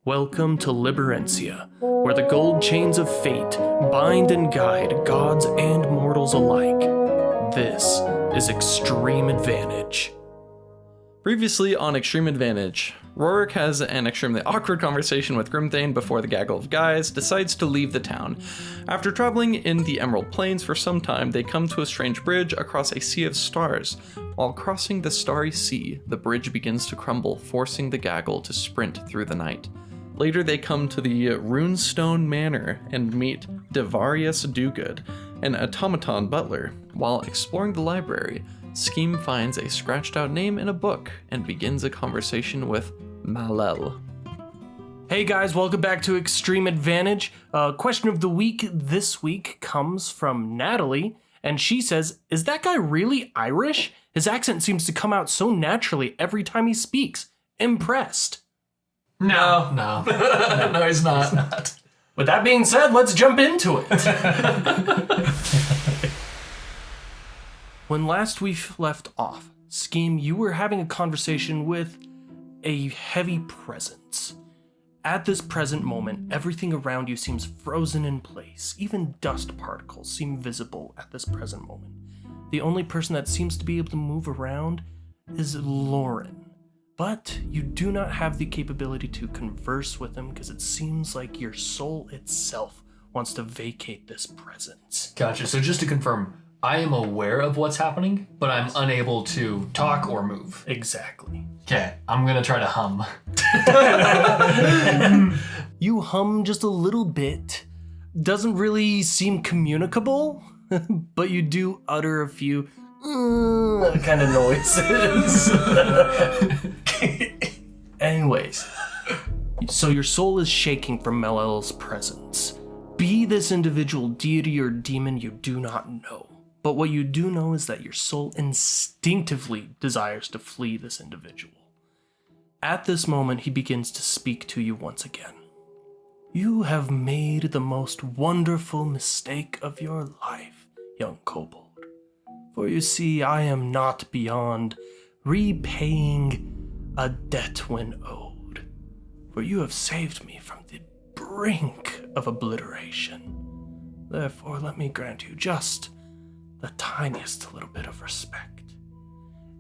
Welcome to Liberencia, where the gold chains of fate bind and guide gods and mortals alike. This is Extreme Advantage. Previously on Extreme Advantage, Rorik has an extremely awkward conversation with Grimthane before the gaggle of guys decides to leave the town. After traveling in the Emerald Plains for some time, they come to a strange bridge across a sea of stars. While crossing the starry sea, the bridge begins to crumble, forcing the gaggle to sprint through the night. Later, they come to the Runestone Manor and meet Devarius Dogood, an automaton butler. While exploring the library, Scheme finds a scratched-out name in a book and begins a conversation with Malel. Hey guys, welcome back to Extreme Advantage. Question of the week this week comes from Natalie, and she says, is that guy really Irish? His accent seems to come out so naturally every time he speaks. Impressed. No, he's not. With that being said, let's jump into it. When last we left off, Scheme, you were having a conversation with a heavy presence. At this present moment, everything around you seems frozen in place. Even dust particles seem visible at this present moment. The only person that seems to be able to move around is Lauren. But you do not have the capability to converse with him because it seems like your soul itself wants to vacate this presence. Gotcha. So just to confirm, I am aware of what's happening, but I'm unable to talk or move. Exactly. Okay, I'm gonna try to hum. You hum just a little bit. Doesn't really seem communicable, but you do utter a few kind of noises. Anyways, so your soul is shaking from Melel's presence. Be this individual deity or demon, you do not know. But what you do know is that your soul instinctively desires to flee this individual. At this moment, he begins to speak to you once again. You have made the most wonderful mistake of your life, young kobold. For you see, I am not beyond repaying a debt when owed. For you have saved me from the brink of obliteration. Therefore, let me grant you just the tiniest little bit of respect.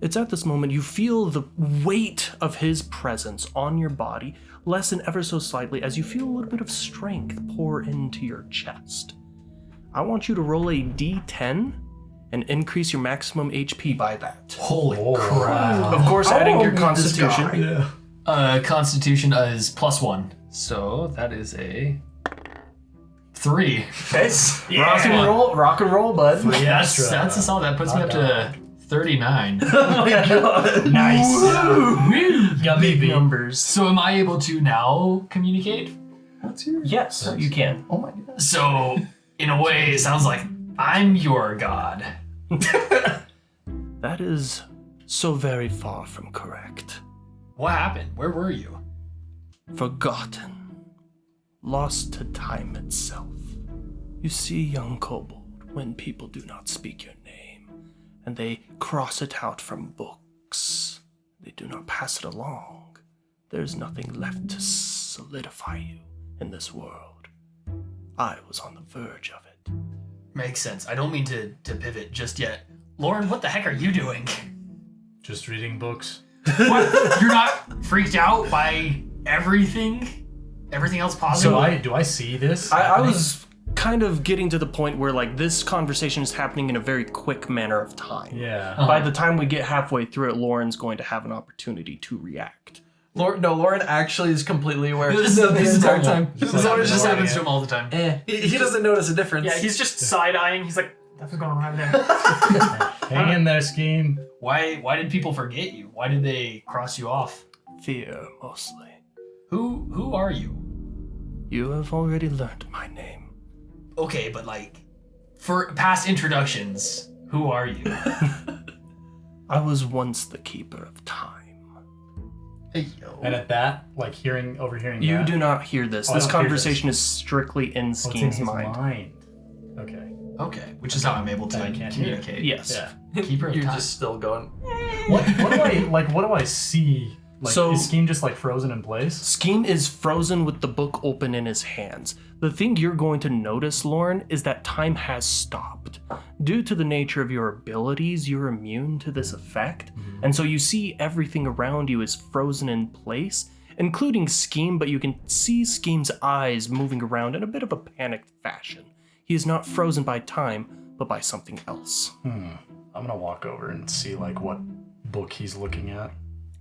It's at this moment you feel the weight of his presence on your body lessen ever so slightly as you feel a little bit of strength pour into your chest. I want you to roll a d10 and increase your maximum HP by that. Holy crap. Of course, adding your constitution. Constitution is +1. So that is a 3. Okay. Yeah. Rock and roll, bud. That's a solid. That puts me up to 39. Oh my god. Nice. Woo. Got big numbers. So am I able to now communicate? Yes, you can. Oh my god. So, in a way, it sounds like I'm your god. That is so very far from correct. What happened? Where were you? Forgotten. Lost to time itself. You see, young kobold, when people do not speak your name, and they cross it out from books, they do not pass it along, there's nothing left to solidify you in this world. I was on the verge of it. Makes sense. I don't mean to pivot just yet. Lauren, what the heck are you doing? Just reading books. What? You're not freaked out by everything? Everything else positive? So do I see this? I was kind of getting to the point where like this conversation is happening in a very quick manner of time. Yeah. By the time we get halfway through it, Lauren's going to have an opportunity to react. Lauren actually is completely aware. This entire time. This This just like, happens to him all the time. He doesn't notice a difference. Yeah, he's just side-eyeing. He's like, that's what's going on over there. Hang in there, Scheme. Why did people forget you? Why did they cross you off? Fear, mostly. Who are you? You have already learned my name. Okay, but like, for past introductions, who are you? I was once the keeper of time. Hey, yo. And at that, like overhearing You that. do not hear this. Oh, I This don't hear conversation is strictly in it's in Scheme's his mind. Okay. Okay, which is how I'm able to I can't communicate. Yes. Yeah. Keeper of You're time. just still going. What do I see Like, So- is Scheme just like frozen in place? Scheme is frozen with the book open in his hands. The thing you're going to notice, Lauren, is that time has stopped. Due to the nature of your abilities, you're immune to this effect, and so you see everything around you is frozen in place, including Scheme, but you can see Scheme's eyes moving around in a bit of a panicked fashion. He is not frozen by time, but by something else. I'm gonna walk over and see like what book he's looking at.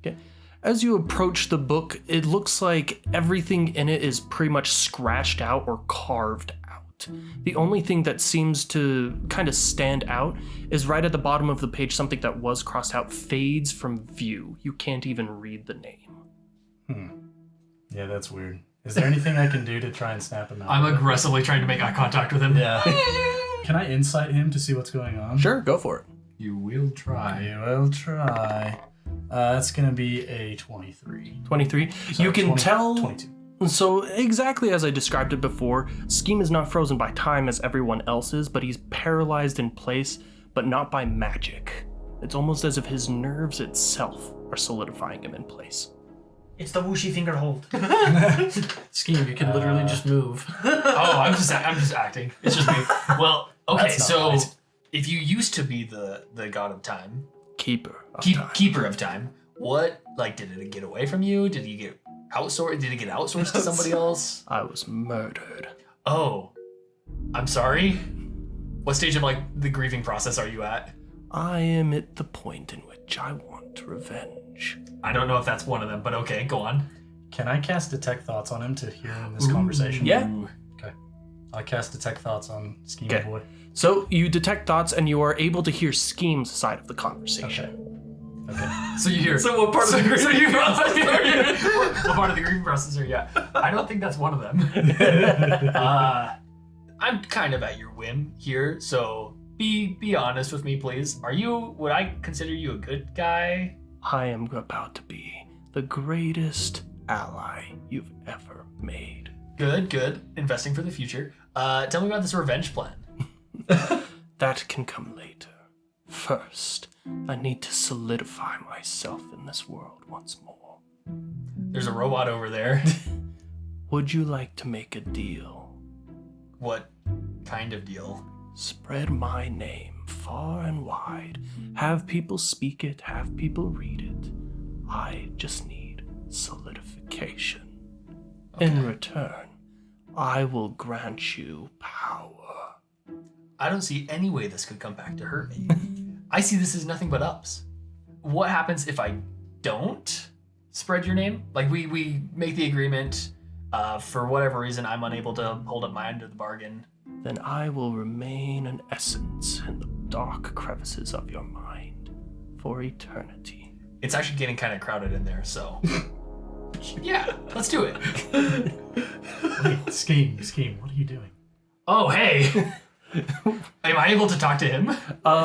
Okay. As you approach the book, it looks like everything in it is pretty much scratched out or carved out. The only thing that seems to kind of stand out is right at the bottom of the page, something that was crossed out fades from view. You can't even read the name. Yeah, that's weird. Is there anything I can do to try and snap him out? I'm aggressively trying to make eye contact with him. Yeah. Can I insight him to see what's going on? Sure, go for it. You will try. I will try. That's gonna be a 23. 23. Sorry, You can 20 tell. 22. So, exactly as I described it before, Scheme is not frozen by time as everyone else is, but he's paralyzed in place, but not by magic. It's almost as if his nerves itself are solidifying him in place. It's the whooshy finger hold. Scheme, you can literally just move. Oh, I'm just acting. It's just me. Well, okay, That's not so right. if you used to be the god of time, Keeper of time. keeper of time, what did it get away from you? Did you get outsourced? Did it get outsourced to somebody else? I was murdered. Oh, I'm sorry. What stage of the grieving process are you at? I am at the point in which I want revenge. I don't know if that's one of them, but okay, go on. Can I cast Detect Thoughts on him to hear in this conversation? Yeah. Okay. I'll cast Detect Thoughts on Scheme Okay. Boy. So you detect thoughts and you are able to hear Scheme's side of the conversation. Okay. So you hear. So what part of the grieving process are you? What part of the grieving process are you at? I don't think that's one of them. I'm kind of at your whim here, so be honest with me, please. Would I consider you a good guy? I am about to be the greatest ally you've ever made. Good. Investing for the future. Tell me about this revenge plan. That can come later. First, I need to solidify myself in this world once more. There's a robot over there. Would you like to make a deal? What kind of deal? Spread my name far and wide. Have people speak it, have people read it. I just need solidification. In return, I will grant you power. I don't see any way this could come back to hurt me. I see this as nothing but ups. What happens if I don't spread your name? We make the agreement, for whatever reason I'm unable to hold up my end of the bargain. Then I will remain an essence in the dark crevices of your mind for eternity. It's actually getting kind of crowded in there, so yeah, let's do it. Wait, Scheme, what are you doing? Oh, hey. Am I able to talk to him?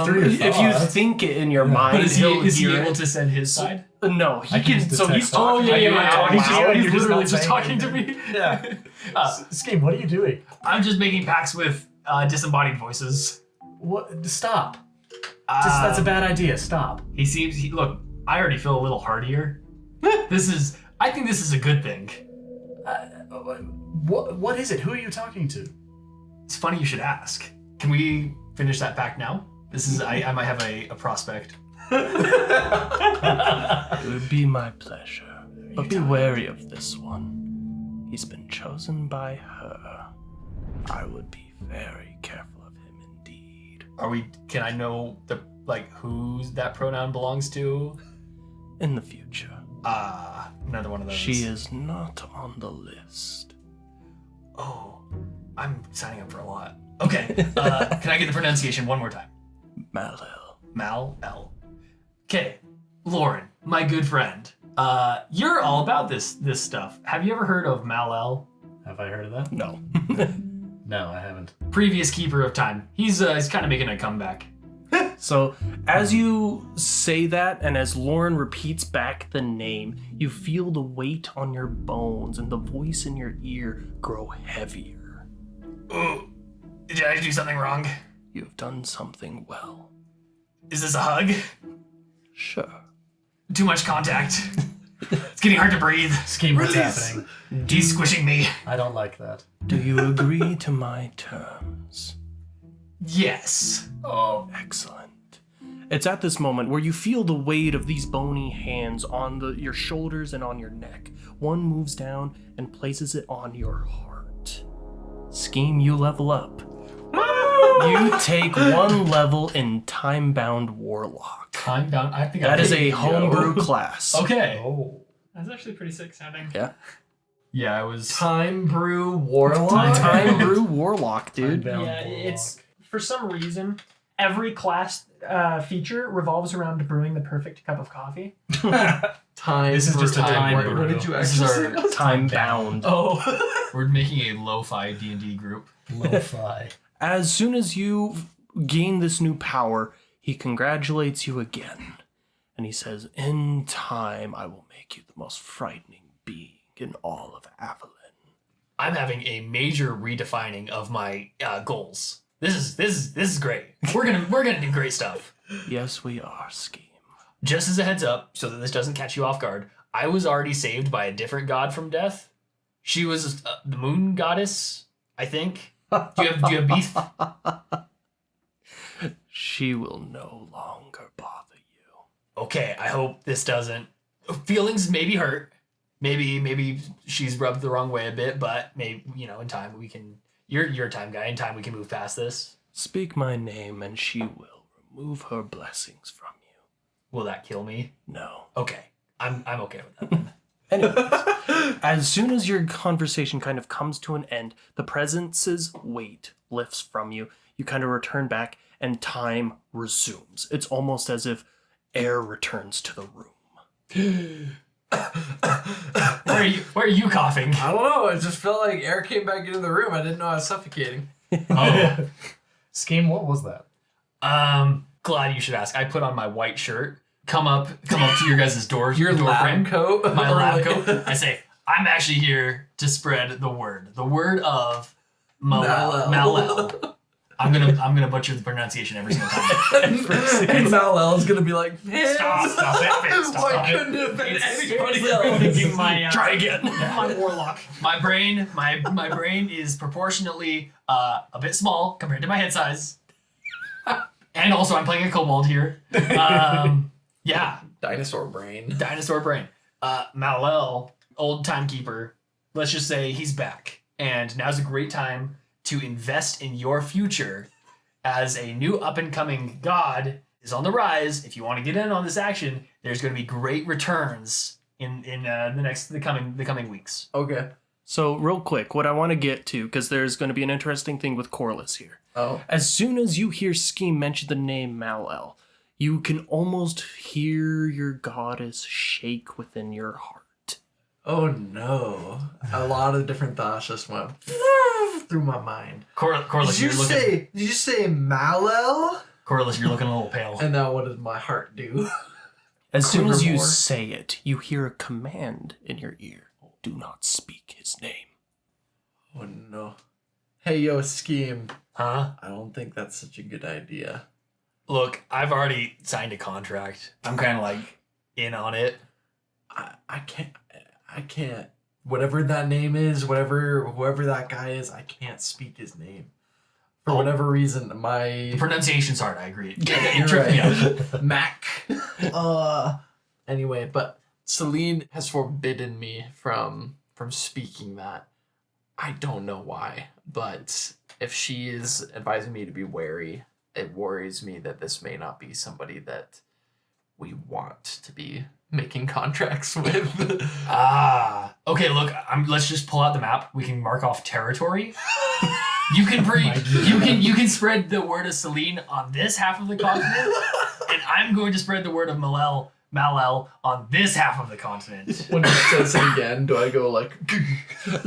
Through your If you thoughts. think it in your mind, But is he'll he hear able it. to send his side? No, he I can. can So detect he's thoughts. talking. Oh, yeah, to you yeah, out talking to you, loud. and You're he's just literally not just saying talking to me. Yeah. Scheme, what are you doing? I'm just making pacts with disembodied voices. What? Stop. That's a bad idea. Stop. Look, I already feel a little heartier. I think this is a good thing. What is it? Who are you talking to? It's funny you should ask. Can we finish that pact now? I might have a prospect. It would be my pleasure, but be wary of this one. He's been chosen by her. I would be very careful of him indeed. Can I know who that pronoun belongs to? In the future, Another one of those. she is not on the list. Oh, I'm signing up for a lot. Okay, can I get the pronunciation one more time? Malil. Mal-El. Okay, Lauren, my good friend. You're all about this stuff. Have you ever heard of Mal-El? Have I heard of that? No. No, I haven't. Previous keeper of time. He's kind of making a comeback. So, as you say that, and as Lauren repeats back the name, you feel the weight on your bones and the voice in your ear grow heavier. Ooh, did I do something wrong? You have done something well. Is this a hug? Sure. Too much contact. It's getting hard to breathe. Scheme, what's happening? He's squishing me. I don't like that. Do you agree to my terms? Yes. Oh. Excellent. It's at this moment where you feel the weight of these bony hands on your shoulders and on your neck. One moves down and places it on your heart. Scheme, you level up. You take 1 level in Time-Bound Warlock. Time-Bound? I think That I is did. a homebrew class. Okay. Oh. That's actually pretty sick sounding. Yeah. Yeah, I was... Time Brew Warlock? Time-Brew Warlock, dude. Time-bound Yeah, warlock. it's for some reason every class feature revolves around brewing the perfect cup of coffee. Time This is just a time What brew. did you This is actually our say? Time-Bound. Oh. We're making a lo-fi D&D group. Lo-fi. As soon as you gain this new power, he congratulates you again. And he says, in time, I will make you the most frightening being in all of Avalon. I'm having a major redefining of my goals. This is great. We're gonna do great stuff. Yes, we are, Scheme. Just as a heads up, so that this doesn't catch you off guard, I was already saved by a different god from death. She was the moon goddess, I think. Do you have beef? She will no longer bother you. Okay, I hope this doesn't. Feelings maybe hurt. Maybe she's rubbed the wrong way a bit, but maybe in time we can. You're a time guy. In time we can move past this. Speak my name, and she will remove her blessings from you. Will that kill me? No. Okay, I'm okay with that then. Anyways, as soon as your conversation kind of comes to an end, the presence's weight lifts from you. You kind of return back, and time resumes. It's almost as if air returns to the room. Why are you coughing? I don't know. It just felt like air came back into the room. I didn't know I was suffocating. Oh, Scheme, what was that? glad you should ask. I put on my white shirt, come up to your guys' door. Your door lab frame, coat? my Or lab like- coat. I say, I'm actually here to spread the word of Malel. I'm gonna butcher the pronunciation every single time. And Mal is gonna be like, man, Stop it, stop why it. couldn't it have been It's anybody seriously else? Thinking my Try again. my warlock. My brain is proportionately a bit small compared to my head size. And also I'm playing a kobold here. Yeah, Dinosaur brain. dinosaur brain. Malel, old timekeeper, let's just say he's back. And now's a great time to invest in your future as a new up-and-coming god is on the rise. If you want to get in on this action, there's going to be great returns in the coming weeks. Okay. So real quick, what I want to get to, because there's going to be an interesting thing with Corliss here. Oh. As soon as you hear Scheme mention the name Mal-El, you can almost hear your goddess shake within your heart. Oh no. A lot of different thoughts just went through my mind. Corliss, Did you say Malel? Corliss, you're looking a little pale. And now what does my heart do? As soon as you Quiver more. say it, you hear a command in your ear. Do not speak his name. Oh no. Hey yo, Scheme. Huh? I don't think that's such a good idea. Look, I've already signed a contract. I'm kind of like in on it. I can't. Whatever that name is, whoever that guy is, I can't speak his name. For whatever reason, my The pronunciation's hard, I agree. You're It tripped me up. right. Mac. Anyway, but Celine has forbidden me from speaking that. I don't know why, but if she is advising me to be wary, it worries me that this may not be somebody that we want to be making contracts with. Okay, look, let's just pull out the map. We can mark off territory. You can spread the word of Celine on this half of the continent, and I'm going to spread the word of Malel on this half of the continent. When it says it again, do I go like...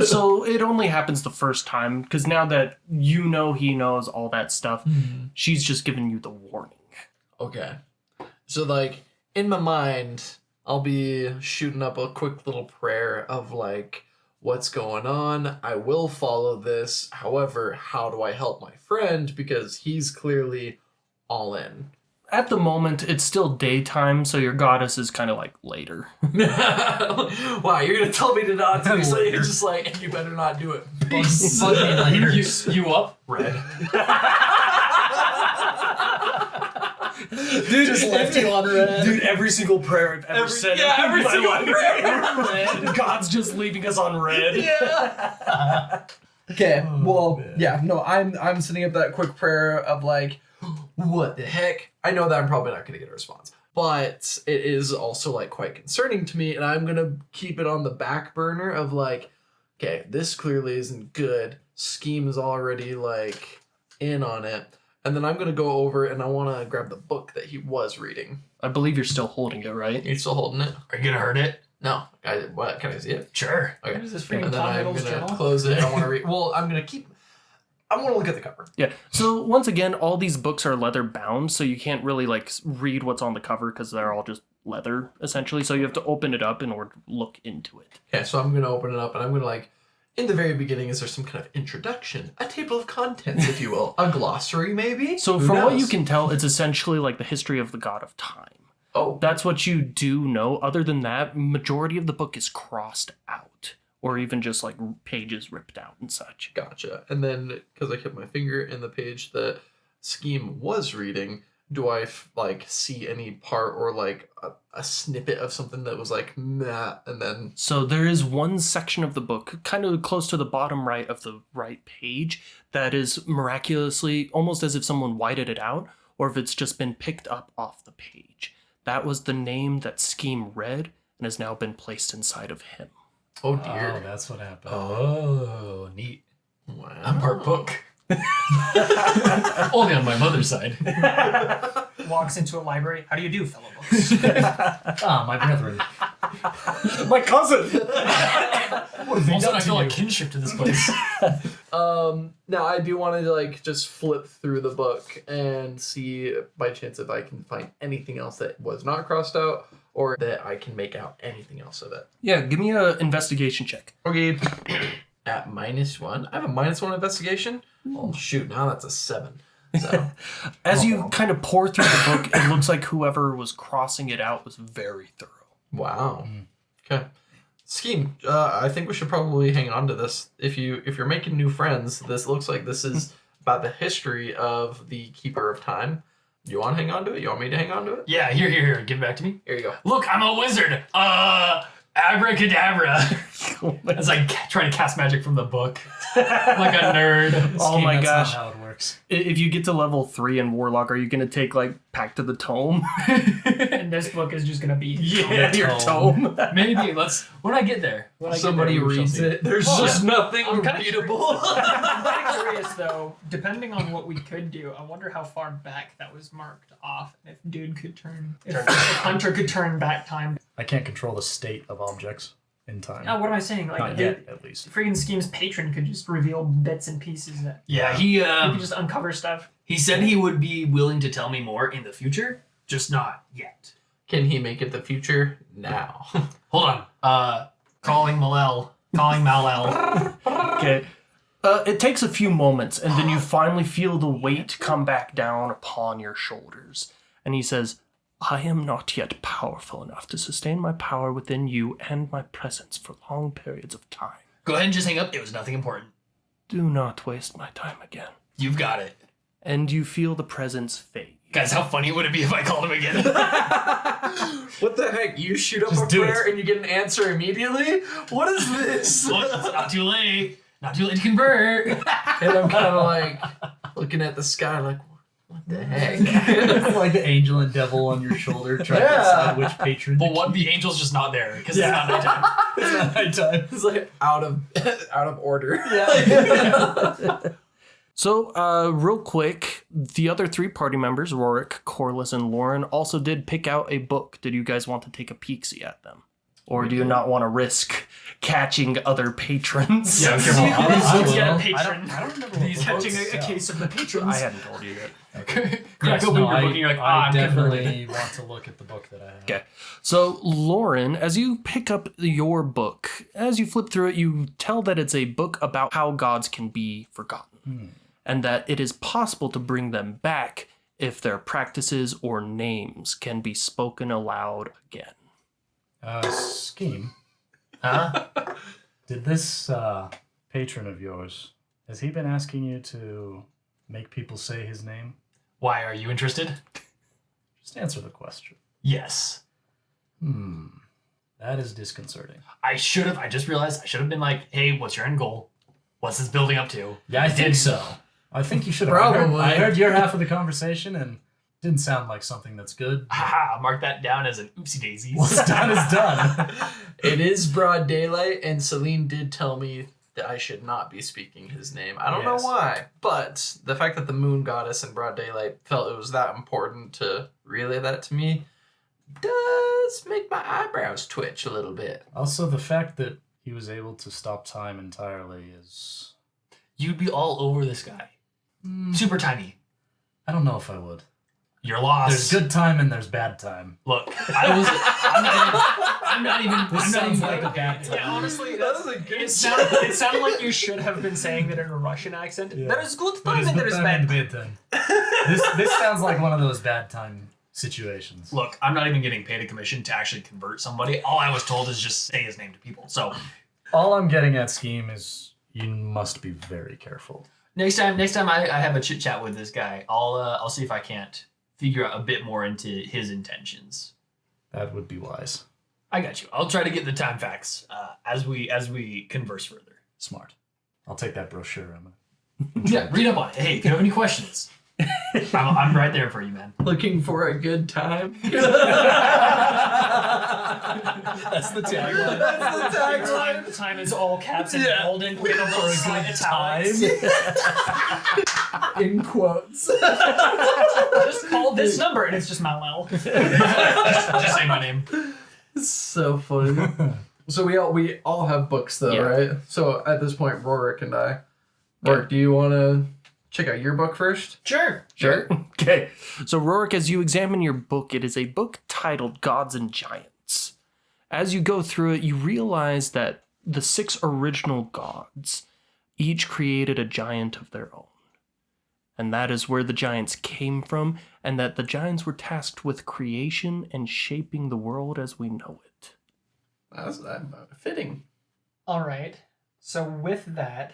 So it only happens the first time, because now that you know he knows all that stuff, she's just giving you the warning. Okay. So, like, in my mind, I'll be shooting up a quick little prayer of, like, what's going on? I will follow this. However, how do I help my friend? Because he's clearly all in. At the moment, it's still daytime, so your goddess is kind of like later. Wow, you're gonna tell me to not do so you're just like, and you better not do it. Peace. Bug me later. You up? Red. Dude, Just left you on red. Dude, every single prayer I've ever said. yeah, every in my single life. prayer. Red. God's just leaving us on red. Okay, well, yeah, no, I'm setting up that quick prayer of like, what the heck? I know that I'm probably not gonna get a response, but it is also like quite concerning to me, and I'm gonna keep it on the back burner of like, okay, this clearly isn't good. Scheme is already like in on it. And then I'm going to go over and I want to grab the book that he was reading. I believe you're still holding it, right? You're still holding it? Are you gonna hurt it? No. What? Can I see it? Sure. Okay. What is this And freaking then Tom I'm Riddle's going to journal? close it. I want to read. Well, I want to look at the cover. Yeah. So once again, all these books are leather bound, so you can't really like read what's on the cover because they're all just leather essentially. So you have to open it up in order to look into it. Okay, so I'm going to open it up and I'm going to like, in the very beginning, is there some kind of introduction? A table of contents, if you will. A glossary, maybe? So Who from what you knows? can tell, it's essentially like the history of the god of time. Oh, That's what you do know. Other than that, majority of the book is crossed out, or even just like pages ripped out and such. gotcha. And then, because I kept my finger in the page that Scheme was reading, do I like see any part or like a snippet of something that was like meh, and then So there is one section of the book, kind of close to the bottom right of the right page, that is miraculously almost as if someone whited it out, or if it's just been picked up off the page. That was the name that Scheme read and has now been placed inside of him. oh Oh, dear. that's what happened. Oh, neat. Wow. I'm part book. Only on my mother's side. Walks into a library. How do you do, fellow books? My brethren. My cousin! Also, I feel like kinship to this place. Now I do want to like just flip through the book and see by chance if I can find anything else that was not crossed out or that I can make out anything else of it. Yeah, give me an investigation check. Okay. At -1. I have a -1 investigation. Oh shoot, now that's a 7. So As you kind of pour through the book, it looks like whoever was crossing it out was very thorough. wow. Okay. Scheme. I think we should probably hang on to this. If you're making new friends, this looks like this is about the history of the Keeper of Time. You want to hang on to it? You want me to hang on to it? Yeah, here. Give it back to me. Here you go. Look, I'm a wizard. Abracadabra. As I try to cast magic from the book. Like a nerd. Oh my That's gosh. not how it works. If you get to level 3 in Warlock, are you going to take like Pact to the Tome? And this book is just gonna be Your tome. Maybe when I get there. Somebody reads it. There's Well, just nothing I'm kinda readable. I'm kind of curious though. Depending on what we could do, I wonder how far back that was marked off. If dude could turn, if Hunter could turn back time. I can't control the state of objects in time. Oh, what am I saying? Like, Not yet, at least. Freaking Scheme's patron could just reveal bits and pieces that Yeah, he could just uncover stuff. he said he would be willing to tell me more in the future, just not yet. Can he make it the future? Now. Hold on. Calling Malel. Calling Malel. Okay. It takes a few moments, and then you finally feel the weight come back down upon your shoulders. And he says, I am not yet powerful enough to sustain my power within you and my presence for long periods of time. Go ahead and just hang up. It was nothing important. Do not waste my time again. You've got it. And you feel the presence fade. Guys, how funny would it be if I called him again? What the heck? You shoot up Just a do prayer it. and you get an answer immediately? What is this? Well, it's not too late. Not too late to convert. And I'm kind of like looking at the sky like, what the heck? Like the angel and devil on your shoulder trying to Yeah. decide which patron. But to what? keep. The angel's just not there because Yeah. it's not nighttime. It's not nighttime. It's like out of order. So, real quick, the other 3 party members, Rorik, Corliss, and Lauren, also did pick out a book. Did you guys want to take a peek-see at them? Or do you not want to risk catching other patrons? Yeah, He's got a patron. I don't remember. He's what catching books a sell. case of the patrons. I hadn't told you yet. Crack Yes, open no, your book and you're like, I I'm converted. definitely want to look at the book that I have. Okay. So, Lauren, as you pick up your book, as you flip through it, you tell that it's a book about how gods can be forgotten. And that it is possible to bring them back if their practices or names can be spoken aloud again. Scheme. Huh? Did this patron of yours, has he been asking you to make people say his name? Why are you interested? Just answer the question. Yes. That is disconcerting. I just realized I should have been like, hey, what's your end goal? What's this building up to? Yeah, I think so. I think you should have. Probably. I heard your half of the conversation and didn't sound like something that's good. Haha, mark that down as an oopsie daisies. What's done is done. It is broad daylight, and Celine did tell me that I should not be speaking his name. I don't know Yes. why, but the fact that the moon goddess in broad daylight felt it was that important to relay that to me does make my eyebrows twitch a little bit. Also, the fact that he was able to stop time entirely is... You'd be all over this guy. Super tiny. I don't know if I would. You're lost. There's good time and there's bad time. Look, I'm not even. This I'm not sounds even like a bad time. Yeah, honestly, That was a good it sounded like you should have been saying that in a Russian accent. Yeah. There is good time There's and there good is time bad and time. bad time. This sounds like one of those bad time situations. Look, I'm not even getting paid a commission to actually convert somebody. All I was told is just say his name to people. So All I'm getting at, Scheme, is you must be very careful. next time I have a chit chat with this guy, I'll see if I can't figure out a bit more into his intentions. That would be wise. I got you. I'll try to get the time facts as we converse further. Smart. I'll take that brochure, Emma. Yeah, read up on it. Hey, if you have any questions, I'm right there for you, man. Looking for a good time. That's the tagline. That's the tagline. Time is all caps and Yeah. golden with a little slight italics. In quotes. Just call this number and it's just Malel. Just say my name. So funny. So we all have books though, Yeah. right? So at this point, Rorik and I. Rorik, do you want to check out your book first? Sure. Sure. Okay. So, Rorik, as you examine your book, it is a book titled Gods and Giants. As you go through it, you realize that the 6 original gods each created a giant of their own. And that is where the giants came from, and that the giants were tasked with creation and shaping the world as we know it. That's fitting. All right. So with that,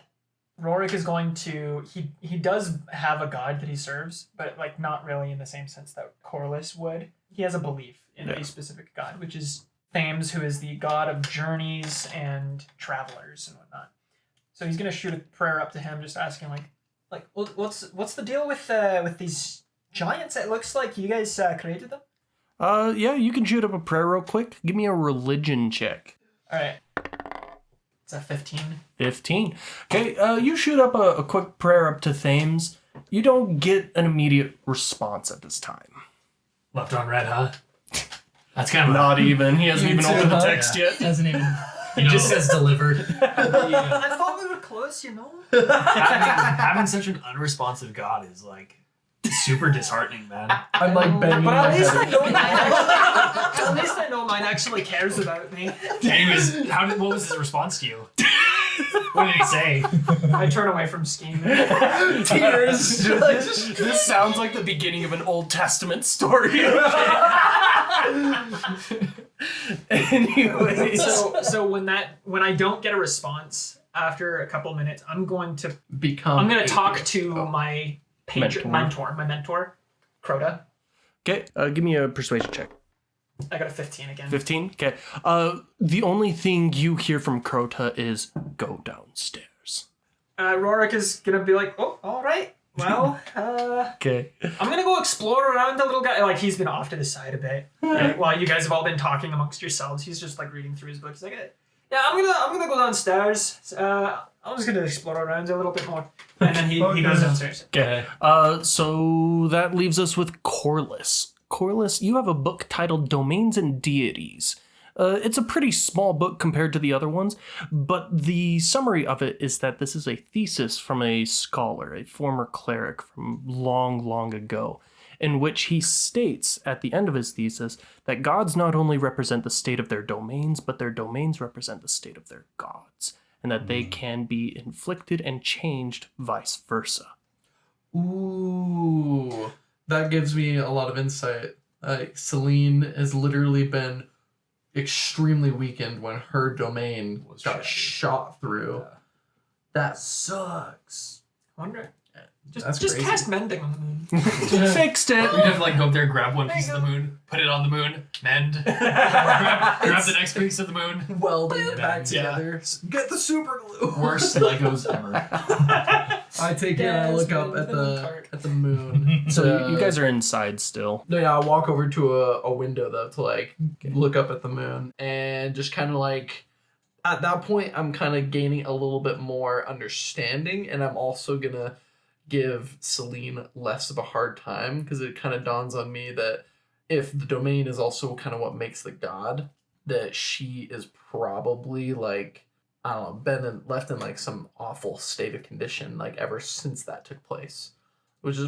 Rorik is going to he does have a god that he serves, but like not really in the same sense that Corliss would. He has a belief in a specific god, which is Thames, who is the god of journeys and travelers and whatnot. So he's gonna shoot a prayer up to him, just asking like what's the deal with these giants? It looks like you guys created them. Yeah, you can shoot up a prayer real quick. Give me a religion check. All right. It's a 15. 15. Okay, you shoot up a quick prayer up to Thames. You don't get an immediate response at this time. Left on red, huh? That's kind of Not even. He hasn't Me even too, opened the huh? text yet. Hasn't even... You know, It just says delivered. I thought we were close, you know. having such an unresponsive god is like super disheartening, man. I'm like banging But my at least I head. know mine. At least I know mine actually cares about me. Anyways, what was his response to you? What did he say? I turn away from scheming. Tears. This sounds like the beginning of an Old Testament story. Anyways. So when I don't get a response after a couple minutes, I'm going to talk to my mentor, Crota. Okay, give me a persuasion check. I got a 15 again. 15? Okay. The only thing you hear from Crota is go downstairs. Rorik is gonna be like, oh, all right. Well, Okay. I'm gonna go explore around the little guy. Like, he's been off to the side a bit. Like, while you guys have all been talking amongst yourselves, he's just like reading through his book. He's like, yeah, I'm gonna go downstairs. I'm just gonna explore around a little bit more. And then he goes downstairs. Okay. So that leaves us with Corliss. Corliss, you have a book titled Domains and Deities. It's a pretty small book compared to the other ones, but the summary of it is that this is a thesis from a scholar, a former cleric from long, long ago, in which he states at the end of his thesis that gods not only represent the state of their domains, but their domains represent the state of their gods, and that they can be inflicted and changed vice versa. Ooh. That gives me a lot of insight. Celine has literally been extremely weakened when her domain got shot through. Yeah. That sucks. Wonder. That's Just crazy. cast mending on the moon. Fixed it. We have to like go up there, grab one piece of the moon, put it on the moon, mend, grab the next piece of the moon. Welding it back Yeah. together. Get the super glue. Worst Legos ever. I take it and I look up at the moon. So you guys are inside still. No, yeah, I walk over to a window though to like look up at the moon and just kind of like at that point I'm kind of gaining a little bit more understanding, and I'm also gonna give Celine less of a hard time because it kind of dawns on me that if the domain is also kind of what makes the god, that she is probably like, I don't know, left in like some awful state of condition like ever since that took place, which is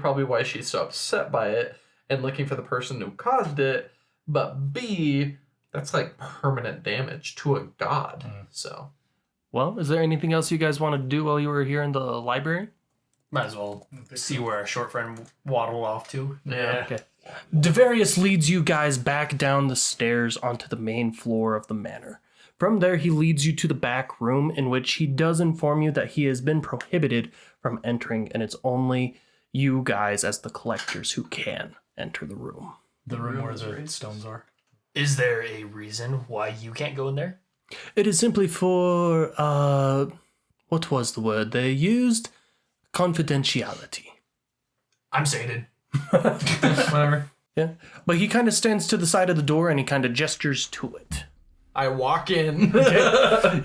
probably why she's so upset by it and looking for the person who caused it, but B, that's like permanent damage to a god. So Well, is there anything else you guys want to do while you were here in the library? Might as well see where our short friend waddled off to. yeah. Okay. Devarius leads you guys back down the stairs onto the main floor of the manor. From there, he leads you to the back room, in which he does inform you that he has been prohibited from entering, and it's only you guys as the collectors who can enter the room. The room where the stones are. Is there a reason why you can't go in there? It is simply for, what was the word they used? Confidentiality. I'm sated. Whatever. Yeah. But he kind of stands to the side of the door and he kind of gestures to it. I walk in.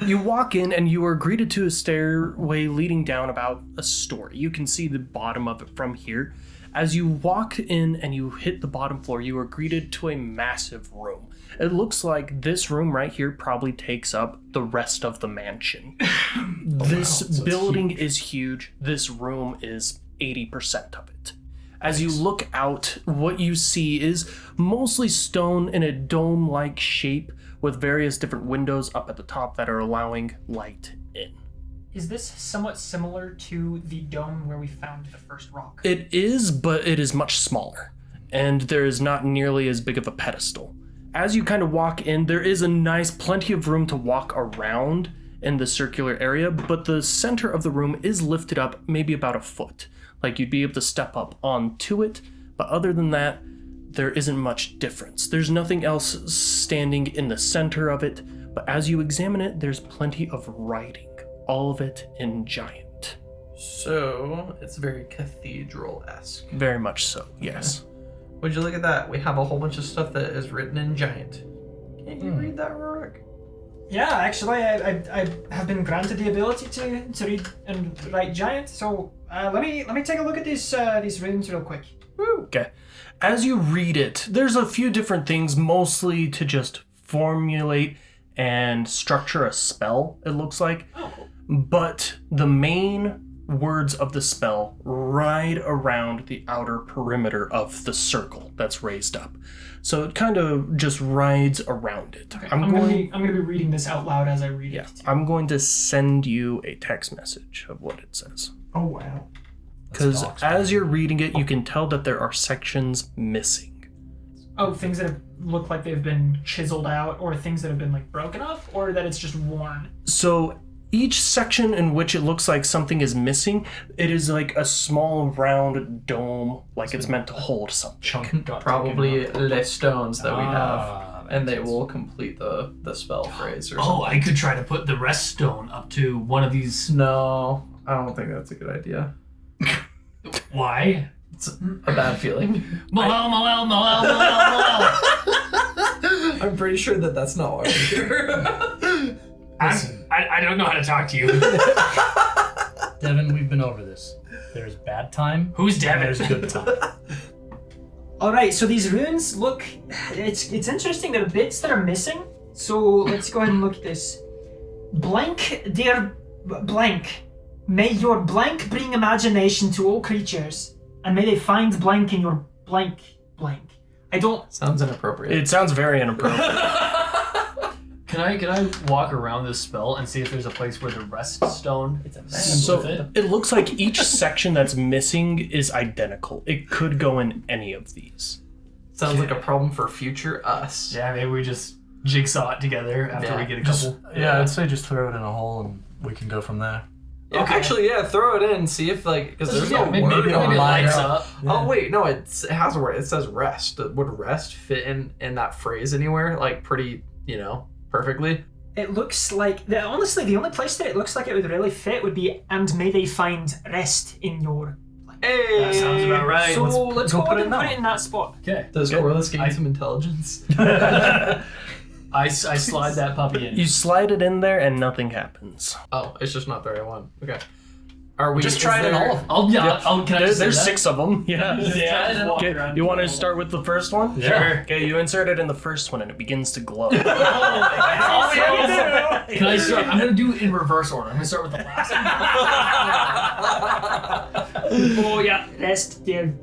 You walk in and you are greeted to a stairway leading down about a story. You can see the bottom of it from here. As you walk in and you hit the bottom floor, you are greeted to a massive room. It looks like this room right here probably takes up the rest of the mansion. This building is huge. This room is 80% of it. As you look out, what you see is mostly stone in a dome-like shape with various different windows up at the top that are allowing light in. Is this somewhat similar to the dome where we found the first rock? It is, but it is much smaller, and there is not nearly as big of a pedestal. As you kind of walk in, there is a nice plenty of room to walk around in the circular area, but the center of the room is lifted up maybe about a foot. Like you'd be able to step up onto it, but other than that, there isn't much difference. There's nothing else standing in the center of it, but as you examine it, there's plenty of writing, all of it in giant. So it's very cathedral-esque. Very much so, yes. Would you look at that? We have a whole bunch of stuff that is written in giant. Can't you read that, Rorik? Yeah, actually, I have been granted the ability to read and write giant. So let me take a look at these runes real quick. Okay. As you read it, there's a few different things, mostly to just formulate and structure a spell, it looks like. Oh, cool. But the main words of the spell ride around the outer perimeter of the circle that's raised up. So it kind of just rides around it. Okay. I'm gonna be reading this out loud as I read Yeah, it. I'm going to send you a text message of what it says. Oh wow. Because as you're reading it, you can tell that there are sections missing. Oh, things that have looked like they've been chiseled out, or things that have been like broken off, or that it's just worn. So each section in which it looks like something is missing, it is like a small round dome, like it's meant to hold something. Chunk got Probably taken the stones that we have. Ah, And they makes will complete the spell phrase or Oh, something. I could try to put the rest stone up to one of these. No, I don't think that's a good idea. Why? It's a bad feeling. Moel. I'm pretty sure that that's not why we're here. I don't know how to talk to you. Devin, we've been over this. There's bad time. Who's and Devin? There's good time. All right, so these runes look. It's interesting. There are bits that are missing. So let's go ahead and look at this. Blank, dear blank. May your blank bring imagination to all creatures, and may they find blank in your blank blank. I don't. Sounds inappropriate. It sounds very inappropriate. Can I walk around this spell and see if there's a place where the rest stone? It's a So it looks like each section that's missing is identical. It could go in any of these. Sounds like a problem for future us. Yeah, maybe we just jigsaw it together after we get a couple. Yeah, I'd say just throw it in a hole and we can go from there. Yeah, actually, throw it in. See if because there's no maybe word it on it. lights up. Oh wait, no, it has a word. It says rest. Would rest fit in that phrase anywhere? Like pretty, perfectly. It looks like honestly the only place that it looks like it would really fit would be and may they find rest in your. Hey, That sounds about right. So let's go put ahead it and in put that it in that spot. Okay. Does Corliss gain some intelligence? I slide that puppy in. You slide it in there and nothing happens. Oh, it's just not the right one. Okay. Are we Just try it in all of them. Can I just say There's that? 6 of them. Yeah. Yeah. Okay, you want to start with the first one? Sure. Okay, you insert it in the first one and it begins to glow. Can I start? I'm gonna do it in reverse order. I'm gonna start with the last one. Oh yeah, rest there.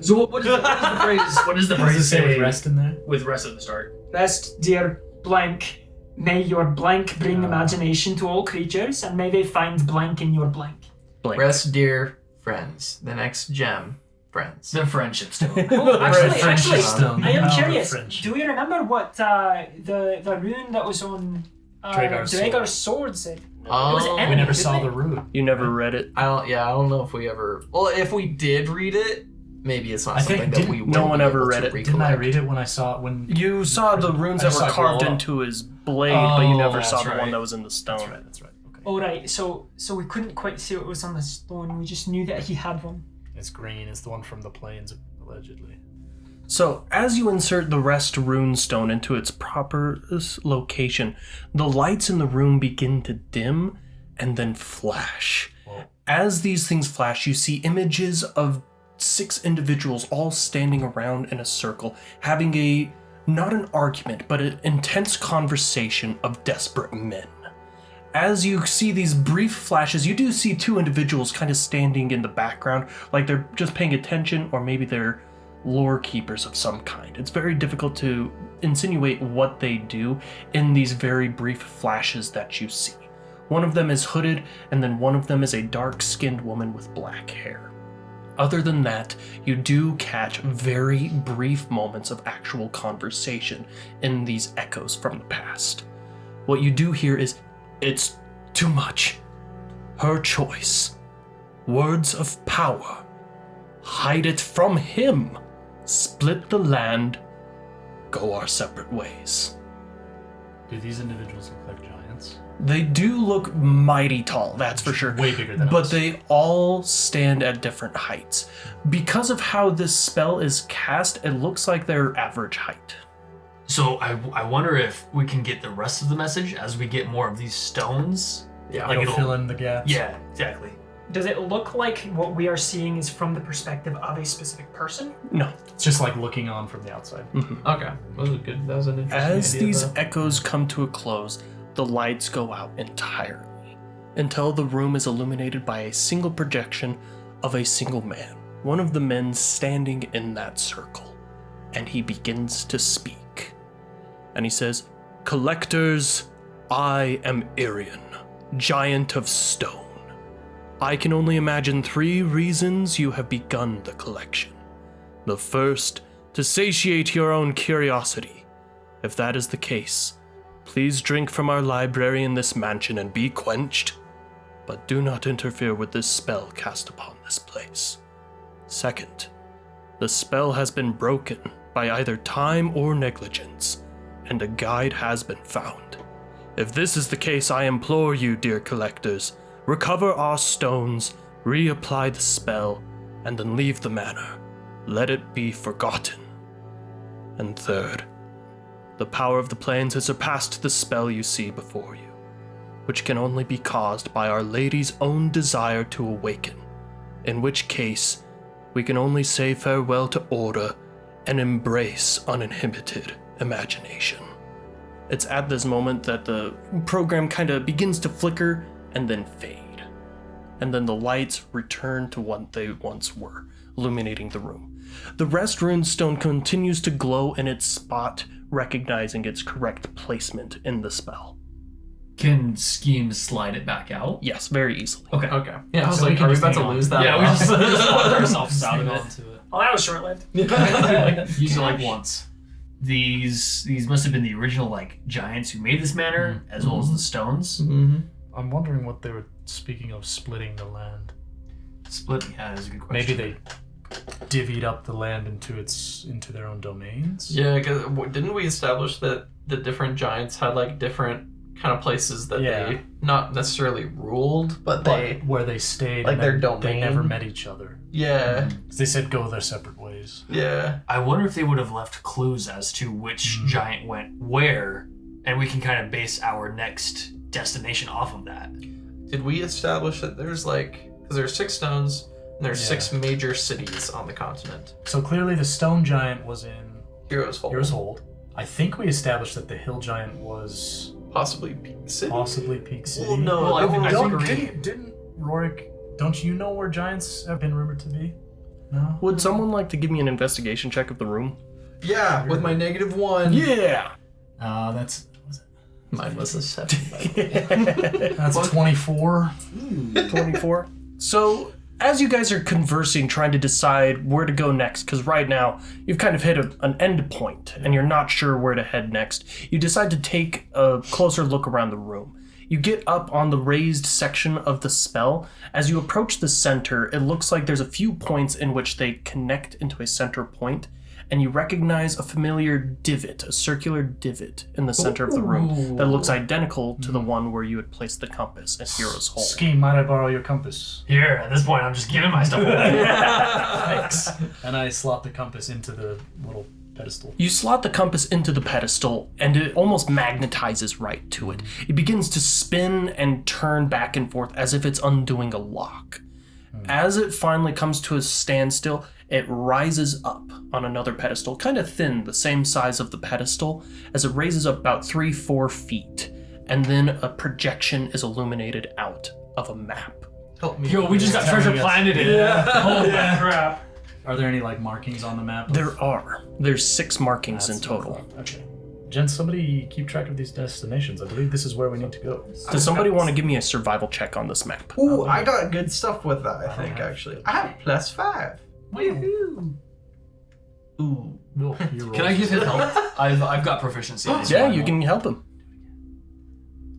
So what is the phrase? What does the Does it phrase say with say rest in there? with rest at the start? Rest, dear blank. May your blank bring imagination to all creatures, and may they find blank in your blank. Blank. Rest, dear friends. The next gem, friends. The friendship stone. Oh, actually, Stone. I am Power of curious. friendship. Do we remember what the rune that was on Draegar's sword said? Oh, was We enemy, never didn't saw we? the root. You never read it. I don't know if we ever. Well, if we did read it, maybe it's not I think something that we. no will one be ever able read to it. Didn't I recollect. read it when I saw it when You saw the runes I that just were saw it carved glow up. into his blade, but you never saw that's the one right. that was in the stone. That's right. Okay. Oh right, so we couldn't quite see what was on the stone. We just knew that he had one. It's green. It's the one from the plains, allegedly. So, as you insert the rest rune stone into its proper location, the lights in the room begin to dim and then flash. Whoa. As these things flash, you see images of 6 individuals all standing around in a circle, having not an argument, but an intense conversation of desperate men. As you see these brief flashes, you do see 2 individuals kind of standing in the background, like they're just paying attention, or maybe they're lore keepers of some kind. It's very difficult to insinuate what they do in these very brief flashes that you see. One of them is hooded, and then one of them is a dark-skinned woman with black hair. Other than that, you do catch very brief moments of actual conversation in these echoes from the past. What you do hear is, "It's too much. Her choice. Words of power. Hide it from him. Split the land. Go our separate ways." Do these individuals look like giants? They do look mighty tall, that's for sure. Way bigger than But us. they all stand at different heights. Because of how this spell is cast, it looks like they're average height. So I wonder if we can get the rest of the message as we get more of these stones. Yeah. Like It'll it'll- fill in the gaps. Yeah, exactly. Does it look like what we are seeing is from the perspective of a specific person? No. It's just like looking on from the outside. Okay. That was good. That was an interesting As idea, these though. echoes come to a close, the lights go out entirely, until the room is illuminated by a single projection of a single man, one of the men standing in that circle, and he begins to speak. And he says, "Collectors, I am Irian, giant of stone. I can only imagine 3 reasons you have begun the collection. The first, to satiate your own curiosity. If that is the case, please drink from our library in this mansion and be quenched, but do not interfere with this spell cast upon this place. Second, the spell has been broken by either time or negligence, and a guide has been found. If this is the case, I implore you, dear collectors, recover our stones, reapply the spell, and then leave the manor. Let it be forgotten. And third, the power of the plains has surpassed the spell you see before you, which can only be caused by Our Lady's own desire to awaken, in which case we can only say farewell to order and embrace uninhibited imagination." It's at this moment that the program kind of begins to flicker and then fade. And then the lights return to what they once were, illuminating the room. The rest rune stone continues to glow in its spot, recognizing its correct placement in the spell. Can Scheme slide it back out? Yes, very easily. Okay. Okay. Yeah, I was So we like, can are we just about to hang on. lose that? Yeah, we just locked ourselves out of Hang it. on to it. Oh, that was short-lived. Use it like once. These must have been the original like giants who made this manor, as well as the stones. Mm-hmm. I'm wondering what they were speaking of splitting the land. Split. Yeah, that's a good Maybe question. they divvied up the land into their own domains. Yeah, because didn't we establish that the different giants had like different kind of places that Yeah. they not necessarily ruled, but they Where they stayed, Like and their then domain? they never met each other. yeah 'Cause they said go their separate ways. yeah. I wonder if they would have left clues as to which giant went where, and we can kind of base our next destination off of that. Did we establish that there's like because there's 6 stones and there's Yeah. 6 major cities on the continent? So clearly the stone giant was in Heroes Hold, Heroes Hold. I think we established that the hill giant was possibly Peak City. possibly Peak City. Well, no, Well, I they think were that's Don't, agreed. didn't Rorik, don't you know where giants have been rumored to be? No? Would someone like to give me an investigation check of the room? Yeah, with my -1. Yeah! That's Mine was a 7. that's 24. 24. So, as you guys are conversing, trying to decide where to go next, because right now you've kind of hit an end point and you're not sure where to head next, you decide to take a closer look around the room. You get up on the raised section of the spell. As you approach the center, it looks like there's a few points in which they connect into a center point, and you recognize a familiar divot, a circular divot in the center of the room that looks identical to the one where you had placed the compass at Hero's Hole. Scheme, might I borrow your compass? Here, at this point, I'm just giving my stuff away. Thanks. And I slot the compass into the little pedestal. You slot the compass into the pedestal, and it almost magnetizes right to it. It begins to spin and turn back and forth as if it's undoing a lock. As it finally comes to a standstill, it rises up on another pedestal, kind of thin, the same size of the pedestal, as it raises up about 3-4 feet, and then a projection is illuminated out of a map. Help me. Yo, we just got Telling treasure us- planet in it. Holy crap. Are there any like markings on the map? There's 6 markings That's in total. Okay. Gents, somebody keep track of these destinations. I believe this is where we need to go. Does somebody want to give me a survival check on this map? Ooh, I got good stuff with that, I think, actually. I have +5. Woohoo. Ooh. No, Can I give him help? I've got proficiency in this Yeah, one. you can help him.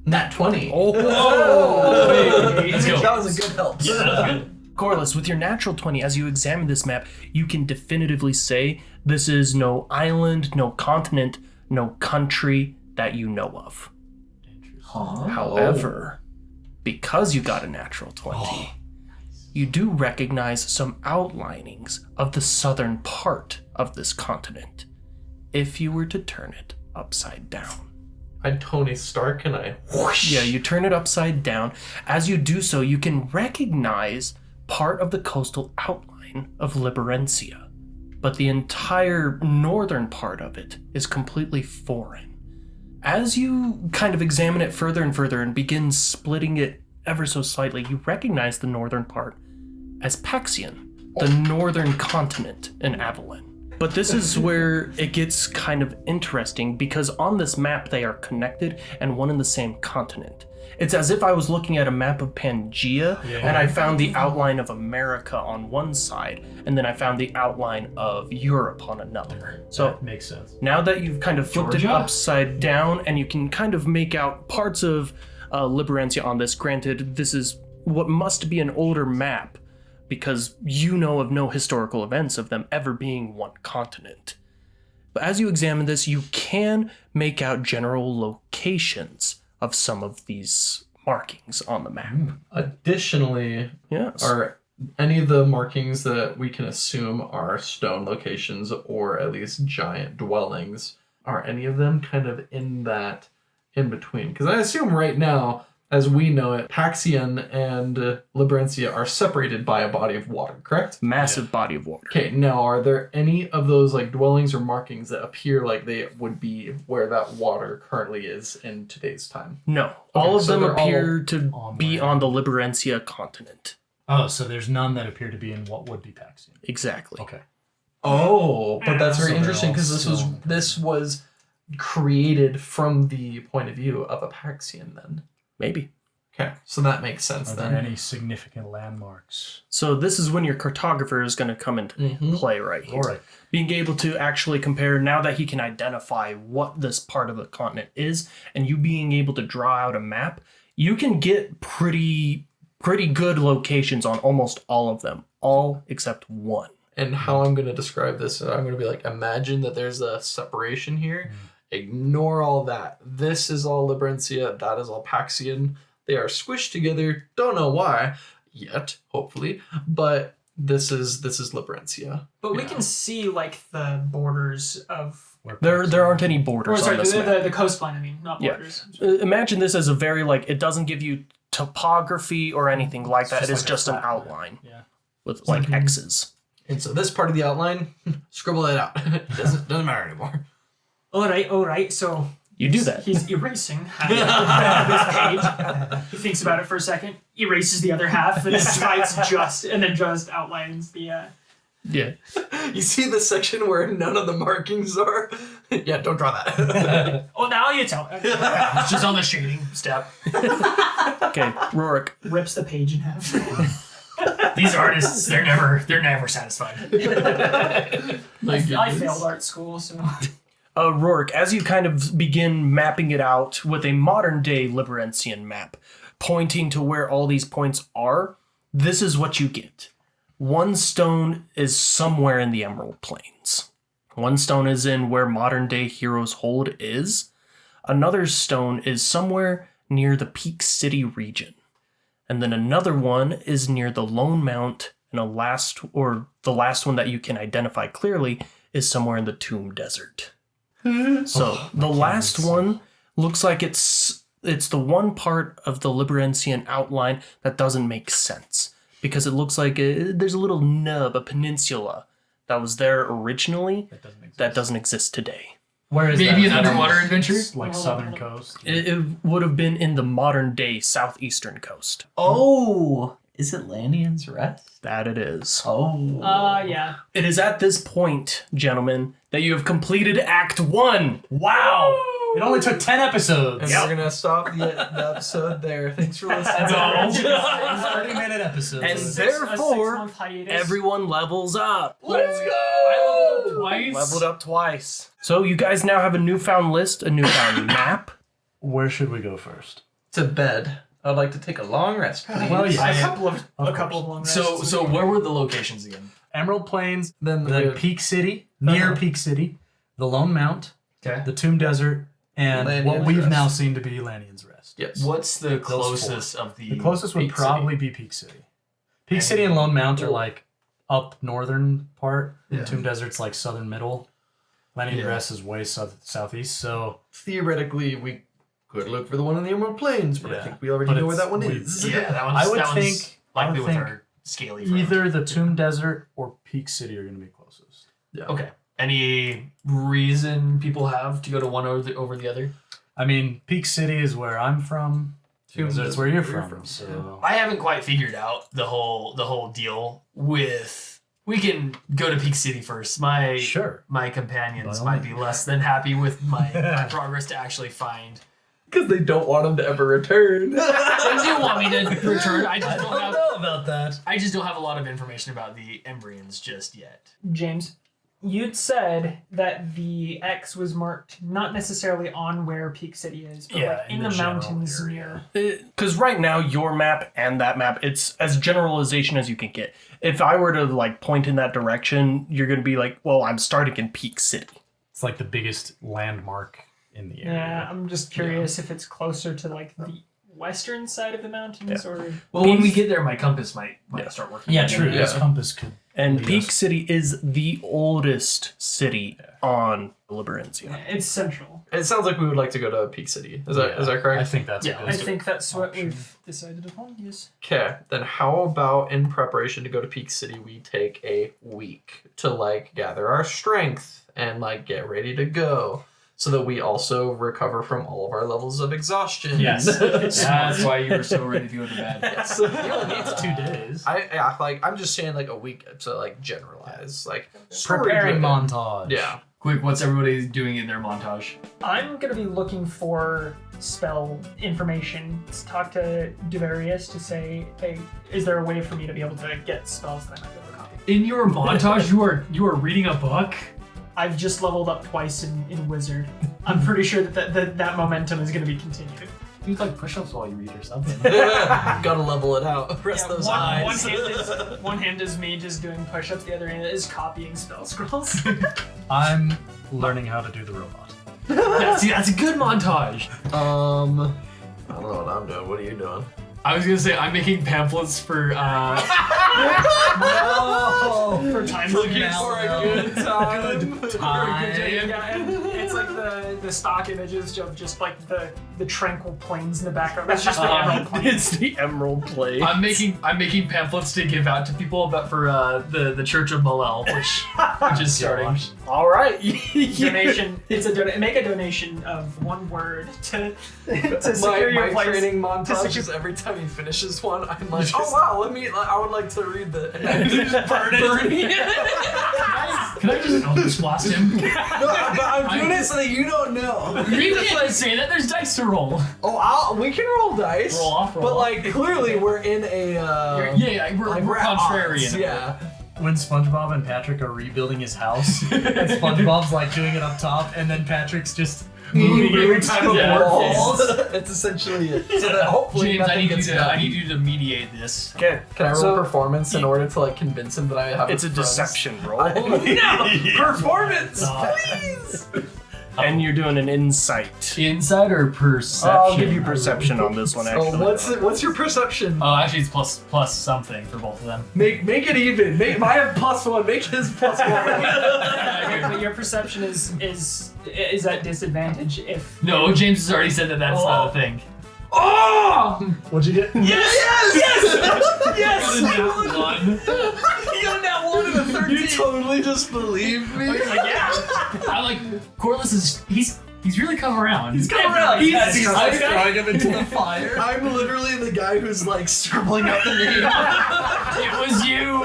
Nat 20. Wait, let's go. That was a good help. Yeah, that's good. Corliss, with your natural 20, as you examine this map, you can definitively say this is no island, no continent, no country that you know of. However, because you got a natural 20, you do recognize some outlinings of the southern part of this continent if you were to turn it upside down. I'm Tony Stark and I whoosh. Yeah, you turn it upside down. As you do so, you can recognize part of the coastal outline of Liberencia, but the entire northern part of it is completely foreign. As you kind of examine it further and further and begin splitting it ever so slightly, you recognize the northern part as Paxion, the northern continent in Avalon. But this is where it gets kind of interesting because on this map they are connected and one in the same continent. It's as if I was looking at a map of Pangea and I found the outline of America on one side and then I found the outline of Europe on another. So That makes sense. now that you've kind of flipped it Georgia? upside down and you can kind of make out parts of Liberencia on this, granted, this is what must be an older map because you know of no historical events of them ever being one continent. But as you examine this, you can make out general locations of some of these markings on the map. Additionally, Yes. are any of the markings that we can assume are stone locations or at least giant dwellings, are any of them kind of in that in between? Because I assume right now, as we know it, Paxion and Liberencia are separated by a body of water, correct? Massive body of water. Okay, now are there any of those like dwellings or markings that appear like they would be where that water currently is in today's time? No. All of so them they're all appear to on be land. on the Liberencia continent. Oh, so there's none that appear to be in what would be Paxion. Exactly. Okay. Oh, but that's So very they're interesting all because stone. this was created from the point of view of a Paxian then. Maybe. Okay, so that makes sense Are then. there any significant landmarks? So this is when your cartographer is going to come into Mhm. play right here. Rorik. Being able to actually compare, now that he can identify what this part of the continent is, and you being able to draw out a map, you can get pretty good locations on almost all of them, all except one. And how I'm going to describe this, I'm going to be like, imagine that there's a separation here. Ignore all that. This is all Librencia. That is all Paxian. They are squished together. Don't know why yet, hopefully. But this is Librencia. But we can see like the borders of. There aren't any Or borders sorry, on this map. the coastline. I mean, not Yeah. borders. Imagine this as a very, like, it doesn't give you topography or anything like that. It is like a just an flat map. outline Yeah. with, like, X's. And so this part of the outline, scribble it out. doesn't matter anymore. All right. So You do that. he's erasing half of his page. He thinks about it for a second, erases the other half, and writes just outlines the. Yeah. You see the section where none of the markings are? Yeah, don't draw that. Oh, now you tell. It's just on the shading step. Okay, Rorik. Rips the page in half. These artists, they're never satisfied. I failed art school, so. Rorik, as you kind of begin mapping it out with a modern day Liberancian map, pointing to where all these points are, this is what you get. One stone is somewhere in the Emerald Plains. One stone is in where modern day Heroes Hold is. Another stone is somewhere near the Peak City region. And then another one is near the Lone Mount, and the last one that you can identify clearly is somewhere in the Tomb Desert. So the last one looks like it's the one part of the Liberancian outline that doesn't make sense, because it looks like there's a little nub, a peninsula that was there originally that doesn't exist today. Where is Maybe that? an underwater adventure? Like southern coast. It would have been in the modern day southeastern coast. Oh, is it Lanian's Rest? That it is. Oh. Yeah. It is at this point, gentlemen, that you have completed Act 1. Wow! It only took 10 episodes. And we're gonna stop the episode there. Thanks for listening. 30-minute episodes. And A therefore, 6-month hiatus. everyone levels up. Let's go! I leveled up twice. Leveled up twice. So you guys now have a newfound list, a newfound map. Where should we go first? To bed. I'd like to take a long rest, please. Well, yeah. A couple of long rests. So where were the locations again? Emerald Plains, Then then Peak City, near Peak City, the Lone Mount, Okay. the Tomb Desert, and Lanian's what we've Rest. now seen to be Lanian's Rest. Yes. What's the four. closest of the? The closest would Peak probably be Peak City. Peak City and Lone Mount are like up northern part. Yeah. Tomb Desert's like southern middle. Lanian's Yeah. Rest is way southeast. So Theoretically, we could look for the one in the Emerald Plains, but I Yeah. think we already But know where it's- that one we- is. Yeah, that one's. I would that one's think- likely with think our scaly. friend. either the Tomb Desert or Peak City are going to be closest. Okay. Any reason people have to go to one over the other? I mean, Peak City is where I'm from. Tomb Desert's where you're from. So I haven't quite figured out the whole deal with. We can go to Peak City first. My companions By all might be less than happy with my progress to actually find. Because they don't want him to ever return. They do want me to return. I just don't have. know about that. I just don't have a lot of information about the Embrians just yet. James, you'd said that the X was marked not necessarily on where Peak City is, but Yeah, like in in the the mountains general near. Because right now, your map and that map, it's as generalization as you can get. If I were to like point in that direction, you're going to be like, well, I'm starting in Peak City. It's like the biggest landmark in the area. Yeah, I'm just curious if it's closer to like the western side of the mountains or. Well, when we get there, my compass might start working. Yeah, true. Yeah. This compass could. And Lead Peak us. City is the oldest city on Liberancia. It's central. It sounds like we would like to go to Peak City. Is that I correct? think that's Yeah, a I good think that's what option. we've decided upon. Yes. Okay, then how about in preparation to go to Peak City, we take a week to like gather our strength and like get ready to go, so that we also recover from all of our levels of exhaustion. Yes. That's why you were so ready to go to bed. Yes. It's 2 days. I'm just saying like a week to like generalize like story Preparing driven. montage. Yeah. Quick, what's everybody doing in their montage? I'm gonna be looking for spell information. Talk to Devarius to say, hey, is there a way for me to be able to get spells that I might be able to copy? In your montage, you are reading a book? I've just leveled up twice in Wizard. I'm pretty sure that momentum is gonna be continued. Do like push-ups while you read or something. Gotta level it out. Rest those eyes. One hand is me just doing push-ups, the other hand is copying spell scrolls. I'm learning how to do the robot. That's a good montage. I don't know what I'm doing. What are you doing? I was gonna say I'm making pamphlets for For time Looking for a good time. Yeah, and it's like the stock images of just like the tranquil plains in the background. That's just the emerald plains. It's the Emerald Plains. I'm making pamphlets to give out to people about for the Church of Malel, which is starting. All right. Donation. It's make a donation of 1 word to secure your My place. training montage is every time he finishes one, I'm like, oh wow, I would like to read the. Burn it. Can I just Eldritch Blast him? No, but I'm doing it so that you don't know. You can't say that. There's dice to roll. Oh, we can roll dice. Roll off. But like, clearly we're in a. We're at contrarian. odds, yeah. When SpongeBob and Patrick are rebuilding his house, and SpongeBob's like doing it up top, and then Patrick's just moving every time a Yeah. board falls. That's essentially it. So that hopefully James, nothing gets done. I need you to mediate this. Okay. Can I roll So- performance in order to like convince him that I have? It's a friends? deception roll. No, performance, please. And you're doing an insight. Insight or perception? I'll give you perception on this one, actually. Oh, what's your perception? Oh, actually, it's plus something for both of them. Make it even. I have +1. Make his +1. But your perception is at disadvantage if No, James has already said that that's not a thing. Oh! What'd you get? Yes! Yes! One. You got that 1 and a 13. You totally just believe me. Yeah. I like Corliss is he's really come around. He's come around. He's throwing him into the fire. I'm literally the guy who's like scribbling out the name. It was you.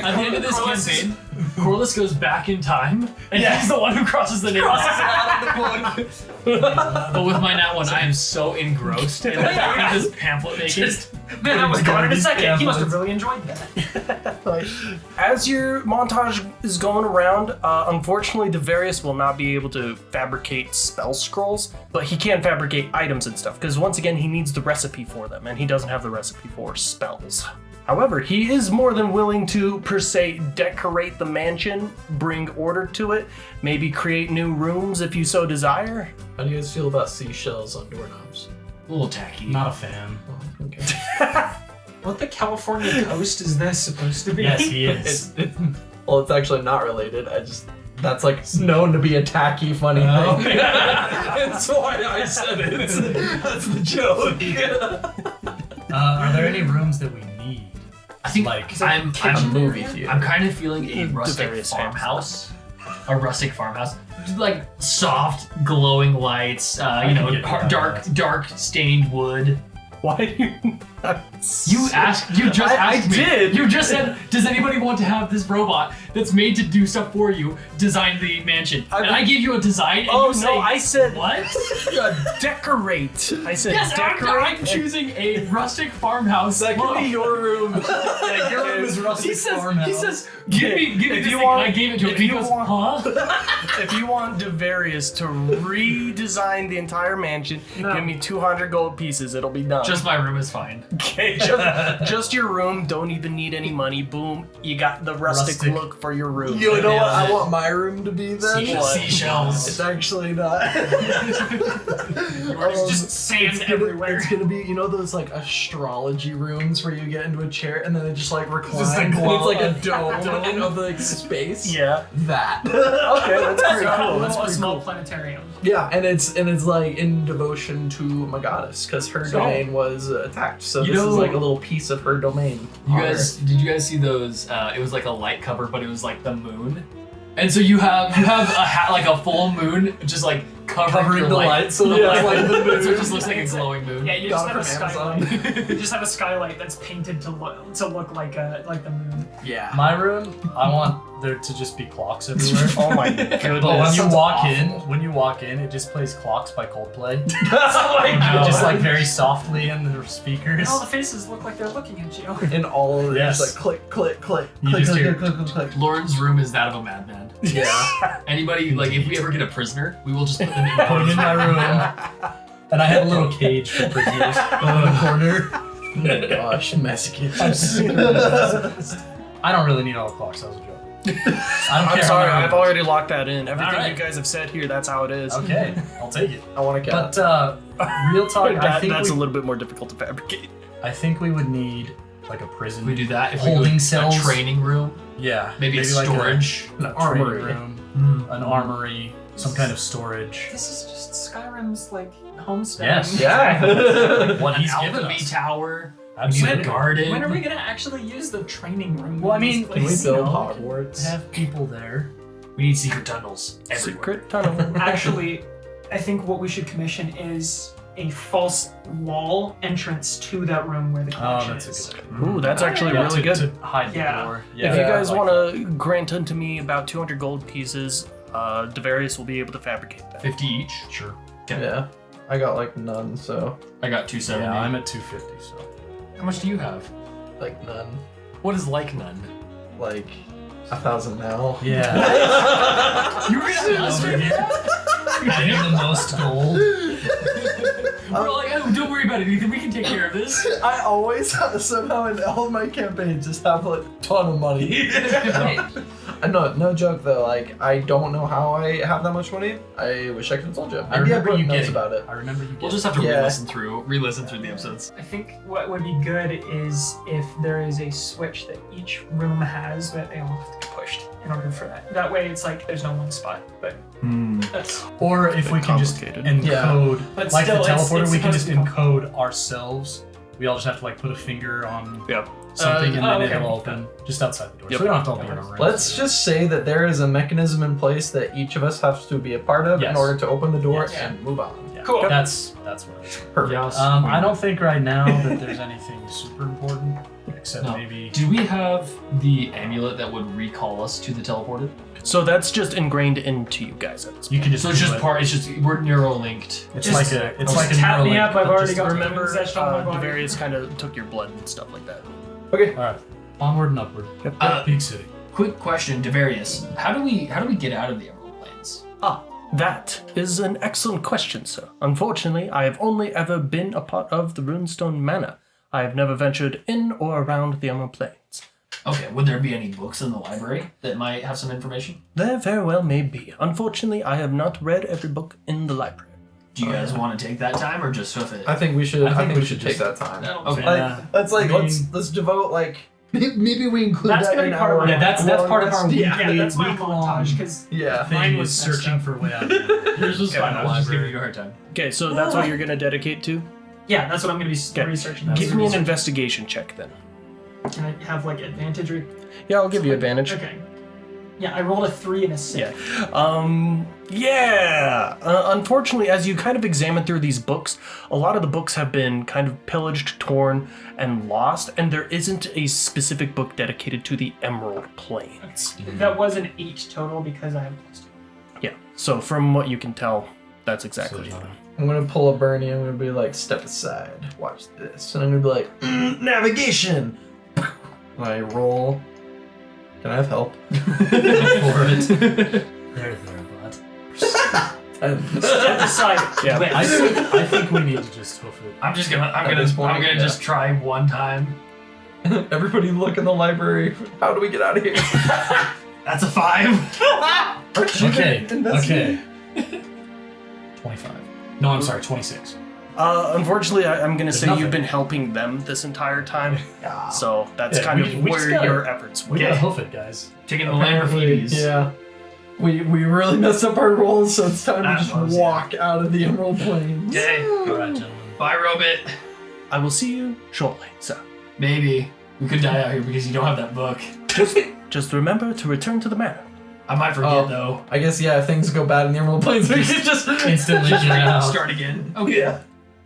At the end of this campaign, Corliss goes back in time, and he's the one who crosses the name. But with my nat 1, I am so engrossed in this pamphlet making. man, that was gone in a second. He must have really enjoyed that. As your montage is going around, unfortunately, Devarius will not be able to fabricate spell scrolls, but he can fabricate items and stuff, because once again, he needs the recipe for them, and he doesn't have the recipe for spells. However, he is more than willing to, per se, decorate the mansion, bring order to it, maybe create new rooms if you so desire. How do you guys feel about seashells on doorknobs? A little tacky. Not a fan. Okay. What the California coast is this supposed to be? Yes, he is. Well, it's actually not related. That's like known to be a tacky, funny thing. That's why I said it. That's the joke. Are there any rooms that we need? I think Like, I'm movie theater. I'm kind of feeling a rustic various farmhouse. A rustic farmhouse. Like soft, glowing lights, can get behind dark stained wood. Why do you not You asked. You just I asked me. did. You just said, "Does anybody want to have this robot that's made to do stuff for you design the mansion?" And I gave you a design. And Oh, you no, say, I said- what? decorate? I said Yes, decorate. I'm choosing a rustic farmhouse. That could be your room. your room is rustic He says, farmhouse. give me If this you thing. want- And I gave it to him. if And he you goes, want- huh? If you want Devarius to redesign the entire mansion, give me 200 gold pieces. It'll be done. Just my room is fine. Okay, just your room. Don't even need any money. Boom, you got the rustic look for your room. You know what I want my room to be then? Seashells. It's actually not. It's just sand everywhere. It's gonna be, you know, those like astrology rooms where you get into a chair and then it just like reclines. Just a and glow- it's like a dome of like space. Yeah. That. Okay, that's pretty cool. That's a pretty small cool. planetarium. Yeah, and it's like in devotion to my goddess because her domain was attacked. So You this know- is like a little piece of her domain. Did you guys see those? It was like a light cover, but it was like the moon. And so you have a hat like a full moon, just like covering your the light, so it looks like the moon. So it just looks like a glowing moon. Yeah, you just Got have a it from skylight. You just have a skylight that's painted to look like the moon. Yeah. My room, I want there to just be clocks everywhere. Oh my goodness. But when you sounds walk awful. in, it just plays Clocks by Coldplay. Oh my God. Just like very softly in the speakers. And all the faces look like they're looking at you. In all of it, Yes. just like click, click, click, You click, just click, hear- click, click, click. Lauren's room is that of a madman. Yeah. Anybody, like, if we ever get a prisoner, we will just put them in Put it in my room. And I have a little cage for prisoners in the corner. Oh my gosh, masochist. I don't really need all the clocks. That was a joke. I don't I'm care. sorry, how I've many- already locked that in. Everything Alright. you guys have said here, that's how it is. Okay, I'll take it. I want a cat. But real talk, That's a little bit more difficult to fabricate. I think we would need like a prison. If we do that, if Holding we go cells. a training room, Yeah, maybe a like storage. An a training armory. room, an armory, some kind of storage. This is just Skyrim's like homestead. Yes. Yeah. What An he's given alchemy us. tower. We need a Absolutely. garden. When are we gonna actually use the training room? Well, I in mean, this Can we place? build know, Hogwarts? Have people there. We need secret tunnels everywhere. Secret tunnel. Actually, I think what we should commission is a false wall entrance to that room where the Oh, connection that's is. a good idea. Ooh, that's actually Yeah, really to, good. to hide Yeah. the door. If you guys like want to grant unto me about 200 gold pieces, Devarius will be able to fabricate that. 50 each. that. Sure. Yeah. I got like none, so I got 270. Yeah, I'm at 250, so. How much do you have? like none. What is like none? Like 1,000 now. Yeah. You were gonna ask Over me here. Having the most gold. We're like, oh, don't worry about it, Ethan. We can take care of this. I always somehow in all of my campaigns just have like a ton of money. No joke though. Like I don't know how I have that much money. I wish I could have told you. I Maybe remember you notes getting about it. I remember you We'll getting just have to Yeah. re-listen through the episodes. I think what would be good is if there is a switch that each room has, but they all have to be pushed in order for that. That way, it's like there's no one spot. But that's Or if we can just Complicated. encode, But like still, the it's teleporter, we can supposed just to be encode ourselves. We all just have to like put a finger on Yep. something and then okay. it'll open just outside the door. Yep. So we don't have to all be in a room. Let's just say that there is a mechanism in place that each of us has to be a part of in Yes. order to open the door Yes. and move on. Yeah. Cool. That's what I was. Perfect. Yes. I don't think right now that there's anything super important, except No. maybe. Do we have the amulet that would recall us to the teleporter? So that's just ingrained into you guys at this point. You can just. So it's do just it. part. It's just we're neuro linked. It's just- like a. It's just like a tap me Neuralink, up, I've but already just- got Remember, possession of my body. Devarius kind of took your blood and stuff like that. Okay. All right. Onward and upward. Big city. Quick question, Devarius. How do we get out of the Emerald Plains? That is an excellent question, sir. Unfortunately, I have only ever been a part of the Runestone Manor. I have never ventured in or around the Emerald Plains. Okay, would there be any books in the library that might have some information? There very well may be. Unfortunately, I have not read every book in the library. Do you guys want to take that time or just hoof it? I think we should. I I think think we we should should take just- that time. Okay. Yeah. Let's like I mean- let's devote like maybe we include That's that gonna in be part of our my- Yeah, that's part of our long- yeah. Yeah, that's my week-long montage because Yeah. thing Mine is was messed searching up. for way out. of here. Yours was Okay, fine. I was just giving you a hard time. Okay, so that's what you're going to dedicate to? yeah, that's what I'm gonna be Okay. researching. That's Give me an Research. investigation check then. Can I have like advantage or? Yeah, I'll give you advantage. Okay. Yeah, I rolled a 3 and a 6. Unfortunately, as you kind of examine through these books, a lot of the books have been kind of pillaged, torn, and lost, and there isn't a specific book dedicated to the Emerald Plains. That was an 8 total because I have +2. Yeah, so from what you can tell, that's exactly it. I'm gonna pull a Bernie. I'm gonna be like, step aside, watch this, and I'm gonna be like, navigation. And I roll. Can I have help? for it. There, bud. Step aside. Yeah. Wait, I think we need to just hoof it. I'm At this point, I'm gonna yeah. just try one time. Everybody look in the library. How do we get out of here? That's a 5. Aren't you Okay. gonna investigate? Okay. 25. No, I'm sorry. 26. Unfortunately, I'm going to say nothing. you've been helping them this entire time, Yeah. so that's Yeah, kind we of just where gotta- your efforts We went. gotta hoof it, guys. Taking the Apparently, Lamborghinis. yeah. We really messed up our rolls, so it's time to That just was, yeah. walk out of the Emerald Plains. Yay. All right, gentlemen. Bye, Robit. I will see you shortly, sir. Maybe. We could die out here because you don't have that book. Just remember to return to the manor. I might forget, Oh. though. I guess, yeah, if things go bad in the Emerald Plains, we can just Instantly get out. Start again. Okay. Yeah.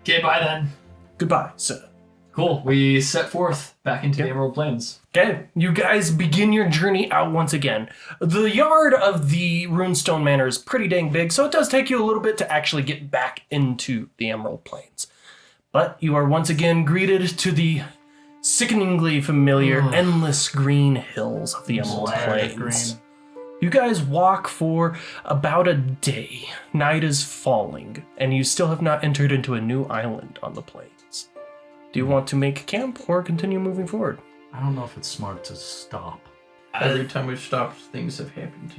Okay, bye then. Goodbye, sir. Cool. We set forth back into the Yep. Emerald Plains. Okay, you guys begin your journey out once again. The yard of the Runestone Manor is pretty dang big, so it does take you a little bit to actually get back into the Emerald Plains. But you are once again greeted to the sickeningly familiar endless green hills of the Emerald Plains. You guys walk for about a day. Night is falling, and you still have not entered into a new island on the plains. Do you want to make camp or continue moving forward? I don't know if it's smart to stop. Every time we've stopped, things have happened.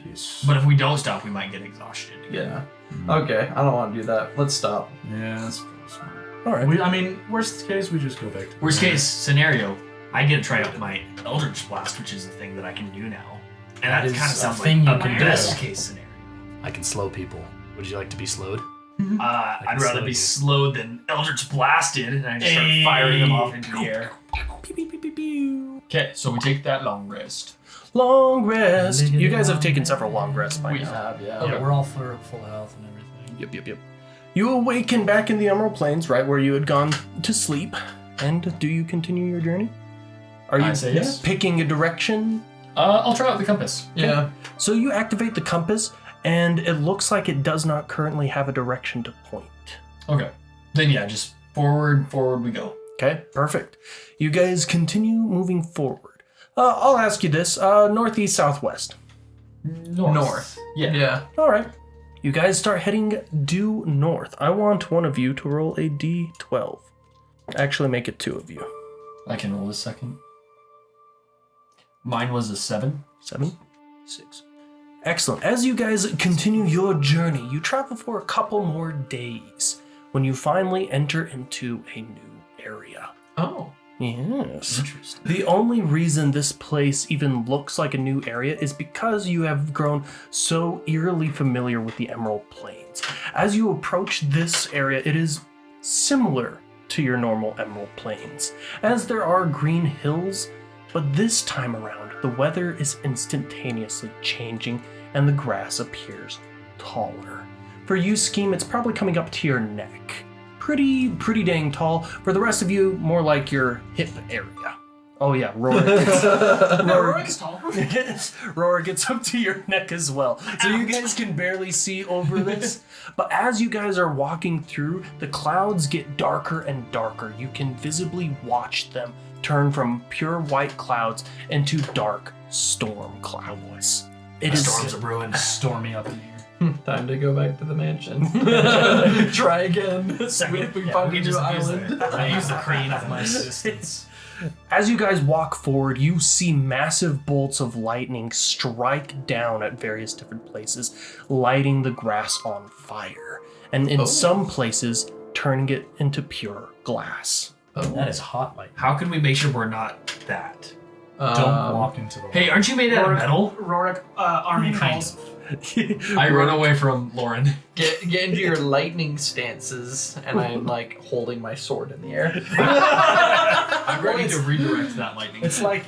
But if we don't stop, we might get exhausted. Yeah. Okay, I don't want to do that. Let's stop. Yeah, that's pretty smart. All right. I mean, worst case, we just go back to Worst case scenario, I get to try out my Eldritch Blast, which is the thing that I can do now. And That that is kind of a sounds thing like you a can do. best case scenario. I can slow people. Would you like to be slowed? I'd rather slow be you. slowed than Eldritch Blasted, and I just start firing them off into the air. Okay, so we take that long rest. Long rest. You guys have taken several long rests by now. have, yeah. Yeah, we're all full health and everything. Yep. You awaken back in the Emerald Plains, right where you had gone to sleep. And do you continue your journey? Are you I say yes. picking a direction? I'll try out the compass. Yeah. So you activate the compass, and it looks like it does not currently have a direction to point. Okay. Then yeah, just forward we go. Okay, perfect. You guys continue moving forward. I'll ask you this, northeast, southwest. North. Yeah. Yeah. All right. You guys start heading due north. I want one of you to roll a d12. Actually, make it two of you. I can roll a second. Mine was a 7. 7, 6. Excellent. As you guys continue your journey, you travel for a couple more days when you finally enter into a new area. Oh. Yes. Interesting. The only reason this place even looks like a new area is because you have grown so eerily familiar with the Emerald Plains. As you approach this area, it is similar to your normal Emerald Plains, as there are green hills, but this time around, the weather is instantaneously changing and the grass appears taller. For you, Scheme, it's probably coming up to your neck. Pretty dang tall. For the rest of you, more like your hip area. Oh yeah, Rorik tall. Roar gets up to your neck as well. So you guys can barely see over this. But as you guys are walking through, the clouds get darker and darker. You can visibly watch them turn from pure white clouds into dark storm clouds. It is Storms of ruin. Stormy up in here. Time to go back to the mansion. Try again. Second. We Yeah, find we a new just use island. I use the crane of my assistance. As you guys walk forward, you see massive bolts of lightning strike down at various different places, lighting the grass on fire, and in some places, turning it into pure glass. That is hot like. How can we make sure we're not that? Don't walk into the Hey, aren't you made out of metal? Rorik army Kind calls. of. I run away from Lauren. Get into your lightning stances, and I'm like holding my sword in the air. I'm ready to redirect that lightning. It's like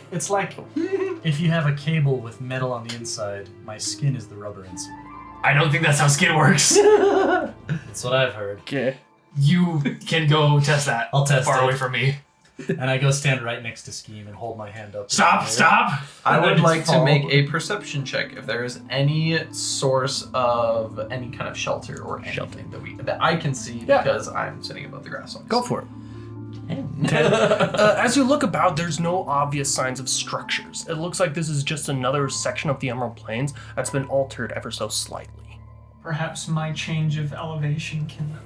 if you have a cable with metal on the inside, my skin is the rubber insulator. I don't think that's how skin works. That's what I've heard. Okay. You can go test that. I'll test far it. away from me. And I go stand right next to Scheme and hold my hand up. Stop! I would just like to fall. make a perception check if there is any source of any kind of shelter or anything that I can see because I'm sitting above the grass. Go for it. As you look about, there's no obvious signs of structures. It looks like this is just another section of the Emerald Plains that's been altered ever so slightly. Perhaps my change of elevation can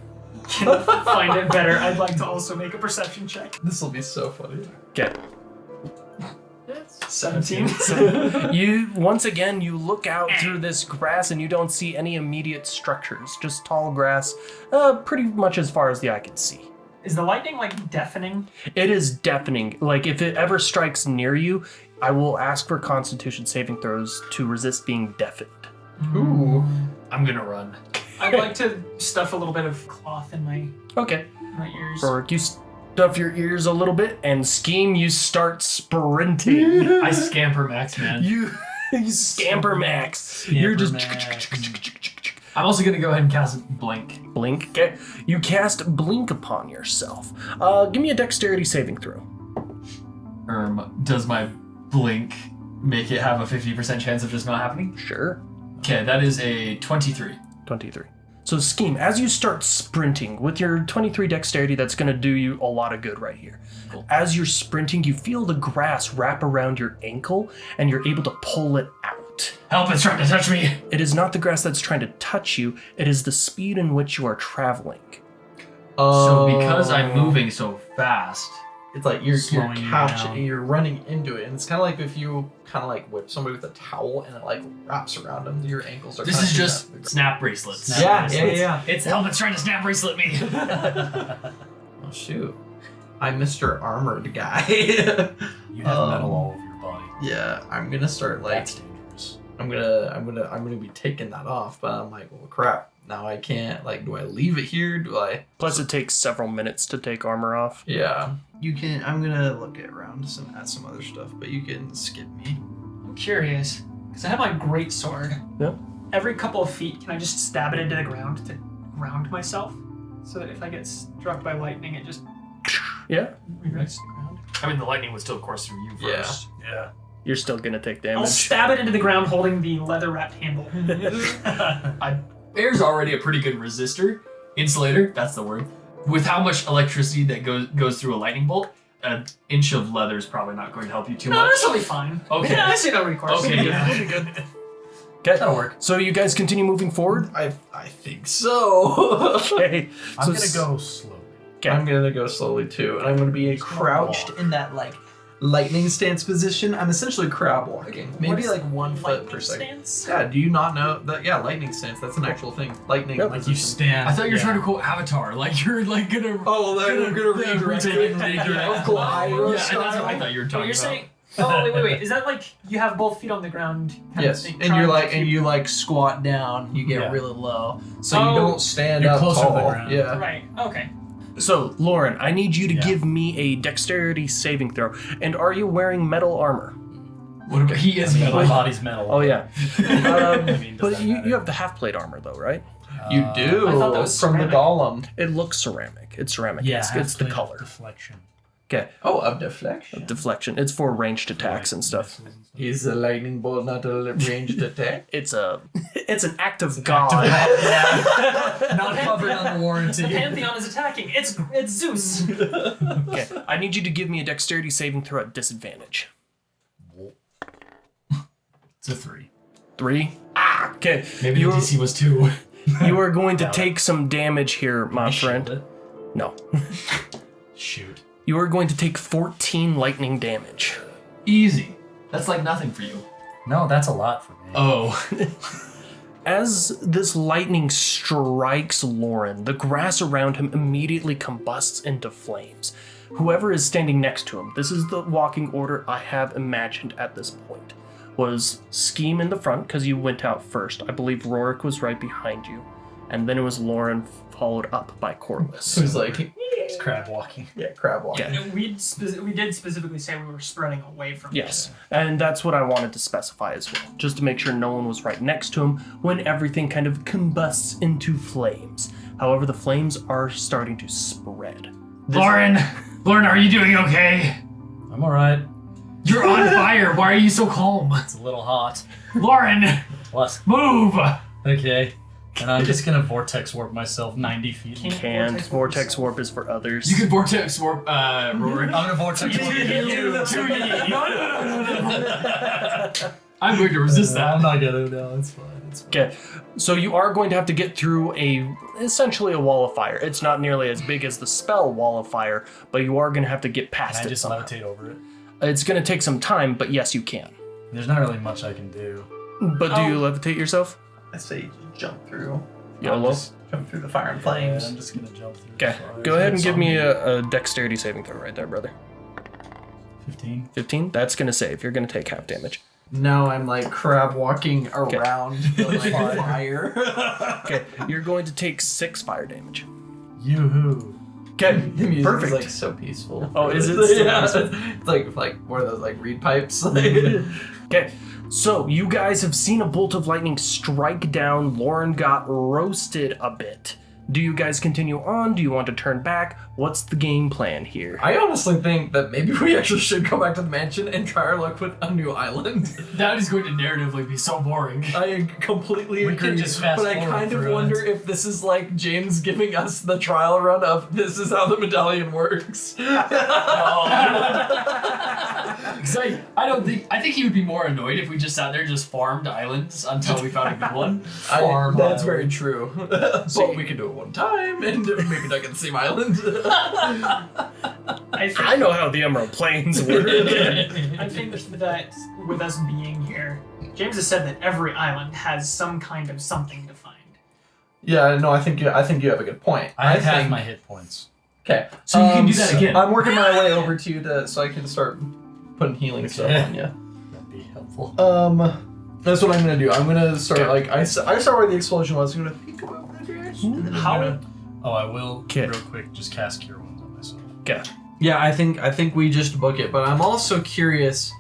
find it better. I'd like to also make a perception check. This will be so funny. Okay. 17. You once again you look out through this grass and you don't see any immediate structures, just tall grass, pretty much as far as the eye can see. Is the lightning like deafening? It is deafening. Like if it ever strikes near you, I will ask for Constitution saving throws to resist being deafened. Ooh. I'm gonna run. I'd like to stuff a little bit of cloth in my Okay. ears. Rorik, you stuff your ears a little bit, and Scheme, you start sprinting. I scamper max, man. you scamper max. You're just. I'm also gonna go ahead and cast Blink. Blink. Okay. You cast Blink upon yourself. Give me a dexterity saving throw. Does my Blink make it have a 50% chance of just not happening? Sure. Okay, that is a 23. 23. So, Scheme, as you start sprinting with your 23 dexterity, that's going to do you a lot of good right here. Cool. As you're sprinting, you feel the grass wrap around your ankle, and you're able to pull it out. Help, it's trying to touch me! It is not the grass that's trying to touch you, it is the speed in which you are traveling. So because I'm moving so fast... It's like you're Slowing you couching down. and you're running into it. And it's kind of like if you kind of like whip somebody with a towel and it like wraps around them. Your ankles are This is touching just that. snap bracelets. Snap Yeah, bracelets. yeah. It's help, it's trying to snap bracelet me! Oh, shoot. I'm Mr. Armored guy. You have metal all over your body. Yeah, I'm gonna start like That's dangerous. I'm gonna be taking that off, but I'm like, well, crap. Now I can't. Like, do I leave it here? Do I? Plus, it takes several minutes to take armor off. Yeah. You can. I'm gonna look around at some other stuff, but you can skip me. I'm curious, because I have my great sword. Yep. Every couple of feet, can I just stab it into the ground to ground myself? So that if I get struck by lightning, it just Yeah. regrets the ground. I mean, the lightning would still course through you Yeah. first. Yeah. You're still going to take I'll damage. stab it into the ground holding the leather-wrapped handle. Air's already a pretty good resistor. Insulator, that's the word. With how much electricity that goes through a lightning bolt, an inch of leather is probably not going to help you too No, much. this will be fine. Okay. Yeah, I see no recourse. Okay, Yeah. good. Okay. That'll work. So you guys continue moving forward? I think so. Okay. I'm So gonna go slowly. Okay. I'm gonna go slowly too, and I'm gonna be crouched in that like lightning stance position. I'm essentially crab walking, maybe like 1 foot per Lightning second. stance? Yeah, do you not know that? Yeah, lightning stance. That's an actual thing. Lightning. Yep. Like you stand. I thought you were yeah. trying to quote Avatar, like you're like gonna. Oh, I'm gonna redirect it. Yeah, Uncle Iroh that's what I style. thought you were But talking you're about. saying, oh wait, is that like you have both feet on the ground? Kind Yes, of thing, and trying you're to like, keep- and you like squat down. You get Yeah. really low, so Oh, you don't stand you're up closer to the tall. ground. Yeah. Right. Okay. So, Lauren, I need you to Yeah. give me a dexterity saving throw. And are you wearing metal armor? What about, he is I mean, metal. my body's metal. Oh, yeah. I mean, does But that you matter? you have the half plate armor, though, right? You do I thought that was from ceramic. the golem. It looks ceramic. It's ceramic. Yeah, it's the half-plate color. deflection. Okay. Oh, of deflection. Deflection. It's for ranged attacks and stuff. Is a lightning bolt not a ranged attack? It's an act of God. Not covered under The warranty. Pantheon is attacking. It's Zeus. Okay. I need you to give me a dexterity saving throw at disadvantage. It's a 3. 3. Okay. Maybe you the DC was 2. you are going to take some damage here, my friend. Shield it. No. Shoot. You are going to take 14 lightning damage. Easy. That's like nothing for you. No, that's a lot for me. Oh. As this lightning strikes Lauren, the grass around him immediately combusts into flames. Whoever is standing next to him, this is the walking order I have imagined at this point, was Scheme in the front because you went out first. I believe Rorik was right behind you. And then it was Lauren followed up by Corliss. Who's like, It's crab walking. yeah, crab walking. Yeah. We did specifically say we were spreading away from Yes, and that's what I wanted to specify as well, just to make sure no one was right next to him when everything kind of combusts into flames. However, the flames are starting to spread. Lauren, are you doing okay? I'm alright. You're on fire. Why are you so calm? It's a little hot. Lauren, What? move. Okay. And I'm just gonna vortex warp myself 90 feet. Can't. Vortex warp is for others. You can vortex warp, Rorik. I'm gonna vortex warp I'm going to resist I'm that. not gonna. No, it's fine. It's fine. Okay, so you are going to have to get through essentially a wall of fire. It's not nearly as big as the spell wall of fire, but you are going to have to get past Can I it just somehow. levitate over it? It's going to take some time, but yes, you can. There's not really much I can do. But do you levitate yourself? I say you just jump through. YOLO? Jump through the fire and Yeah, flames. I'm just gonna jump through. Okay, the fire. go ahead and It's give on me a dexterity saving throw right there, brother. 15. 15? That's going to save. You're going to take half damage. Now I'm like crab walking around the like, fire. Okay, you're going to take 6 fire damage. Yoo-hoo. Okay, The music perfect. is like so peaceful. Oh, is it still yeah. peaceful? It's like one of those like reed pipes. Okay, so you guys have seen a bolt of lightning strike down. Lauren got roasted a bit. Do you guys continue on? Do you want to turn back? What's the game plan here? I honestly think that maybe we actually should go back to the mansion and try our luck with a new island. That is going to narratively be so boring. I completely We agree, could just fast but I forward kind of through wonder if this is like James giving us the trial run of this is how the medallion works. I think he would be more annoyed if we just sat there and just farmed islands until we found a good one. That's very true. But we could do it one time and maybe not get the same island. I know how the Emerald Plains work. I think that with us being here, James has said that every island has some kind of something to find. Yeah, no, I think you have a good point. I have half think my hit points. Okay, So you can do that again. I'm working my way over to you so I can start putting healing stuff on you. That'd be helpful. That's what I'm gonna do. I'm gonna start I saw where the explosion was. I'm gonna peek over that direction. and then I'm How? gonna- Oh, I will Okay. real quick just cast Cure Wounds on myself. Okay. Yeah, I think we just book it, but I'm also curious.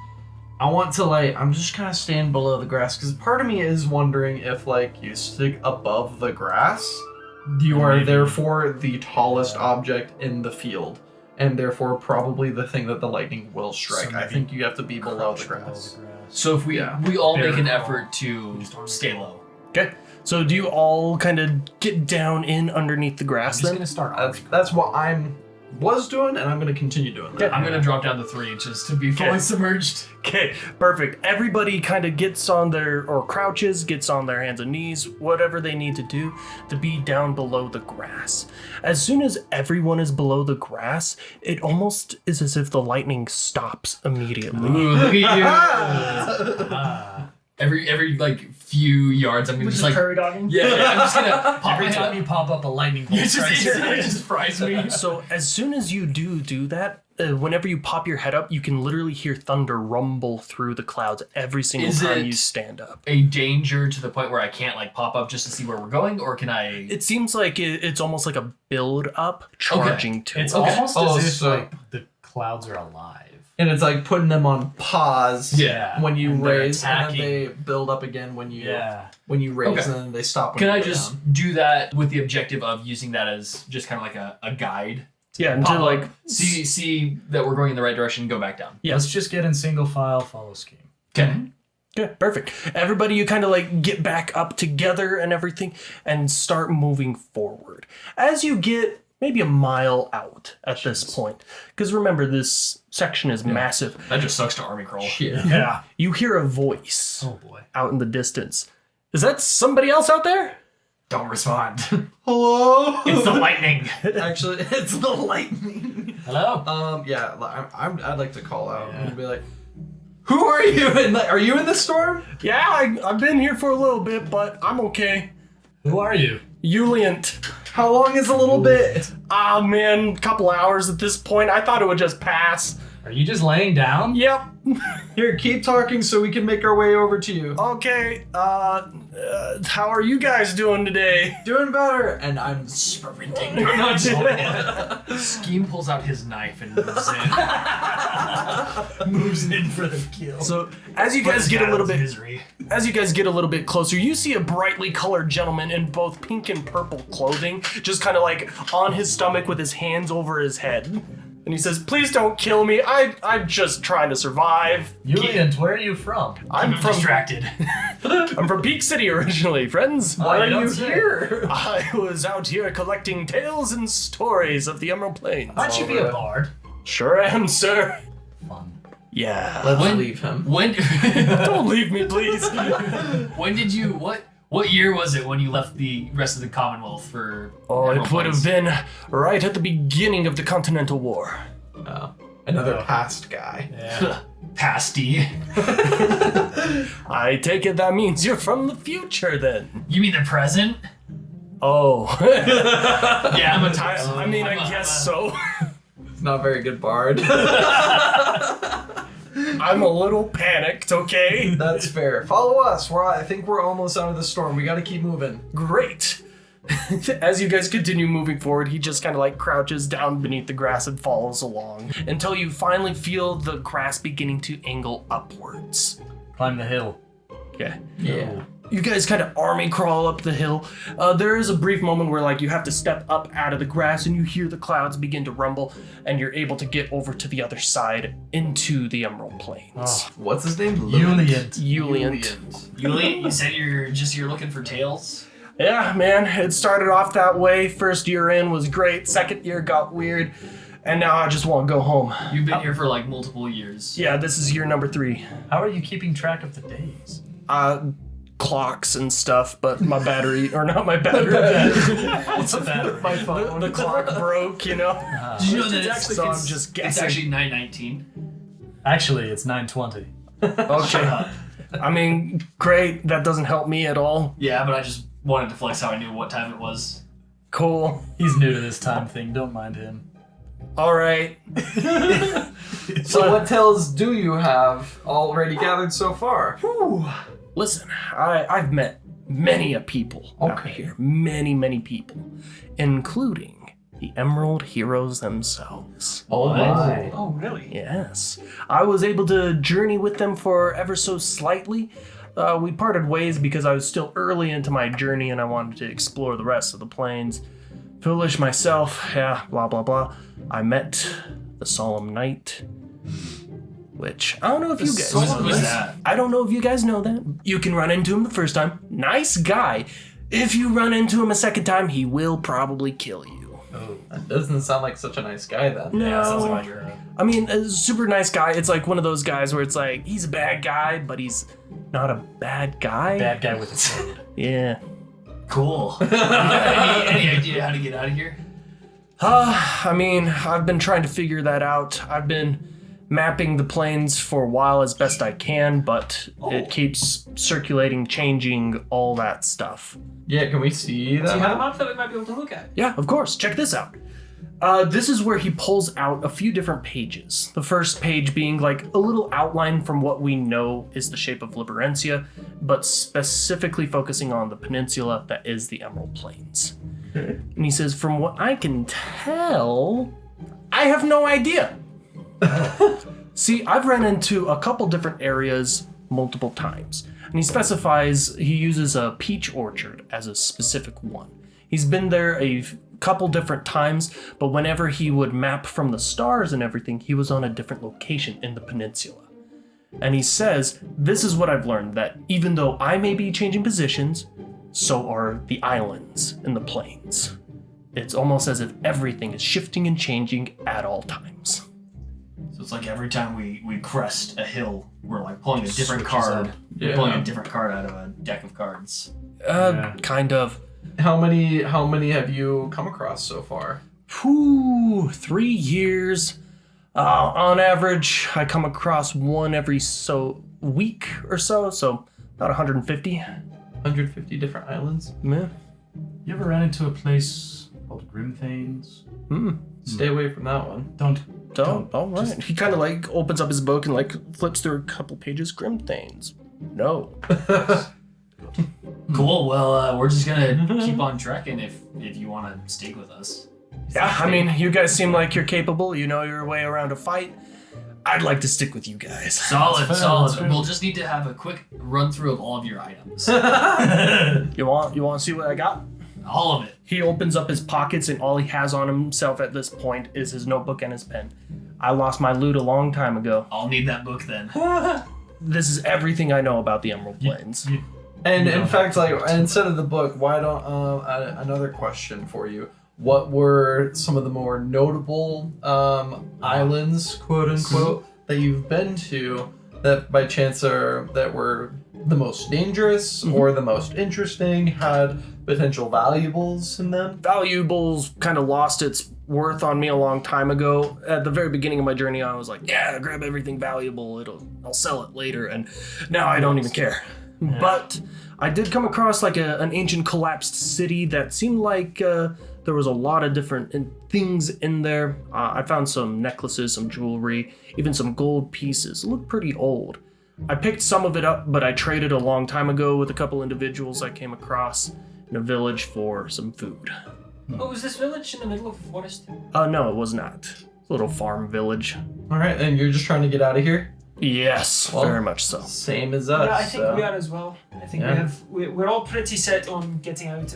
I want to I'm just kind of stand below the grass because part of me is wondering if you stick above the grass, you are Maybe. therefore the tallest object in the field, and therefore probably the thing that the lightning will strike. So I maybe think you have to be below the Crouch grass. So if we Yeah. we all make an Barrel. effort to stay low. Okay. So do you all kind of get down in underneath the I'm grass just then? gonna start That's what I'm was doing, and I'm gonna continue doing that. I'm gonna drop down to 3 inches to be fully Okay. submerged. Okay, perfect. Everybody kind of gets on or crouches, gets on their hands and knees, whatever they need to do to be down below the grass. As soon as everyone is below the grass, it almost is as if the lightning stops immediately. Ooh, look at you. Every few yards, I'm gonna Which just is prairie dogging? yeah, I'm just gonna pop my Every head time up. you pop up a lightning bolt, It just, strikes your head. it just fries me. So as soon as you do that, whenever you pop your head up, you can literally hear thunder rumble through the clouds every single Is time it- you stand up. A danger to the point where I can't pop up just to see where we're going, or can I? It seems like it's almost like a build up charging to It's it. almost Oh, as if so- the clouds are alive. And it's putting them on pause. Yeah. When you And they're raise, and then attacking. they build up again when you Yeah. raise, Okay. and then they stop. When Can you I go just down. do that with the objective of using that as just kind of like a guide? Yeah, Pop until up, see that we're going in the right direction, and go back down. Yes. Let's just get in single file, follow scheme. Okay. Good, perfect. Everybody, you kind of get back up together and everything and start moving forward. As you get maybe a mile out at this point, because remember, this section is massive, That just sucks to army crawl. Shit. Yeah. you hear a voice Oh boy. out in the distance. Is that somebody else out there? Don't respond. Hello. It's the lightning. Actually, it's the lightning. Hello. Yeah, I'd like to call out and be like, "Who are you? And are you in the storm?" Yeah, I've been here for a little bit, but I'm okay. Who are you? Euliant. How long is a little bit? Ah, man, couple hours at this point. I thought it would just pass. Are you just laying down? Yep. Here, keep talking so we can make our way over to you. Okay, how are you guys doing today? Doing better, and I'm sprinting. Scheme pulls out his knife and moves in. Moves in for the kill. So, as you guys get a little bit misery. closer, you see a brightly colored gentleman in both pink and purple clothing, just kind of on his stomach with his hands over his head. And he says, "Please don't kill me. I'm just trying to survive. Euliant, where are you from? I'm from distracted. I'm from Peak City originally, friends. Why you are you don't say. here? I was out here collecting tales and stories of the Emerald Plains. Why don't you be a bard? Sure am, sir. Fun. Yeah. Let's leave him. When Don't leave me, please. when did you what year was it when you left the rest of the Commonwealth for? Oh, Emerald it would have Plains? been right at the beginning of the Continental War. Another Oh. past guy. Yeah. Pasty. I take it that means you're from the future, then. You mean the present? Oh. Yeah, I'm a I mean, I guess so. He's not a very good bard. I'm a little panicked, okay? That's fair. Follow us. I think we're almost out of the storm. We got to keep moving. Great. As you guys continue moving forward, he just kind of like crouches down beneath the grass and follows along until you finally feel the grass beginning to angle upwards. Climb the hill. Okay. Yeah. You guys kind of army crawl up the hill. There is a brief moment where like you have to step up out of the grass and you hear the clouds begin to rumble and you're able to get over to the other side into the Emerald Plains. Oh. What's his name? Yuliant. Julian, you said you're looking for tails? Yeah, man, it started off that way. First year in was great. Second year got weird. And now I just want to go home. You've been here for like multiple years. Yeah, this is year number 3. How are you keeping track of the days? Clocks and stuff, but my battery, or not my battery. What's a battery? My phone. The clock broke, you know? Did you know that it's So I'm just guessing. It's actually 9:19. Actually, it's 9:20. Okay. I mean, great. That doesn't help me at all. Yeah, but I just wanted to flex how I knew what time it was. Cool. He's new to this time thing. Don't mind him. All right. So what tales do you have already gathered so far? Whew. Listen, I've met many a people out Okay. here. Many people. Including the Emerald Heroes themselves. Oh my. Oh, really? Yes. I was able to journey with them for ever so slightly. We parted ways because I was still early into my journey and I wanted to explore the rest of the plains. Foolish myself, yeah, blah blah blah. I met the Solemn Knight, which I don't know if you guys know. Who's that? I don't know if you guys know that. You can run into him the first time. Nice guy. If you run into him a second time, he will probably kill you. Oh, that doesn't sound like such a nice guy then. No. Yeah, sounds like my hero. I mean, a super nice guy. It's like one of those guys where it's like, he's a bad guy, but he's not a bad guy. Bad guy with a sword. Yeah. Cool. any idea how to get out of here? I mean, I've been trying to figure that out. I've been mapping the plains for a while as best I can, but it keeps circulating, changing, all that stuff. Yeah, can we see that? Do you have a map? map that we might be able to look at? Yeah, of course. Check this out. This is where he pulls out a few different pages. The first page being like a little outline from what we know is the shape of Liberencia, but specifically focusing on the peninsula that is the Emerald Plains. And he says, from what I can tell, I have no idea. See, I've run into a couple different areas multiple times. And he specifies he uses a peach orchard as a specific one. He's been there a couple different times, but whenever he would map from the stars and everything, he was on a different location in the peninsula. And he says, this is what I've learned, that even though I may be changing positions, so are the islands in the plains. It's almost as if everything is shifting and changing at all times. So it's like every time we crest a hill, we're like pulling a different Switches card. up. We're Yeah. pulling a different card out of a deck of cards. Yeah. Kind of. How many have you come across so far? 3 years. On average, I come across one every week or so about 150. 150 different islands? Yeah. You ever ran into a place called Grimthanes? Stay away from that one. Don't. All right. Just- He kind of like opens up his book and like flips through a couple pages. Grimthanes. No. Cool. Well, we're just gonna keep on trekking if you want to stick with us. Yeah, I mean, you guys seem like you're capable. You know your way around a fight. I'd like to stick with you guys. Solid, fair, solid. that's fair. We'll just need to have a quick run through of all of your items. You want to see what I got? All of it. He opens up his pockets and all he has on himself at this point is his notebook and his pen. I lost my loot a long time ago. I'll need that book then. This is everything I know about the Emerald Plains. And No. in fact, like instead of the book, why don't another question for you? What were some of the more notable islands, quote unquote, that you've been to that by chance that were the most dangerous or the most interesting, had potential valuables in them? Valuables kind of lost its worth on me a long time ago. At the very beginning of my journey, I was like, yeah, grab everything valuable. I'll sell it later. And now I don't even care. But I did come across like an ancient collapsed city that seemed like there was a lot of different things in there. I found some necklaces, some jewelry, even some gold pieces. It looked pretty old. I picked some of it up, but I traded a long time ago with a couple individuals I came across. in a village for some food. Oh, was this village in the middle of a forest? No, it was not. Little farm village. All right, and you're just trying to get out of here. Yes, Well, very much so. Same as us. Yeah, I think so. we are as well. I think Yeah. we're all pretty set on getting out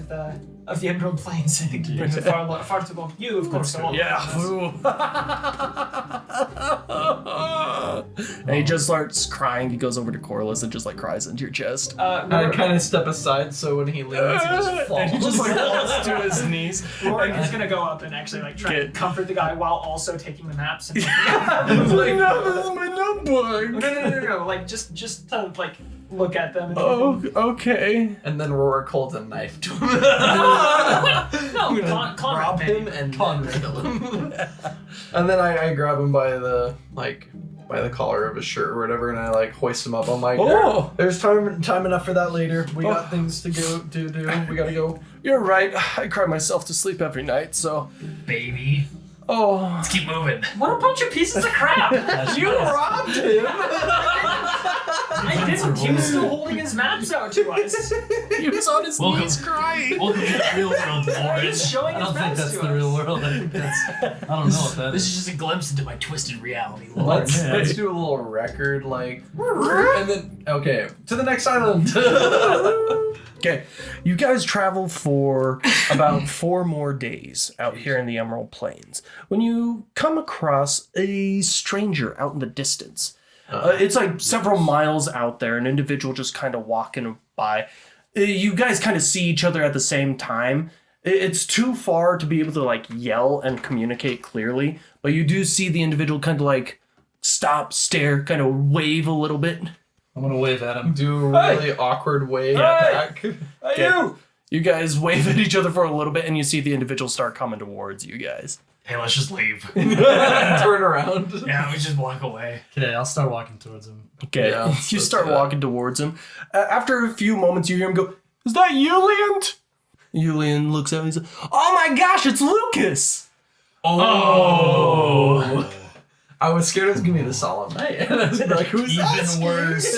of the Emerald Plains. I think there's far too long. You, of course, are all And he just starts crying. He goes over to Corliss and just like cries into your chest. I kind of step aside so when he leans, he just falls. And he just like falls to his knees. Rorik is gonna go up and actually like try and comfort the guy while also taking the naps. And, Like, no, this is my notebook. no. Like just to like look at them. And Oh, okay. And then Rorik holds a knife to him. no, Rob him and then kill him. And then I grab him by the collar of his shirt or whatever, and I like hoist him up. I'm like, Oh. there's time enough for that later. We got things to do. We gotta go. You're right. I cry myself to sleep every night, so. Baby. Oh. Let's keep moving. what a bunch of pieces of crap! You robbed him. I didn't. He was still holding his maps out to us. He was on his Welcome. knees crying. Welcome to the real world, He was Lawrence. showing I his don't think maps that's to the us. real world. I think that's. I don't know what that This is. is just a glimpse into my twisted reality, Lawrence. Let's do a little record, like, and then okay, to the next island. Okay, you guys travel for about 4 more days out here in the Emerald Plains when you come across a stranger out in the distance. It's like several miles out there, an individual just kind of walking by. You guys kind of see each other at the same time. It's too far to be able to like yell and communicate clearly, but you do see the individual kind of like stop, stare, kind of wave a little bit. I'm gonna wave at him. Do a really awkward wave back. Okay. You guys wave at each other for a little bit, and you see the individual start coming towards you guys. Hey, let's just leave. Turn around. Yeah, we just walk away. Okay, I'll start walking towards him. Okay, Yeah, you let's start do that. walking towards him. After a few moments, you hear him go, "Is that Yulian?" Yulian looks at him and says, "Oh my gosh, it's Lucas!" Oh. I was scared it was gonna be the solemn night. And I was like, who's Even worse.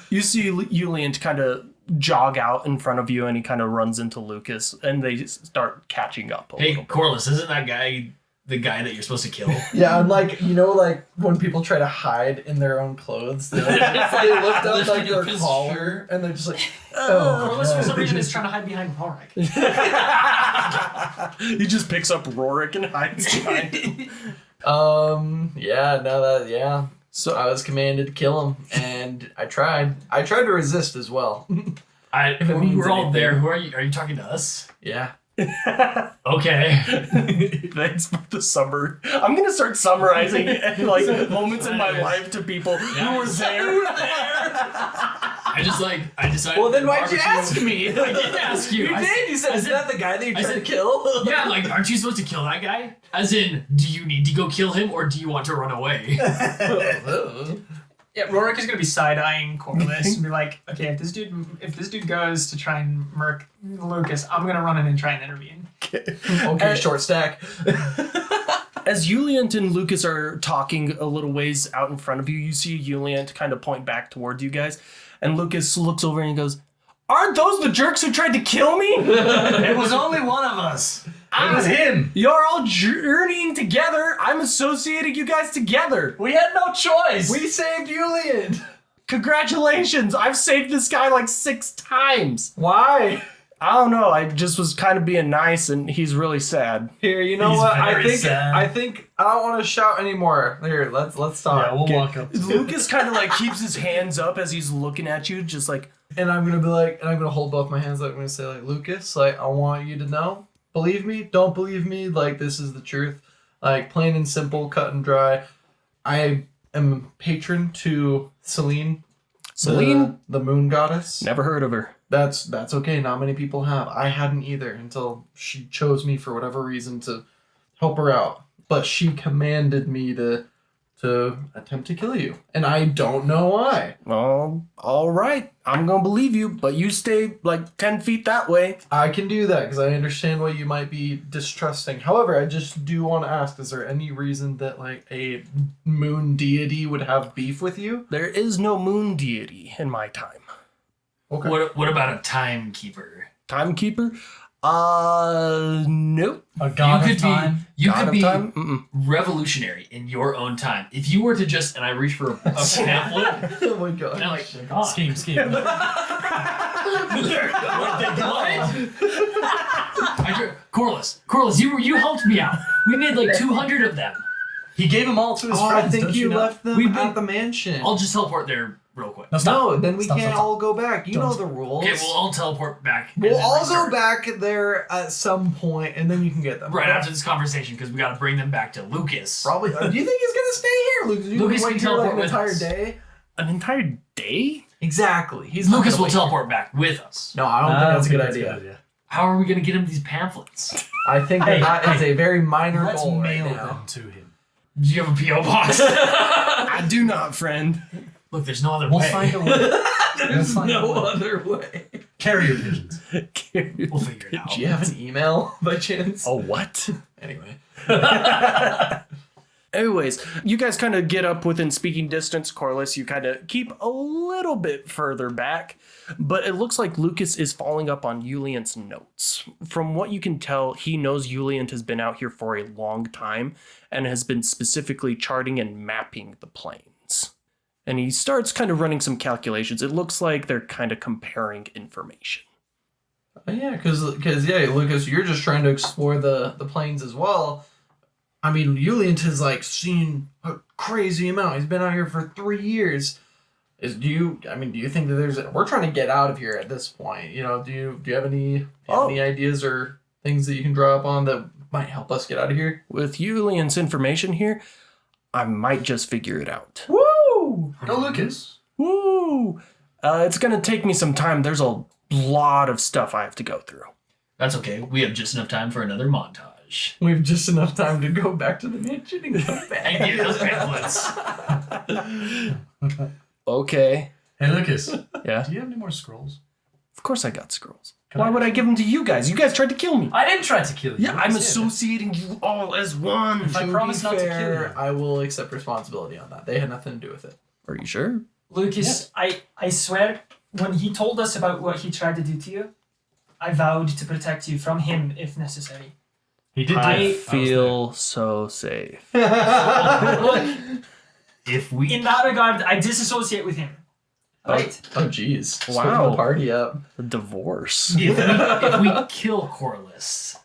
You see Yulian kind of jog out in front of you, and he kind of runs into Lucas, and they start catching up a Hey, little. Corliss, isn't that guy the guy that you're supposed to kill? Yeah, I'm like, like when people try to hide in their own clothes, they lift up like their his collar, and they're just like, oh. Corliss, for some reason, is trying to hide behind Rorik. He just picks up Rorik and hides behind him. So I was commanded to kill him, and I tried. I tried to resist as well. If it means We're all anything. there. Who are you? Are you talking to us? Yeah. Okay. Thanks for the summary. I'm gonna start summarizing like moments in my life to people who were there. I decided. Well, then why'd you barbecue- ask me? I didn't ask you. You I did. You said, I "Is that the guy that you I tried to said- kill?" Yeah, like, aren't you supposed to kill that guy? As in, do you need to go kill him or do you want to run away? Yeah, Rorik is gonna be side-eyeing Corliss and be like, "Okay, if this dude goes to try and murk Lucas, I'm gonna run in and try and intervene." Okay, short stack. As Yuliant and Lucas are talking a little ways out in front of you, you see Yuliant kind of point back towards you guys, and Lucas looks over and he goes, "Aren't those the jerks who tried to kill me? It was only one of us. It was him. You're all journeying together. I'm associating you guys together. We had no choice. We saved Julian. Congratulations. I've saved this guy like 6 times. Why? I don't know. I just was kind of being nice, and he's really sad. Here, you know He's what? very sad. I think I don't want to shout anymore. Here, let's talk. Yeah, we'll walk up. Lucas kind of like keeps his hands up as he's looking at you, just like, And I'm gonna be like, and I'm gonna hold both my hands up. I'm gonna say, like, Lucas, like, I want you to know. Believe me, don't believe me. Like, this is the truth. Like, plain and simple, cut and dry. I am patron to Selene. Selene? The moon goddess. never heard of her. That's okay. Not many people have. I hadn't either until she chose me for whatever reason to help her out. But she commanded me to attempt to kill you, and I don't know why. Well, all right. I'm going to believe you, but you stay like 10 feet that way. I can do that because I understand why you might be distrusting. However, I just do want to ask: is there any reason that like a moon deity would have beef with you? There is no moon deity in my time. Okay. What about a timekeeper? Timekeeper? Nope. A god you of time. You God could of be time? Mm-mm. revolutionary in your own time. If you were to just, and I reach for a pamphlet, Oh my god. and I'm like, Scheme. Corliss, you helped me out. We made like 200 of them. He gave them all to his Oh, friends. I think don't you know? left them We've been- at the mansion. I'll just teleport there real quick. No, stop. No, then we Stop, can't stop, stop. all go back. You Don't. know the rules. Okay, we'll all teleport back. and We'll then all restart. go back there at some point, and then you can get them. Right after this conversation, because we got to bring them back to Lucas. Probably. Do you think he's gonna stay here, Lucas? You Lucas wait can here like teleport an with entire us. day. An entire day? Exactly. He's not Lucas gonna will wait teleport back with us. here. No, I don't think that's a good idea. How are we going to get him these pamphlets? I think that is a very minor Let's goal mail right now. them to him. Do you have a P.O. box? I do not, friend. Look, there's no other We'll way. find a way. There's find no a way. other way. Carrier pigeons. We'll figure it out. Do you have an email by chance? Oh, what? Anyway. Anyways, you guys kind of get up within speaking distance. Corliss, you kind of keep a little bit further back, but it looks like Lucas is following up on Julian's notes. From what you can tell, he knows Julian has been out here for a long time and has been specifically charting and mapping the plains. And he starts kind of running some calculations. It looks like they're kind of comparing information. Yeah, because Lucas, you're just trying to explore the plains as well. I mean, Julian has like seen a crazy amount. He's been out here for 3 years. Do you think that we're trying to get out of here at this point? You know, do you have any ideas or things that you can draw up on that might help us get out of here? With Julian's information here, I might just figure it out. Woo! Go, Lucas. Woo! It's gonna take me some time. There's a lot of stuff I have to go through. That's okay. We have just enough time for another montage. We have just enough time to go back to the mansion and come back. And get those pamphlets. Okay. Hey, Lucas. Yeah. Do you have any more scrolls? Of course I got scrolls. Can Why I- would I give them to you guys? You guys tried to kill me. I didn't try to kill you. Yeah, I'm associating you all as one. If I promise not to kill you. I will accept responsibility on that. They had nothing to do with it. Are you sure? Lucas, I swear, when he told us about what he tried to do to you, I vowed to protect you from him if necessary. He did. I feel so safe. Look, If we in that regard, I disassociate with him. Right? Oh, jeez. Wow. Splitting the party up. A divorce. if we kill Corliss,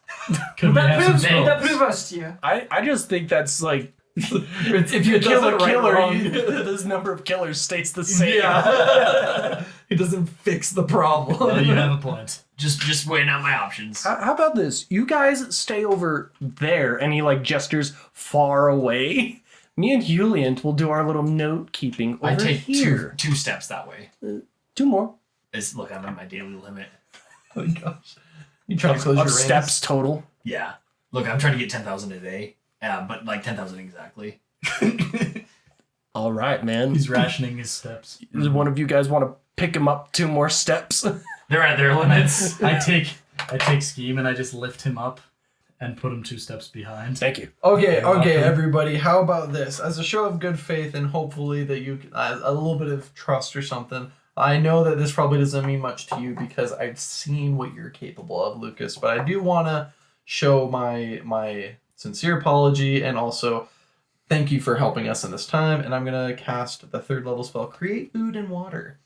Could we have some Would scrolls? that prove us to you? I just think that's like If you kill does a it right killer, wrong. this number of killers stays the same. Yeah. It doesn't fix the problem. Well, you have a point. just weighing out my options. How about this? You guys stay over there, and he like gestures far away. Me and Julian will do our little note keeping over I take here. two steps that way. 2 more Look, I'm at my daily limit. Oh my gosh. You try to close your of rings? steps total. Yeah. Look, I'm trying to get 10,000 a day. But like 10,000 exactly. All right, man. He's rationing his steps. Does one of you guys want to pick him up 2 more steps? They're at their limits. I take Scheme and I just lift him up and put him 2 steps behind. Thank you. Okay, Welcome. everybody. How about this? As a show of good faith and hopefully that you a little bit of trust or something. I know that this probably doesn't mean much to you because I've seen what you're capable of, Lucas. But I do want to show my sincere apology and also thank you for helping us in this time. And I'm gonna cast the 3rd level spell, Create Food and Water,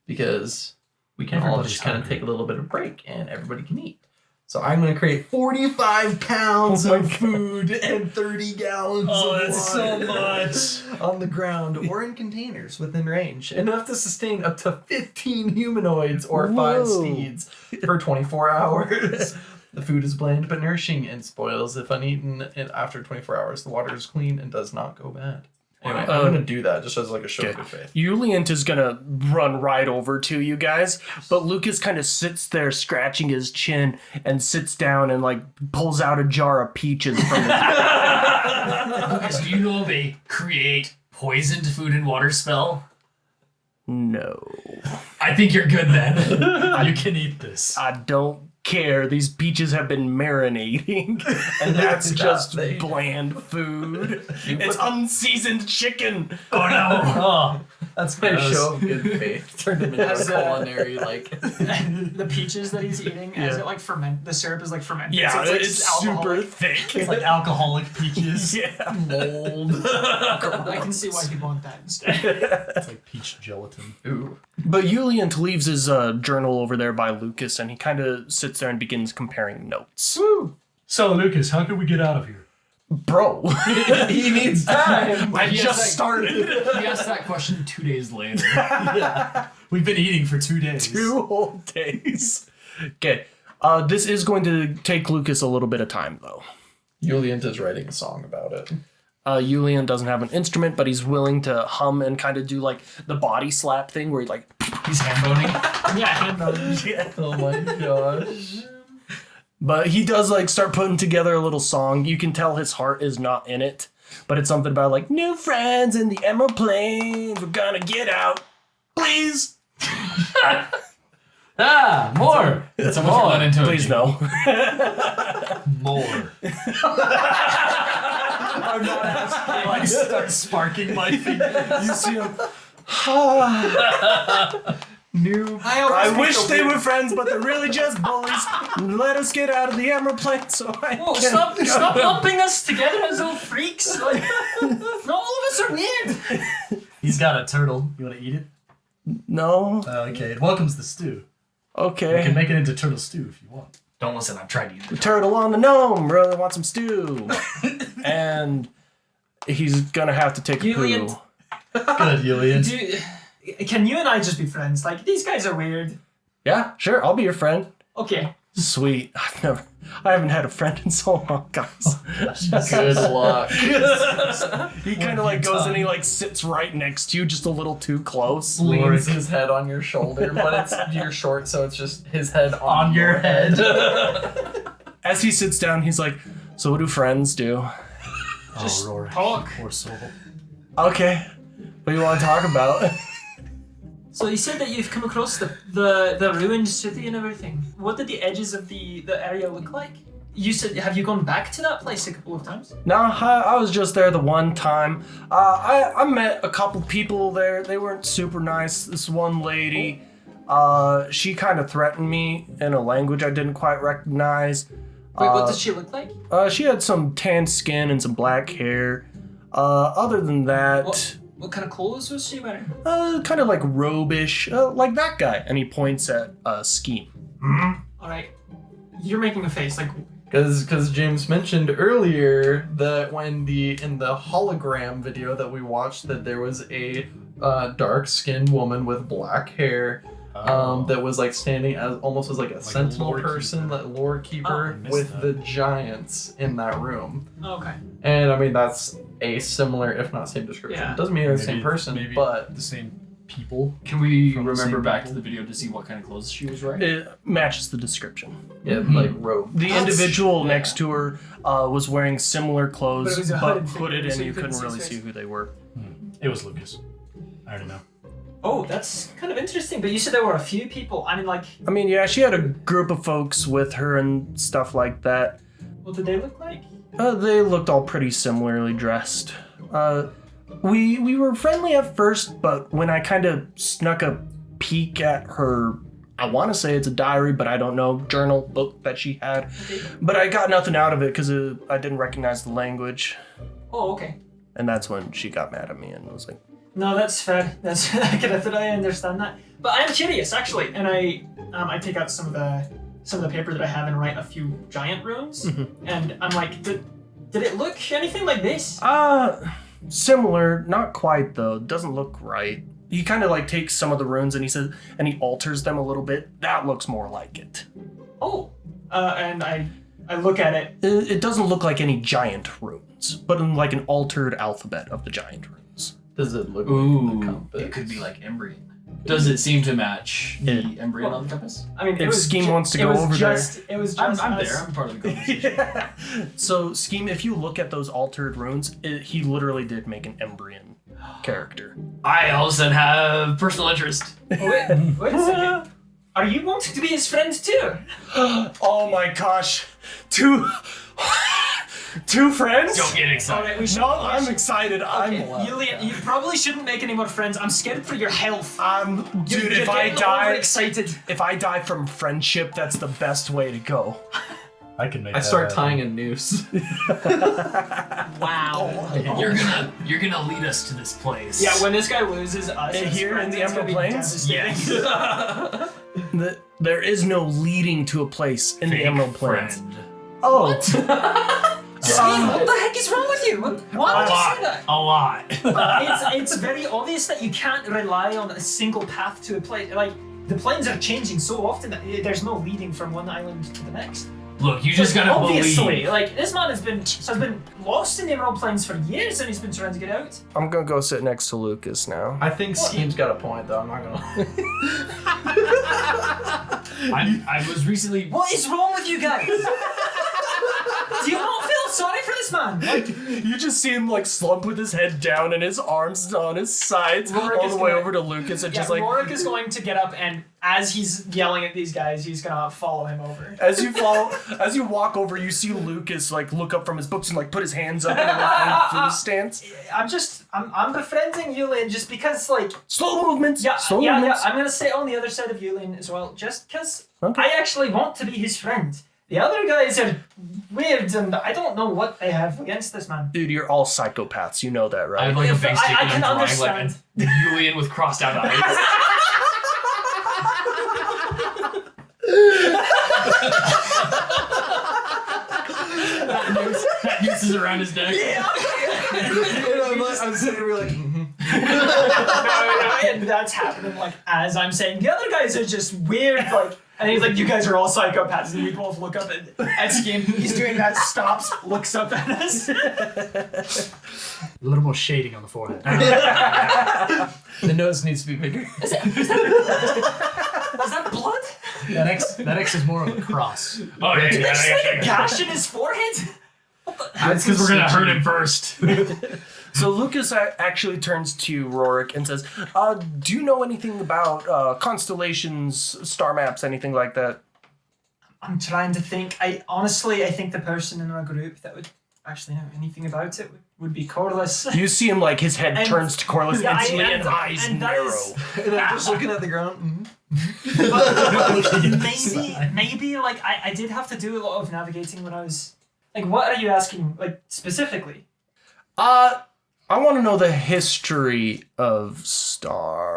because we can all Everybody's just kind of hungry. take a little bit of break and everybody can eat. So I'm going to create 45 pounds of food and 30 gallons of water much. on the ground or in containers within range. Enough to sustain up to 15 humanoids or 5 Whoa. steeds for 24 hours. The food is bland but nourishing and spoils if uneaten. And after 24 hours, the water is clean and does not go bad. Anyway, I'm going to do that just as like a show of good faith. Julian is gonna run right over to you guys, but Lucas kind of sits there scratching his chin and sits down and like pulls out a jar of peaches from his Lucas, do you know of a create poisoned food and water spell? No. I think you're good then. You can eat this. I don't care. These peaches have been marinating, and that's just they? bland food. It's unseasoned chicken. Oh no! Oh, That's my show of good faith. Turned him into a culinary, like... The peaches that he's eating, as it like ferment, the syrup is like fermented. Yeah, so it's, like, it's super alcoholic. thick. it's like alcoholic peaches. Yeah. mold. I can see why people want that instead. It's like peach gelatin. Ooh. But Julian leaves his journal over there by Lucas, and he kind of sits there and begins comparing notes. So, Lucas, how can we get out of here? Bro, He needs time. I He just has started. He asked that question 2 days later. We've been eating for 2 days. 2 whole days. Okay. This is going to take Lucas a little bit of time, though. Julian is writing a song about it. Julian doesn't have an instrument, but he's willing to hum and kind of do like the body slap thing where he like. He's hand boning. Yeah, hand bones. Yeah. Oh my gosh. But he does like start putting together a little song. You can tell his heart is not in it, but it's something about like new friends in the Emerald Plains. We're gonna get out, please. More. Someone's gonna let into it. Please no. More. I like start sparking my fingers. You see him. New. I wish they were friends, but they're really just bullies. Let us get out of the Emerald Plains so I Whoa, can stop lumping us together as little freaks. Like, not all of us are weird. He's got a turtle. You want to eat it? No. Okay, it welcomes the stew. We can Okay. make it into turtle stew if you want. Don't listen, I've tried to eat The it. turtle on the gnome really wants some stew. And he's gonna have to take a Julian. poo. Good, Julian. Can you and I just be friends? Like, these guys are weird. Yeah, sure, I'll be your friend. Okay. Sweet. I haven't had a friend in so long, guys. Good luck. He kind of like goes and he like sits right next to you, just a little too close. Leans his head on your shoulder, but it's you're short, so it's just his head on your head. As he sits down, he's like, "So what do friends do?" Just Rory. talk. Poor soul. Okay, what do you want to talk about? So you said that you've come across the ruined city and everything. What did the edges of the area look like? You said, have you gone back to that place a couple of times? Nah, I was just there the one time. I met a couple people there. They weren't super nice. This one lady, she kind of threatened me in a language I didn't quite recognize. Wait, what did she look like? She had some tan skin and some black hair. Other than that, What kind of clothes was she wearing? kind of like robe-ish, like that guy. And he points at Scheme. All right, you're making a face like. Because James mentioned earlier that in the hologram video that we watched that there was a dark-skinned woman with black hair that was like standing as almost as like a sentinel lore person, keeper. like lore keeper I missed with that. the giants in that room. Okay. And I mean that's a similar, if not same description. Yeah. Doesn't mean they're the same person, maybe but the same people. Can we From the remember same back people? to the video to see what kind of clothes she was wearing? It matches the description. yeah, like robe. The That's- individual yeah. next to her was wearing similar clothes, But it was a but hooded hooded, figure, and so you you couldn't couldn't see really his see face. who they were. It was Lucas. I already know. Oh, that's kind of interesting. But you said there were a few people. I mean, like, I mean, yeah, she had a group of folks with her and stuff like that. what did they look like? They looked all pretty similarly dressed. We were friendly at first, but when I kind of snuck a peek at her, I want to say it's a diary, but I don't know, journal book that she had. But I got nothing out of it because I didn't recognize the language. Oh, okay. And that's when she got mad at me and was like, No, that's fair. That's I can totally understand that. But I'm curious, actually, and I take out some of the paper that I have and write a few giant runes, and I'm like, did it look anything like this? similar, not quite though. Doesn't look right. He kind of like takes some of the runes and he says, and he alters them a little bit. That looks more like it. Oh, and I look at it. It doesn't look like any giant runes, but in like an altered alphabet of the giant runes. Does it look Ooh, like the compass? it could be like Embryon. Does it seem to match the Embryon Well, on the compass? I mean, If Scheme wants to go over there. It was I'm just there. I'm part of the conversation. Yeah. So Scheme, if you look at those altered runes, he literally did make an Embryon character. I all of a sudden have personal interest. Oh, wait a second. Are you wanting to be his friend too? Oh my gosh. Two friends? Don't get excited. Alright, we should. No, I'm excited. Okay, Yulian, you probably shouldn't make any more friends. I'm scared for your health. Dude, You're if I getting die, overexcited. if I die from friendship, that's the best way to go. I can make I that start happen. tying a noose. Wow. You're gonna lead us to this place. Yeah, when this guy loses us, his Here in friends, the it's gonna Emerald be Plains? devastating. Yes. There is no leading to a place in the Fake Emerald Plains. friend. Oh. Steve, what the heck is wrong with you? Why would you say that? A lot. It's very obvious that you can't rely on a single path to a place. Like, the plains are changing so often that there's no leading from one island to the next. Look, you just gotta Obviously, believe. like, this man has been lost in the Emerald Plains for years and he's been trying to get out. I'm gonna go sit next to Lucas now. I think Scheme's got a point, though. I'm not gonna. I was recently. What is wrong with you guys? Do you not feel sorry for this man? Like, You just see him like slump with his head down and his arms on his sides Rorik all is the way gonna- over to Lucas and yeah, just like Rorik is going to get up and as he's yelling at these guys, he's gonna follow him over. as you walk over, you see Lucas like look up from his books and like put his hands up in a food stance. I'm befriending Yulian just because, like, Slow movements. yeah, Slow yeah, movements. I'm gonna sit on the other side of Yulian as well, just because Okay. I actually want to be his friend. The other guys are weird, and I don't know what they have against this man. Dude, you're all psychopaths. You know that, I right? have like a If big stick I and I'm can drawing understand. like a Julian with crossed out eyes. that noose is around his neck. I'm sitting here like. And that's happening, like, as I'm saying. The other guys are just weird, like, and he's like, you guys are all psychopaths, and we both look up at Skim. He's doing that, stops, looks up at us. A little more shading on the forehead. The nose needs to be bigger. Is that blood? That X is more of a cross. Oh yeah, Did yeah, they just like a yeah. gash in his forehead? That's because we're gonna hurt him first. So Lucas actually turns to Rorik and says, do you know anything about constellations, star maps, anything like that? I'm trying to think. I think the person in our group that would actually know anything about it would be Corliss. You see him like his head And- turns to Corliss Yeah, instantly and eyes and that narrow. is- And I'm just looking at the ground. maybe like I did have to do a lot of navigating when I was like, what are you asking, like, specifically? I want to know the history of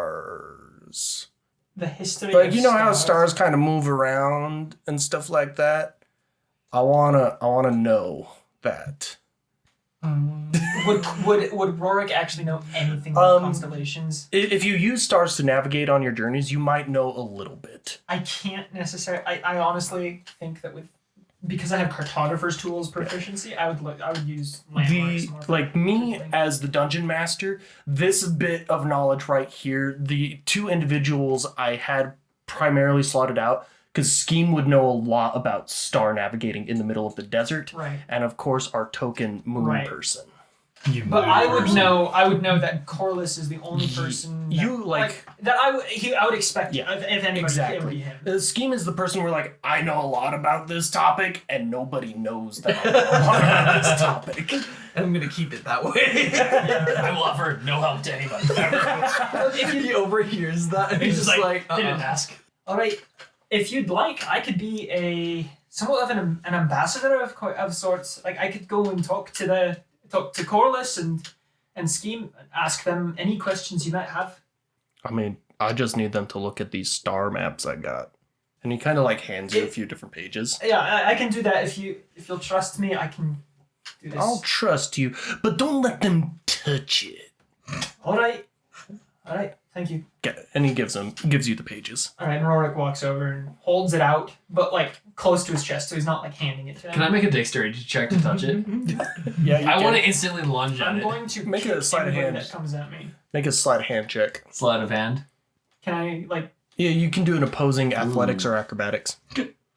stars. The history Like, of you know how stars kind of move around and stuff like that? I wanna know that. Would Rorik actually know anything about constellations? If you use stars to navigate on your journeys, you might know a little bit. I can't necessarily. I honestly think that because I have cartographer's tools proficiency, I would use landmarks more. Like me as the dungeon master, this bit of knowledge right here, the two individuals I had primarily slotted out, because Scheme would know a lot about star navigating in the middle of the desert, Right. and of course our token moon Right. person. But I would know that Corliss is the only person that I would expect. Yeah, if anybody, it would be him. Scheme is the person where like I know a lot about this topic, and nobody knows that I know a lot about this topic. And I'm gonna keep it that way. I will offer no help to anybody. If He overhears that and He's he's just just like, didn't ask. All right, if you'd like, I could be somewhat of an ambassador of sorts. Like, I could go and talk to Corliss and Scheme, and ask them any questions you might have. I mean, I just need them to look at these star maps I got. And he kind of like hands you a few different pages. Yeah, I can do that if you'll trust me. I can do this. I'll trust you, but don't let them touch it. All right, thank you. And he gives you the pages. All right, and Rorik walks over and holds it out, but like close to his chest, so he's not like handing it to him. Can I make a dexterity check to touch it? Yeah, I want to instantly lunge at I'm it. going to Make kick a sleight of anybody hand. that comes at me. Make a sleight of hand check. Sleight of hand. Can I like? Yeah, you can do an opposing athletics or acrobatics.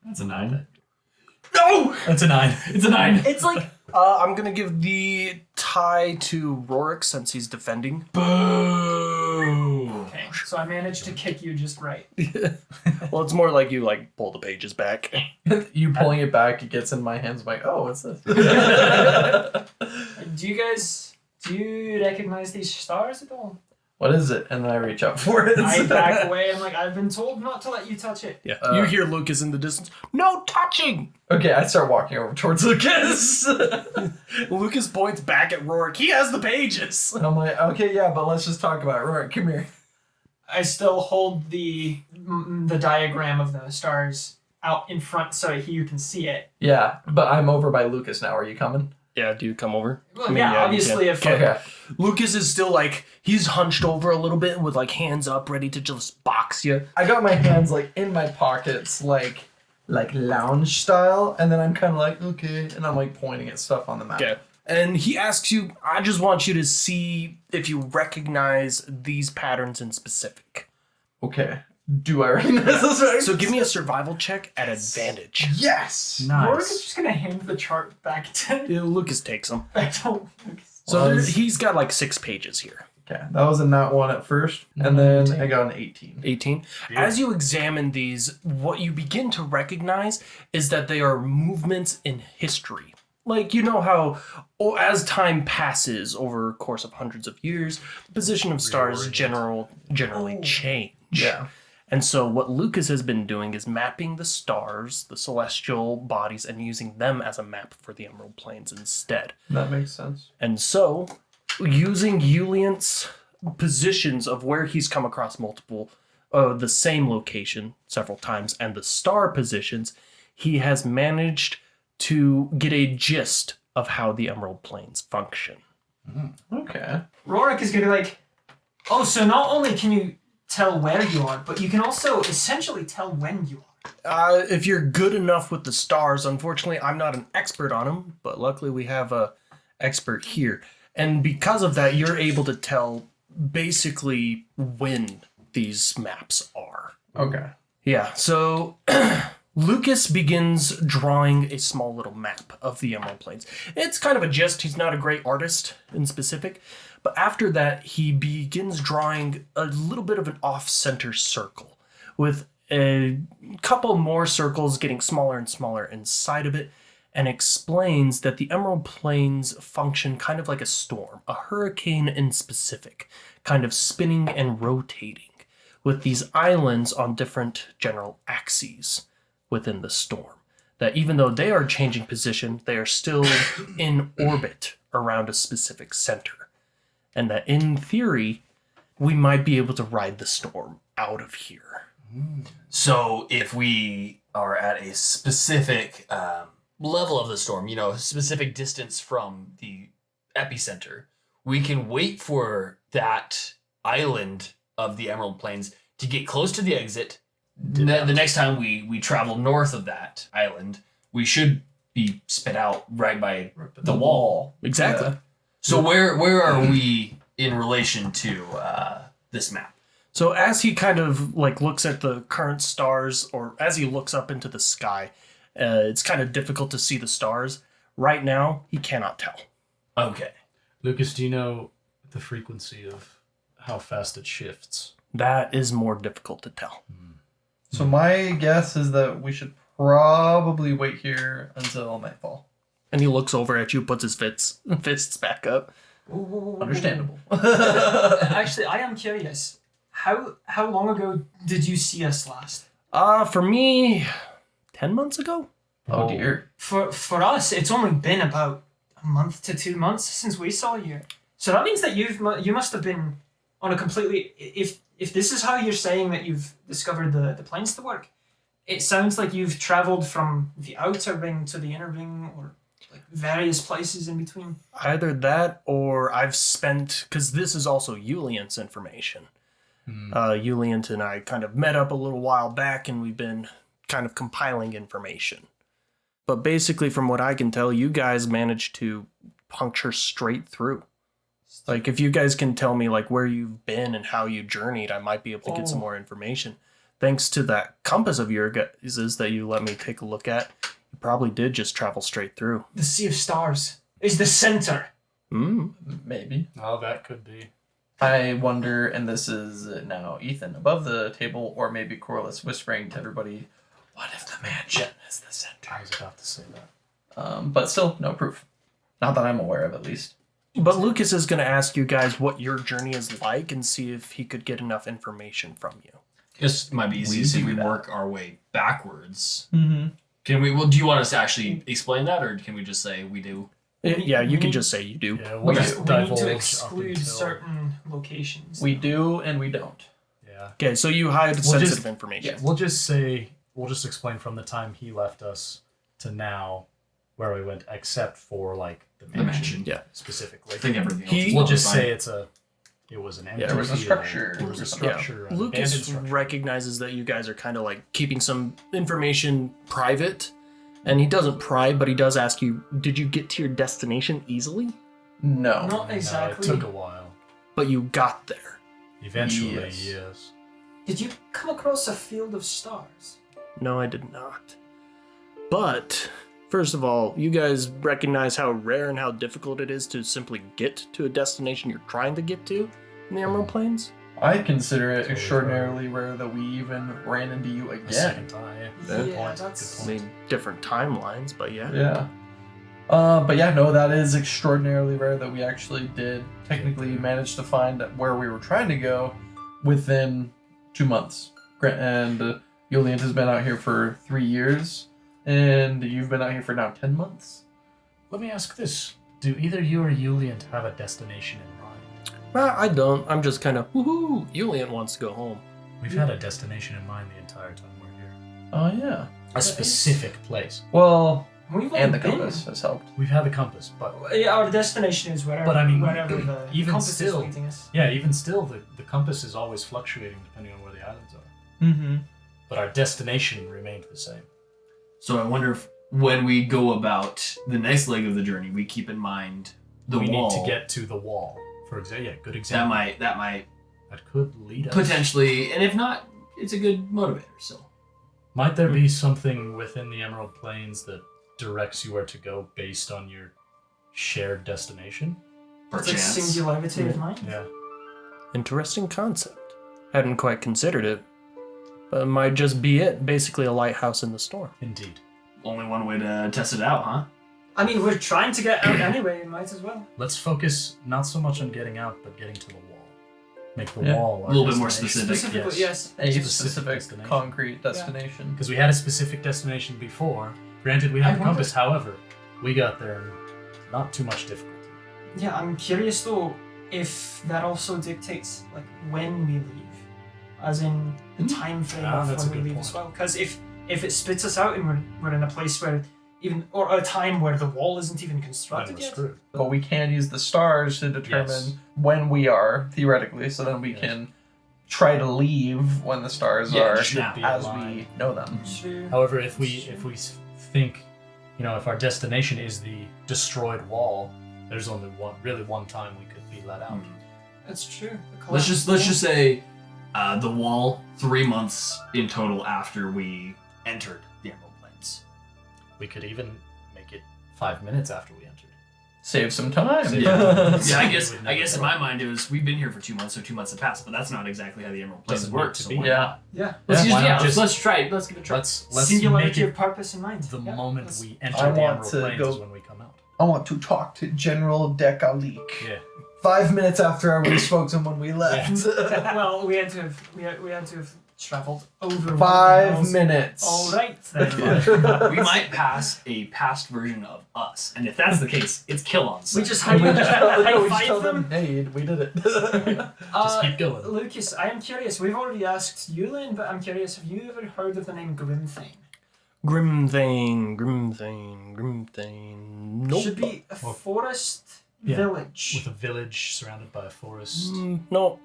That's a 9. No! That's a 9. It's a 9. It's like I'm gonna give the tie to Rorik since he's defending. Boo. okay. so I managed to kick you just right. Well, it's more like you like pull the pages back. You pulling it back, it gets in my hands. I'm like, oh, what's this? Do you recognize these stars at all? What is it? And then I reach up for it. I back away. I'm like, I've been told not to let you touch it. Yeah. You hear Lucas in the distance. No touching! Okay, I start walking over towards Lucas. Lucas points back at Rorik. He has the pages. And I'm like, okay, yeah, but let's just talk about it. Rorik, come here. I still hold the diagram of the stars out in front so you can see it. Yeah, but I'm over by Lucas now. Are you coming? Yeah, do you come over? Well, yeah, obviously if Okay. Lucas is still like, he's hunched over a little bit with like hands up ready to just box you. I got my hands like in my pockets, like lounge style, and then I'm kind of like, okay, and I'm like pointing at stuff on the map. Okay. And he asks you, I just want you to see if you recognize these patterns in specific. Okay. Do I recognize this right? So give me a survival check at advantage. Yes! Rorik is just gonna hand the chart back to Lucas takes them. Lucas. So he's got like 6 pages here. Okay, that was a nat 1 at first, and then I got an 18. 18. As you examine these, what you begin to recognize is that they are movements in history. Like, you know how as time passes over a course of hundreds of years, the position of stars generally change. Yeah. And so what Lucas has been doing is mapping the stars, the celestial bodies, and using them as a map for the Emerald Plains instead. That makes sense. And so, using Yuliant's positions of where he's come across the same location several times, and the star positions, he has managed to get a gist of how the Emerald Plains function. Okay. Rorik is gonna be like, oh, so not only can you tell where you are, but you can also essentially tell when you are. If you're good enough with the stars, unfortunately, I'm not an expert on them, but luckily we have a expert here. And because of that, you're able to tell basically when these maps are. Okay. Yeah, so Lucas begins drawing a small little map of the Emerald Plains. It's kind of a gist. He's not a great artist in specific. But after that, he begins drawing a little bit of an off-center circle with a couple more circles getting smaller and smaller inside of it, and explains that the Emerald Plains function kind of like a storm, a hurricane in specific, kind of spinning and rotating, with these islands on different general axes within the storm. That even though they are changing position, they are still in orbit around a specific center. And that in theory, we might be able to ride the storm out of here. So if we are at a specific level of the storm, a specific distance from the epicenter, we can wait for that island of the Emerald Plains to get close to the exit. The next time we travel north of that island, we should be spit out right by the wall. Exactly. Yeah. So where are we in relation to this map? So as he kind of like looks at the current stars, or as he looks up into the sky, it's kind of difficult to see the stars. Right now, he cannot tell. Okay. Lucas, do you know the frequency of how fast it shifts? That is more difficult to tell. So my guess is that we should probably wait here until nightfall. And he looks over at you, puts his fists back up. Understandable. Actually, I am curious. How long ago did you see us last? For me, 10 months ago? Oh dear. For us, it's only been about a month to 2 months since we saw you. So that means that you must have been on a completely... If this is how you're saying that you've discovered the planes to work, it sounds like you've traveled from the outer ring to the inner ring, or like various places in between. Either that, or I've spent... Because this is also Yuliant's information. Yuliant and I kind of met up a little while back, and we've been kind of compiling information. But basically, from what I can tell, you guys managed to puncture straight through. Like, if you guys can tell me, like, where you've been and how you journeyed, I might be able to get some more information. Thanks to that compass of your guys' that you let me take a look at, you probably did just travel straight through. The Sea of Stars is the center. Maybe. Oh, that could be. I wonder, and this is now Ethan above the table, or maybe Corliss whispering to everybody, what if the mansion is the center? I was about to say that. But still, no proof. Not that I'm aware of, at least. But Lucas is going to ask you guys what your journey is like and see if he could get enough information from you. This might be easiest if we do that. work our way backwards. Mm-hmm. Can we? Well, do you want us to actually explain that, or can we just say we do? Yeah, you can just say you do. Yeah, we'll just We need divulge to up exclude until... certain locations. We do and we don't. Yeah. Okay, so you hide We'll sensitive just- information. We'll just explain from the time he left us to now where we went, except for like the mansion, Yeah. specifically. I think everything else. He- is We'll just fine. say it was an empty Yeah, it was a field. structure. It was a Yeah. structure. an Lucas abandoned structure. recognizes that you guys are kind of like keeping some information private, and he doesn't pry, but he does ask you, did you get to your destination easily? No. Not No, exactly. it took a while. But you got there. Eventually, Yes. yes. Did you come across a field of stars? No, I did not. But, first of all, you guys recognize how rare and how difficult it is to simply get to a destination you're trying to get to in the Emerald Plains? I consider it Totally extraordinarily rare that we even ran into you A again. second time. Yeah, Good point. that's- I mean, different timelines, but yeah. Yeah. But yeah, no, that is extraordinarily rare that we actually did technically manage to find where we were trying to go within 2 months. And Yulian has been out here for 3 years, and you've been out here for now 10 months. Let me ask this: do either you or Yulian have a destination in mind? I don't. I'm just kind of, woohoo, Julian wants to go home. We've had a destination in mind the entire time we're here. Oh, yeah. A specific place. Well, We've and the only been- compass has helped. We've had the compass, but Yeah, our destination is wherever. But I mean, wherever the even compass still- is leading us. yeah, even still, the compass is always fluctuating depending on where the islands are. Mm-hmm. But our destination remained the same. So I wonder if when we go about the next leg of the journey, we keep in mind the we wall. need to get to the wall. For example, yeah, good that example. might That could lead us. potentially, and if not, it's a good motivator. So Might there be something within the Emerald Plains that directs you where to go based on your shared destination? It's like perchance. singularity of mind. Yeah. Interesting concept. Hadn't quite considered it. But it might just be it. Basically a lighthouse in the storm. Indeed. Only one way to test it out, huh? I mean, we're trying to get out anyway. Might as well. Let's focus not so much on getting out, but getting to the wall. Make the Yeah. wall A little bit more destination. specific. Specifically, yes. A Specific specific destination. concrete destination. Because we had a specific destination before. Granted, we had I the wonder- compass. However, we got there in not too much difficulty. Yeah, I'm curious though if that also dictates like when we leave, as in the time frame Ah, of that's a when we good leave point. as well. Because if it splits us out and we're in a place where even or a time where the wall isn't even Then constructed we're yet. screwed. But we can use the stars to determine Yes. when we are, theoretically, so then we Yes. can try to leave when the stars Yeah, are just should be as aligned. we know them. True. However, if we think, if our destination is the destroyed wall, there's only one time we could be let out. That's true. The Let's collapse just say the wall 3 months in total after we entered the Emerald Plains. We could even make it 5 minutes after we entered. Save some time. Save Yeah, some I time. guess We'd I guess in never my mind it was we've been here for 2 months, so 2 months have passed, but that's not exactly how the Emerald Plains Doesn't need works. to So be. why Yeah. not? Yeah. Let's Why not just just- let's try it. Let's give it a try. Let's Singularity make it of purpose in mind. the Yeah, moment let's- we I enter the want Emerald to Plains go- is when we come out. I want to talk to General Dekalik. Yeah. 5 minutes after I already spoke to him when we left. well, we had to have traveled over 5 miles. minutes. All right then. We might pass a past version of us, and if that's the case, it's kill on We sight. just And we high just five tell them. them, hey, we did it. Just keep going. Lucas, I am curious. We've already asked Yulin, but I'm curious. Have you ever heard of the name Grimthane? Grim thing. Nope. Should be a Well, forest yeah. village. With a village surrounded by a forest. Nope.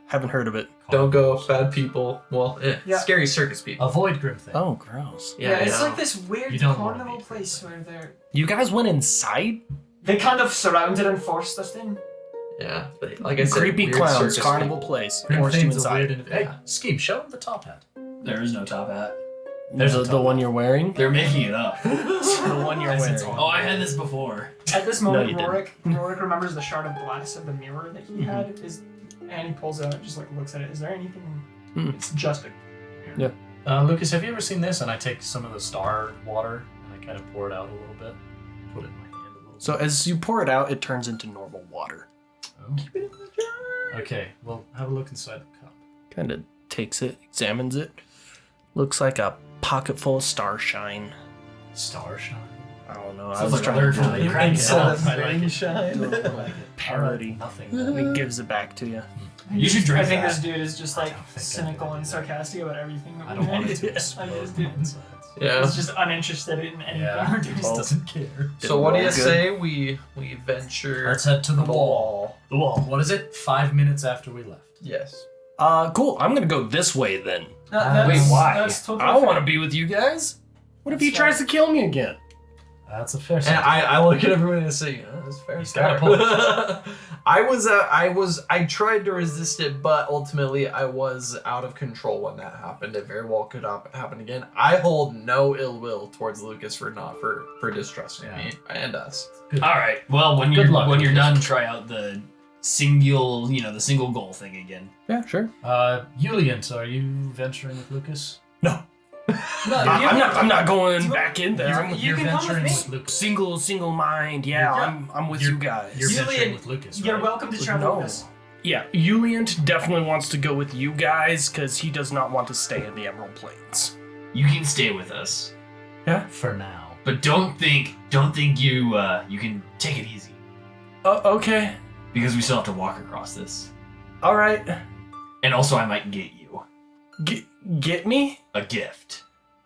Haven't heard of it. Don't go, bad people. Well, Yeah. scary circus people. Avoid Grimthane. Oh, gross. Yeah, it's know. like this weird You don't wanna carnival be place where You guys went inside? they kind of surrounded and forced us in. Yeah, but like I said, Creepy weird clowns, circus carnival people. place. Forced you Grimthane's a inside. weird. Hey, Scheme, show him the top hat. There is no top hat. There's the, a the top one hat. you're wearing? They're making it up. The one you're As wearing. it's on. Oh, I had this before. At this No, moment, you didn't. Rorik remembers the shard of glass of the mirror that he had is And he pulls it out and just like looks at it. Is there anything? It's just a. Lucas, have you ever seen this? And I take some of the star water and I kind of pour it out a little bit. Put it in my hand a little So as you pour it out, it turns into normal water. bit. Oh. Okay, well, have a look inside the cup. Kind of takes it, examines it. Looks like a pocket full of starshine. Star shine. I don't know. I Sounds was like trying a to nerd really do crank it up. I like it. shine. I like it. parody. Nothing. And he gives it back to you. You should drink I think that. this dude is just like I don't think I cynical do and that. sarcastic about everything. That I we don't want do. it to Like this explode dude on both sides. Yeah. is just uninterested in anything Yeah, we're he doing. just doesn't care. So what do you Good. say we venture Let's head to the wall. wall? The wall. What is it? 5 minutes after we left. Yes. Cool. I'm gonna go this way then. Wait, why? That's totally I don't fair. want to be with you guys. What if he That's tries to kill me again? That's a fair And sentence. I look at everyone and say, oh, that's fair. He's got a point. I tried to resist it, but ultimately I was out of control when that happened. It very well could happen again. I hold no ill will towards Lucas for distrusting Yeah. me and us. All right. Well, when Good you're luck. done, try out the single goal thing again. Yeah, sure. Yuliant, are you venturing with Lucas? No. No, I'm not going back in there. I'm You can come with venturing me. with Lucas. single mind. Yeah, I'm with you guys. You're Julian, venturing with Lucas, right? You're welcome to travel No. with us. Yeah, Yuliant definitely wants to go with you guys because he does not want to stay in the Emerald Plains. You can stay with us, For now. but don't think you can take it easy Okay. because we still have to walk across this. All right. And also, I might get you Get me? a gift,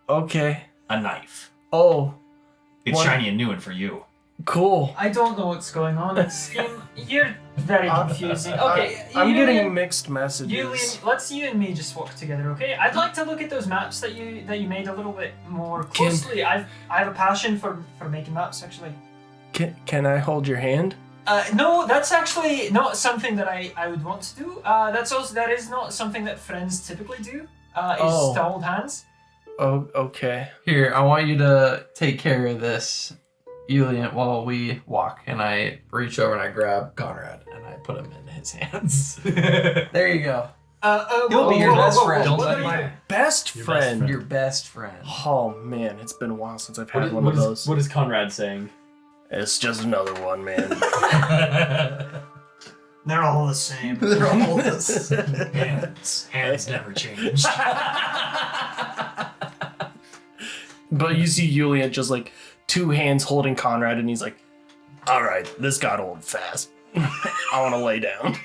Okay. a knife. Oh, It's What? shiny and new and for you. cool. I don't know what's going on in this game. You're very confusing. Okay, I'm Julian, getting mixed messages. Julian, let's you and me just walk together, okay? I'd like to look at those maps that you made a little bit more closely. I have a passion for making maps, actually. Can I hold your hand? No, that's actually not something that I would want to do. That is not something that friends typically do. Oh. Is to hold hands. Oh, okay. Here, I want you to take care of this, Yuliant, while we walk. And I reach over and I grab Conrad and I put him in his hands. There you go. He'll be your best friend. Don't What let are my- you- Best Your best friend. friend. Your best friend. Oh man, it's been a while since I've had one of those. What is Conrad saying? It's just another one, man. They're all the same. They're all this. Hands never changed. But you see Yulian just like two hands holding Conrad, and he's like, "All right, this got old fast. I want to lay down."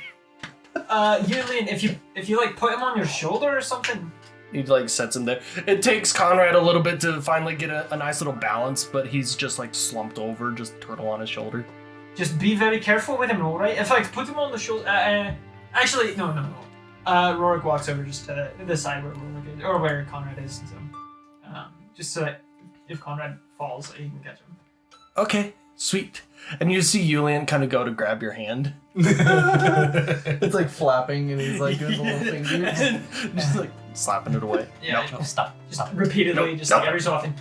Julian, if you like put him on your shoulder or something. He like sets him there. It takes Conrad a little bit to finally get a nice little balance, but he's just like slumped over, just turtle on his shoulder. Just be very careful with him, alright? In fact, put him on the shoulder. Actually, no. Rorik walks over just to the side where Rorik is, or where Conrad is, and so, just so that if Conrad falls, he can catch him. Okay, sweet. And you see Yulian kind of go to grab your hand. It's like flapping and he's like doing the little fingers. Just like slapping it away. Yeah, No, stop. just repeatedly, just like every so often.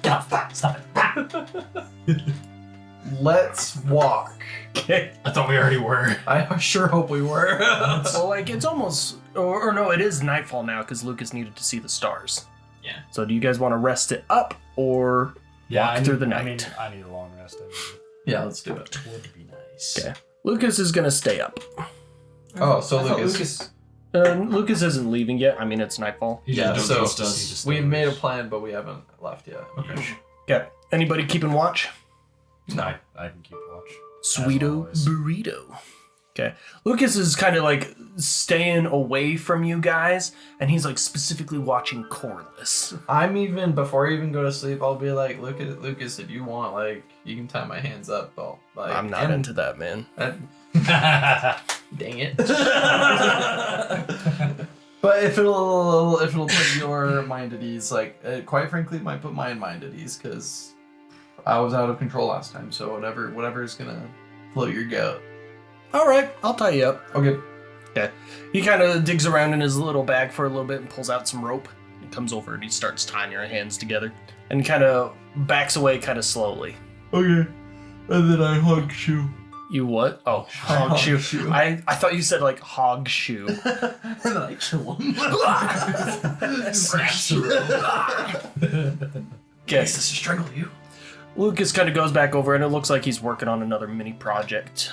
Stop it. Let's walk. Okay. I thought we already were. I sure hope we were. Well, like it's almost, or no, it is nightfall now because Lucas needed to see the stars. Yeah. So do you guys want to rest it up or walk through the night? I need a long rest. Yeah, let's do it. It would be nice. Okay. Lucas is gonna stay up. Oh, so I thought Lucas. Lucas isn't leaving yet. I mean, it's nightfall. Yeah, Just so don't trust us. we made a plan, but we haven't left yet. Okay. Okay. Anybody keeping watch? No. I can keep watch. Sweeto always. burrito. Okay. Lucas is kind of like staying away from you guys, and he's like specifically watching Corliss. I'm even before I even go to sleep, I'll be like, look at Lucas, if you want, like, you can tie my hands up. But like, I'm not into that, man. Dang it. But if it'll put your mind at ease, like, quite frankly, it might put my mind at ease because I was out of control last time. So whatever is gonna float your goat. All right, I'll tie you up. Okay. Okay. He kind of digs around in his little bag for a little bit and pulls out some rope. He comes over and he starts tying your hands together and kind of backs away kind of slowly. Okay. And then I hug you. You what? Oh, hog shoe. I thought you said like hog shoe. And then I kill him. Guess. Does she strangle you? Lucas kind of goes back over, and it looks like he's working on another mini project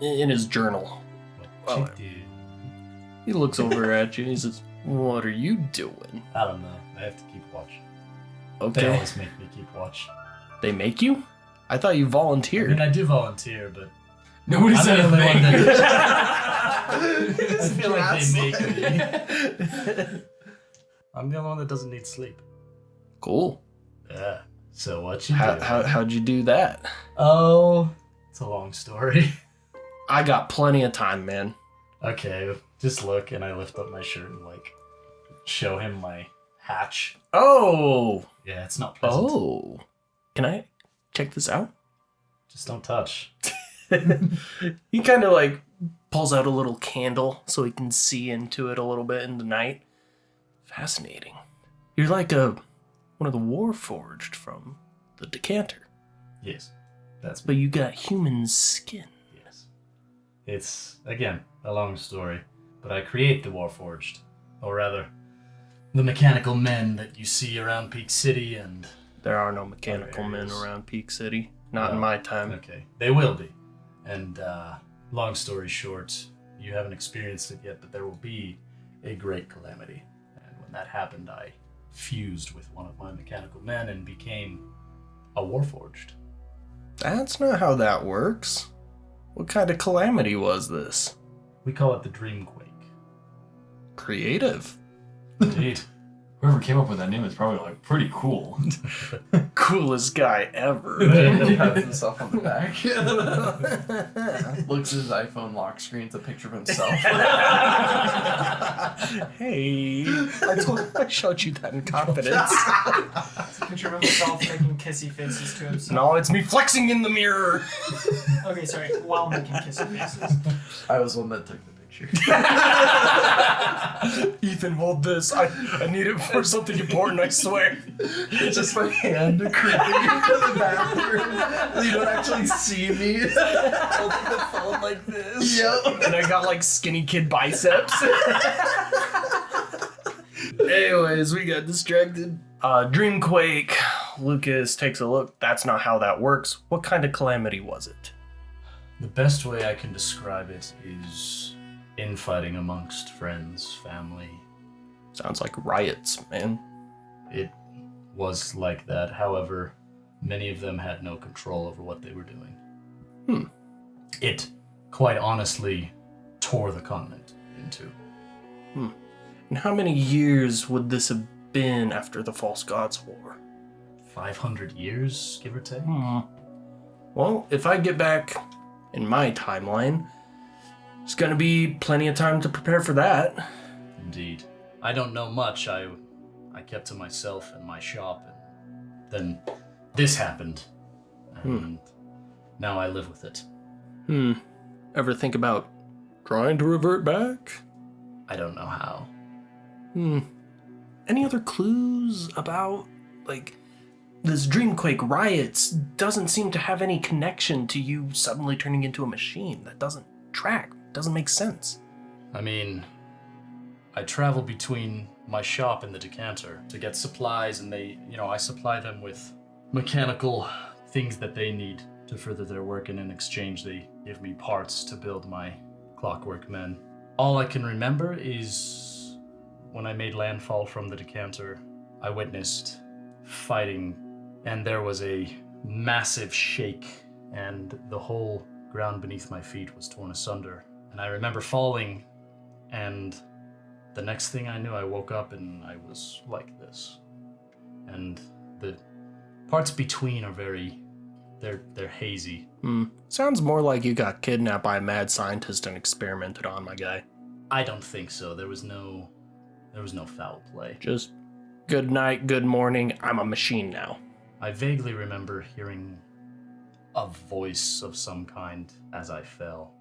in his journal. Well, he looks over at you and he says, "What are you doing?" I don't know. I have to keep watch. They Okay. always make me keep watch. They make you? I thought you I volunteered. mean, I do volunteer, but Nobody I'm said the a only one thing. that. I feel like they make me. I'm the only one that doesn't need sleep. Cool. Yeah. So what you do? How'd you do that? Oh, it's a long story. I got plenty of time, man. Okay, just look, and I lift up my shirt and like show him my hatch. Oh. Yeah, it's not pleasant. Oh. Can I check this out? Just don't touch. He kind of like pulls out a little candle so he can see into it a little bit in the night. Fascinating. You're like one of the Warforged from the Decanter, Yes, that's but you got human skin. yes. It's again a long story, but I create the Warforged, or rather, the mechanical men that you see around Peak City and. There are no mechanical men areas. around Peak City. Not in No. my time. Okay, they will be. And long story short, you haven't experienced it yet, but there will be a great calamity. And when that happened, I fused with one of my mechanical men and became a Warforged. That's not how that works. What kind of calamity was this? We call it the Dreamquake. Creative. Indeed. Whoever came up with that name is probably like pretty cool. Coolest guy ever. He pats himself on the back. Looks at his iPhone lock screen. It's a picture of himself. Hey, I showed you that in confidence. It's a picture of himself making kissy faces to himself. No, it's me flexing in the mirror. Okay, sorry. While making kissy faces. I was one that took the picture. Ethan, hold this. I need it for something important, I swear. It's just my hand creeping into the bathroom. You don't actually see me holding the phone like this. Yep. And I got like skinny kid biceps. Anyways, we got distracted. Dreamquake. Lucas takes a look. That's not how that works. What kind of calamity was it? The best way I can describe it is infighting amongst friends, family. Sounds like riots, man. It was like that. However, many of them had no control over what they were doing. It, quite honestly, tore the continent in two. And how many years would this have been after the False Gods War? 500 years, give or take? Well, if I get back in my timeline, there's gonna be plenty of time to prepare for that. Indeed. I don't know much. I kept to myself and my shop, and then this happened. And now I live with it. Ever think about trying to revert back? I don't know how. Any other clues about, like, this Dreamquake riots doesn't seem to have any connection to you suddenly turning into a machine. That doesn't track, doesn't make sense. I mean, I travel between my shop and the Decanter to get supplies, and I supply them with mechanical things that they need to further their work, and in exchange they give me parts to build my clockwork men. All I can remember is when I made landfall from the Decanter, I witnessed fighting, and there was a massive shake, and the whole ground beneath my feet was torn asunder. And I remember falling, and the next thing I knew, I woke up and I was like this. And the parts between are they're hazy. Sounds more like you got kidnapped by a mad scientist and experimented on, my guy. I don't think so. There was no foul play. Just good night, good morning, I'm a machine now. I vaguely remember hearing a voice of some kind as I fell.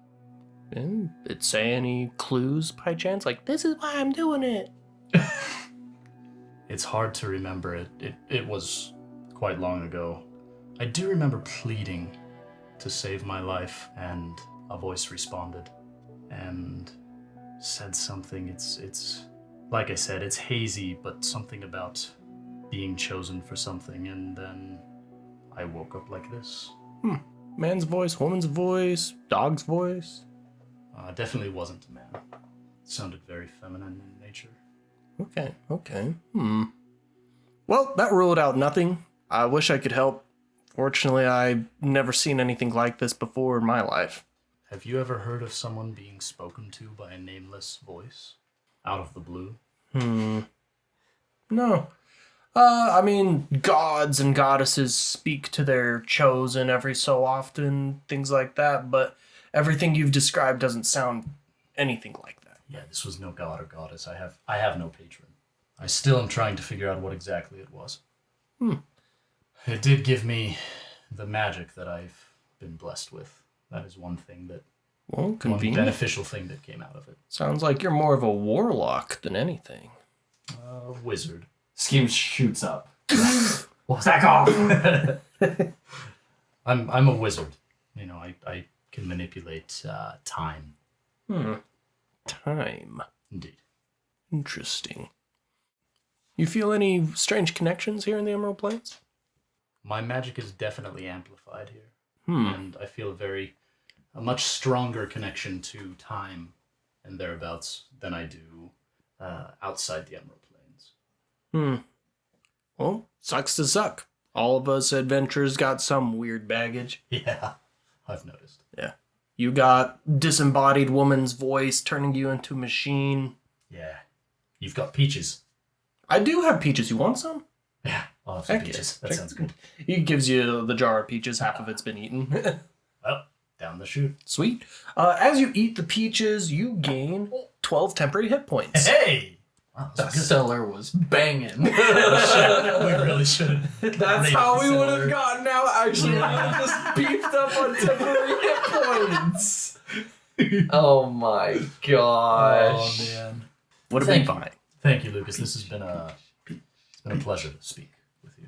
Did it say any clues by chance? Like, this is why I'm doing it. It's hard to remember. It was quite long ago. I do remember pleading to save my life, and a voice responded and said something. It's like I said, it's hazy, but something about being chosen for something, and then I woke up like this. Man's voice, woman's voice, dog's voice. Definitely wasn't a man. It sounded very feminine in nature. Okay. Well, that ruled out nothing. I wish I could help. Fortunately, I've never seen anything like this before in my life. Have you ever heard of someone being spoken to by a nameless voice? Out of the blue? No. I mean, gods and goddesses speak to their chosen every so often, things like that, but everything you've described doesn't sound anything like that. Yeah, this was no god or goddess. I have no patron. I still am trying to figure out what exactly it was. It did give me the magic that I've been blessed with. That is one thing that, Well, one convenient. beneficial thing that came out of it. Sounds like you're more of a warlock than anything. Wizard. Scheme shoots up. Back off! I'm a wizard. You know, I can manipulate time. Time. Indeed. Interesting. You feel any strange connections here in the Emerald Plains? My magic is definitely amplified here. And I feel a much stronger connection to time and thereabouts than I do outside the Emerald Plains. Well, sucks to suck. All of us adventurers got some weird baggage. Yeah, I've noticed. Yeah. You got disembodied woman's voice turning you into a machine. Yeah. You've got peaches. I do have peaches. You want some? Yeah, I'll have some Heck peaches. yes. That sounds good. He gives you the jar of peaches. Half of it's been eaten. Well, down the chute. Sweet. As you eat the peaches, you gain 12 temporary hit points. Hey! Wow, That that's good. cellar was banging. We really should. That's how we would have gotten out. Actually, we would have just beefed up on temporary hit points. Oh my gosh. Oh man. What have Thank we you. find? Thank you, Lucas. This has been a pleasure to speak with you.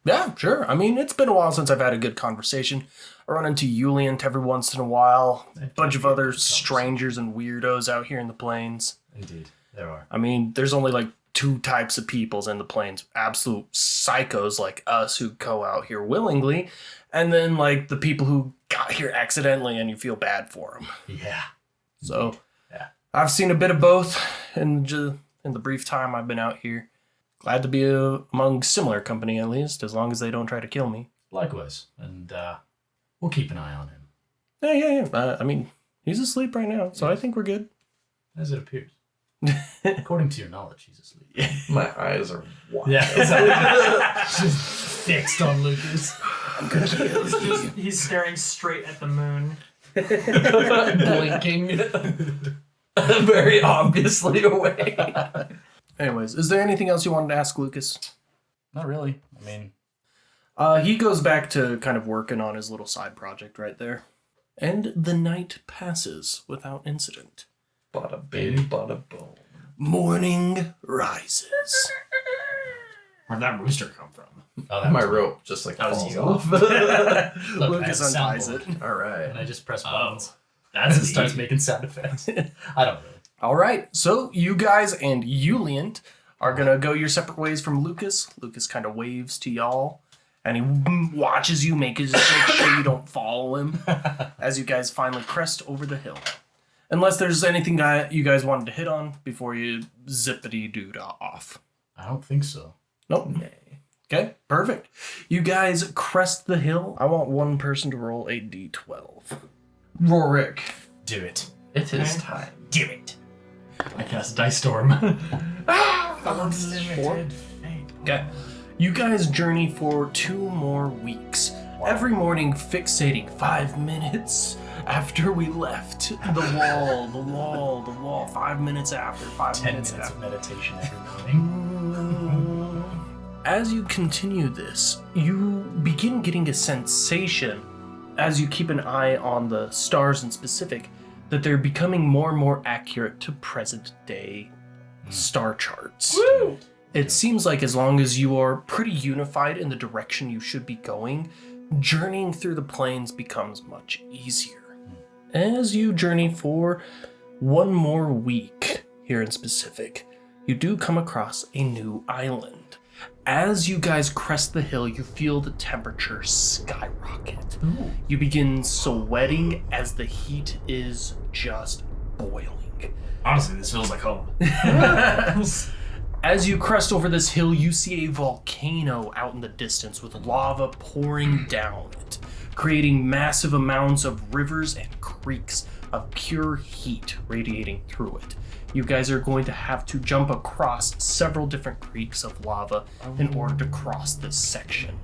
Yeah, sure. I mean, it's been a while since I've had a good conversation. I run into Euliant every once in a while. A bunch of other strangers and weirdos out here in the plains. Indeed, there are. I mean, there's only like two types of peoples in the plains. Absolute psychos like us who go out here willingly. And then like the people who got here accidentally and you feel bad for them. Yeah. So Yeah. I've seen a bit of both in the brief time I've been out here. Glad to be among similar company, at least, as long as they don't try to kill me. Likewise, and we'll keep an eye on him, Yeah. I mean, he's asleep right now, so I think we're good. as it appears. According to your knowledge, he's asleep. My eyes are wide. Yeah. Just fixed on Lucas. He's staring straight at the moon. Blinking. Very obviously awake. Anyways, is there anything else you wanted to ask Lucas? Not really. I mean, He goes back to kind of working on his little side project right there. And the night passes without incident. Bada bing, bada boom. Morning rises. Where'd that rooster come from? oh, that My was rope just like That was falls you. off. Look, Lucas I have a unties soundboard, it. All right. and I just press buttons. That's and it starts neat. making sound effects. I don't really. All right, so you guys and Euliant are gonna go your separate ways from Lucas. Lucas kind of waves to y'all, and he watches you, make sure you don't follow him as you guys finally crest over the hill. Unless there's anything you guys wanted to hit on before you zippity-doo off. I don't think so. Nope. Okay, perfect. You guys crest the hill. I want one person to roll a d12. Rorik, Do it. it is time. Do it. I cast Dice Storm. Unlimited fate. Okay. You guys journey for 2 more weeks. Every morning fixating 5 minutes after we left. The wall. 5 minutes after, 5 10 minutes minutes after. of meditation every morning. As you continue this, you begin getting a sensation, as you keep an eye on the stars in specific, that they're becoming more and more accurate to present day star charts. It seems like as long as you are pretty unified in the direction you should be going, journeying through the plains becomes much easier. As you journey for one more week here in specific, you do come across a new island. As you guys crest the hill, you feel the temperature skyrocket. Ooh. You begin sweating as the heat is just boiling. Honestly, this feels like home. As you crest over this hill, you see a volcano out in the distance with lava pouring down it, creating massive amounts of rivers and creeks of pure heat radiating through it. You guys are going to have to jump across several different creeks of lava in order to cross this section.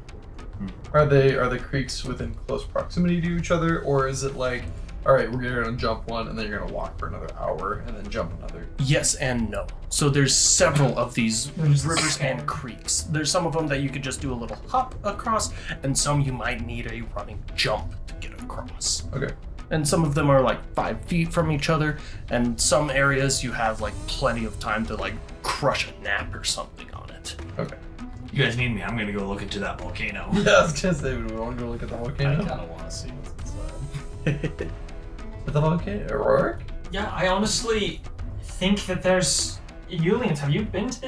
Are the creeks within close proximity to each other, or is it like, all right, we're gonna jump one and then you're gonna walk for another hour and then jump another? Yes and no. So there's several of these rivers and creeks. There's some of them that you could just do a little hop across, and some you might need a running jump to get across. Okay. And some of them are like 5 feet from each other, and some areas you have like plenty of time to like crush a nap or something on it. Okay. You guys need me. I'm gonna go look into that volcano. Yeah, I was gonna say, we want to go look at the I volcano. kind of want to see what's inside. At the volcano, Aurora? Yeah, I honestly think that there's Yulians. Have you been to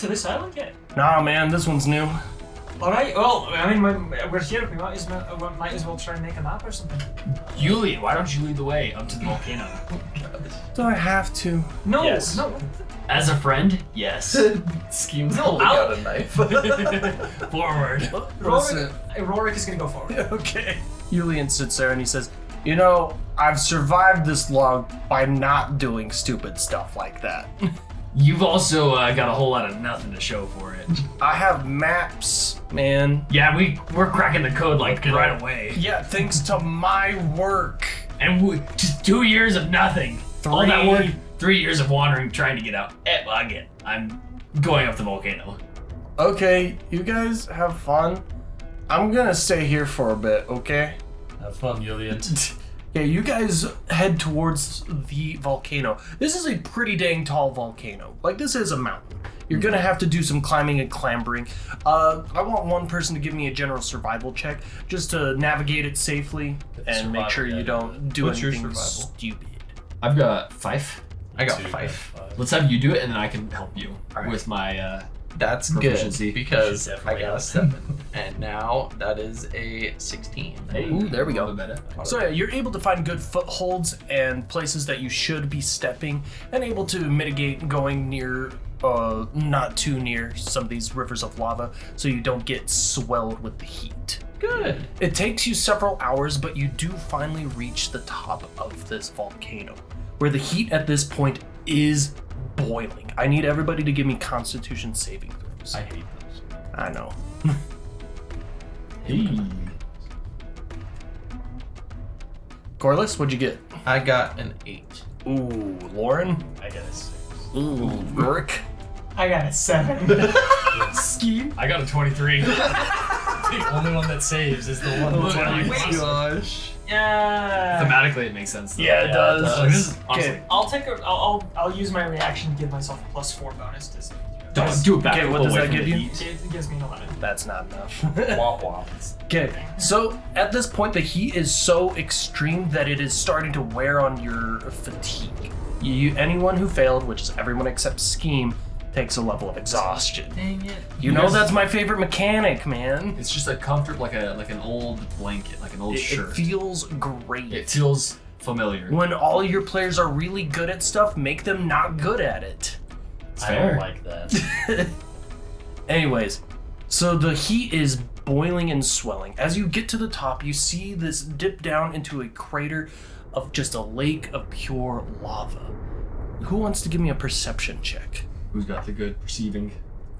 this island yet? Nah, man, this one's new. All right. Well, I mean, we're here. We might as well try and make a map or something. Yulian, why don't you lead the way up to the volcano? Do I have to? No, Yes. no. As a friend, yes. Scheme's No, pulling I'll- out a knife. Forward. Rorik is gonna go forward. Okay. Julian sits there and he says, "You know, I've survived this long by not doing stupid stuff like that. You've also got a whole lot of nothing to show for it. I have maps, man. Yeah, we're cracking the code like right away. Yeah, thanks to my work. And just 2 years of nothing. All that 3. work, 3 years of wandering, trying to get out. Well, again, I'm going up the volcano. Okay, you guys have fun. I'm gonna stay here for a bit, okay? Have fun, Yulian. Yeah, you guys head towards the volcano. This is a pretty dang tall volcano. Like, this is a mountain. You're gonna have to do some climbing and clambering. I want one person to give me a general survival check, just to navigate it safely and make Survival, sure you yeah. don't do What's your anything survival? stupid. I've got 5. I got Two, 5. Let's have you do it, and then I can help you All right. with my. That's Proficiency. good because You should I definitely got a have 7, and now that is a 16. Ooh, there we go. a little bit better. So yeah, you're able to find good footholds and places that you should be stepping, and able to mitigate going near, not too near some of these rivers of lava, so you don't get swelled with the heat. Good. It takes you several hours, but you do finally reach the top of this volcano, where the heat at this point is boiling. I need everybody to give me Constitution saving throws. I hate those. I know. Hey. Corliss, what'd you get? I got an 8. Ooh, Lauren. I got a 6. Ooh, Rurik. I got a 7. Scheme. I got a 23. The only one that saves is the one that's on you. Gosh. Yeah. Thematically, it makes sense. Though. Yeah, it does. Like, this is honestly. Okay. I'll take a. I'll use my reaction to give myself a +4 bonus to save. Don't do it back. Okay, what does that give you? It gives me an 11. That's not enough. Womp womp. Okay, so at this point, the heat is so extreme that it is starting to wear on your fatigue. Anyone who failed, which is everyone except Scheme, takes a level of exhaustion. Dang it. You know that's my favorite mechanic, man. It's just a comfort, like an old blanket, like an old It shirt. feels great. It feels familiar. When all your players are really good at stuff, make them not good at it. It's I fair. don't like that. Anyways, so the heat is boiling and swelling. As you get to the top, you see this dip down into a crater of just a lake of pure lava. Who wants to give me a perception check? Who's got the good perceiving?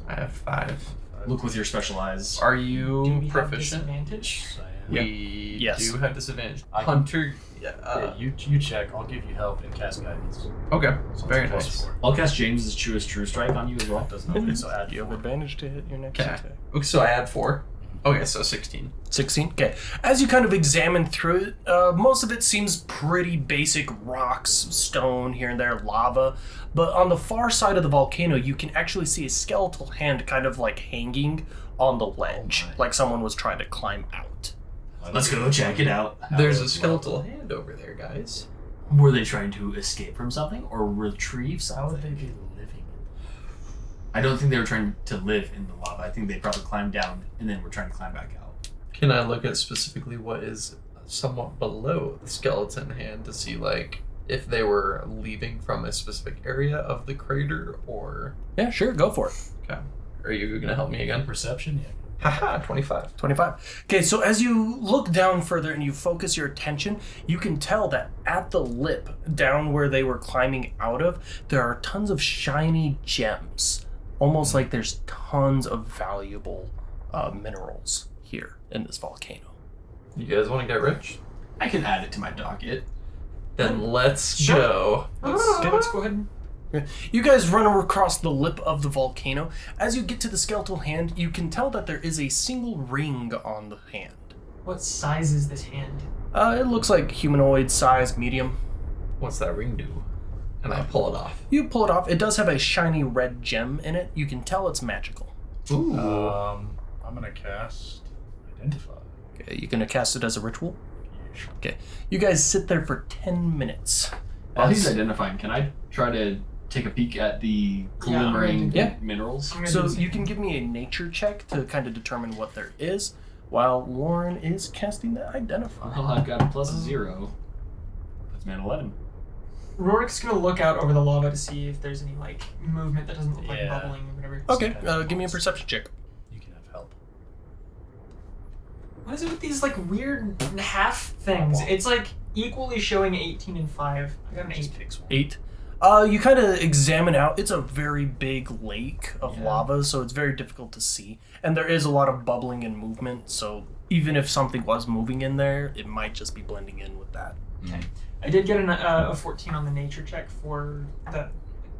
I have 5. Look with your special eyes. Are Do you we have proficient? disadvantage? We Yes. do have disadvantage. I can- Hunter. Yeah, you check. I'll give you help and cast guidance. Okay. So Very it's nice. +4. I'll cast James's Truest True Strike on you as well. Doesn't open, so add You have 4. advantage to hit your next Okay. attack. Okay, so I add 4. Okay, so 16. 16? Okay. As you kind of examine through it, most of it seems pretty basic rocks, stone, here and there, lava. But on the far side of the volcano, you can actually see a skeletal hand kind of like hanging on the ledge, like someone was trying to climb out. Let's go check it out. There's a skeletal hand over there, guys. Were they trying to escape from something or retrieve something? How would they be living? I don't think they were trying to live in the lava. I think they probably climbed down and then were trying to climb back out. Can I look at specifically what is somewhat below the skeleton hand to see, like, if they were leaving from a specific area of the crater or... Yeah, sure, go for it. Okay. Are you going to help me again? Perception? Yeah. Haha, 25. 25. Okay, so as you look down further and you focus your attention, you can tell that at the lip, down where they were climbing out of, there are tons of shiny gems. Almost like there's tons of valuable minerals here in this volcano. You guys want to get rich? I can add it to my docket. Then let's go. Let's go ahead. You guys run across the lip of the volcano. As you get to the skeletal hand, you can tell that there is a single ring on the hand. What size is this hand? It looks like humanoid size, medium. What's that ring do? And I pull it off. You pull it off. It does have a shiny red gem in it. You can tell it's magical. Ooh. I'm gonna cast Identify. Okay, you gonna cast it as a ritual? Okay. You guys sit there for 10 minutes. While he's identifying, can I try to take a peek at the glimmering Yeah. minerals? So you can give me a nature check to kind of determine what there is, while Lauren is casting the identify. Well, I've got a plus 0. Puts me at 11. Rorik's gonna look out over the lava to see if there's any like movement that doesn't look like Yeah. bubbling or whatever. Okay, give me a perception check. You can have help. What is it with these like weird half things? It's like equally showing 18 and 5. I got an 8. Just picks one. 8. You kind of examine out. It's a very big lake of lava, so it's very difficult to see. And there is a lot of bubbling and movement, so even if something was moving in there, it might just be blending in with that. Okay. I did get a 14 on the nature check for the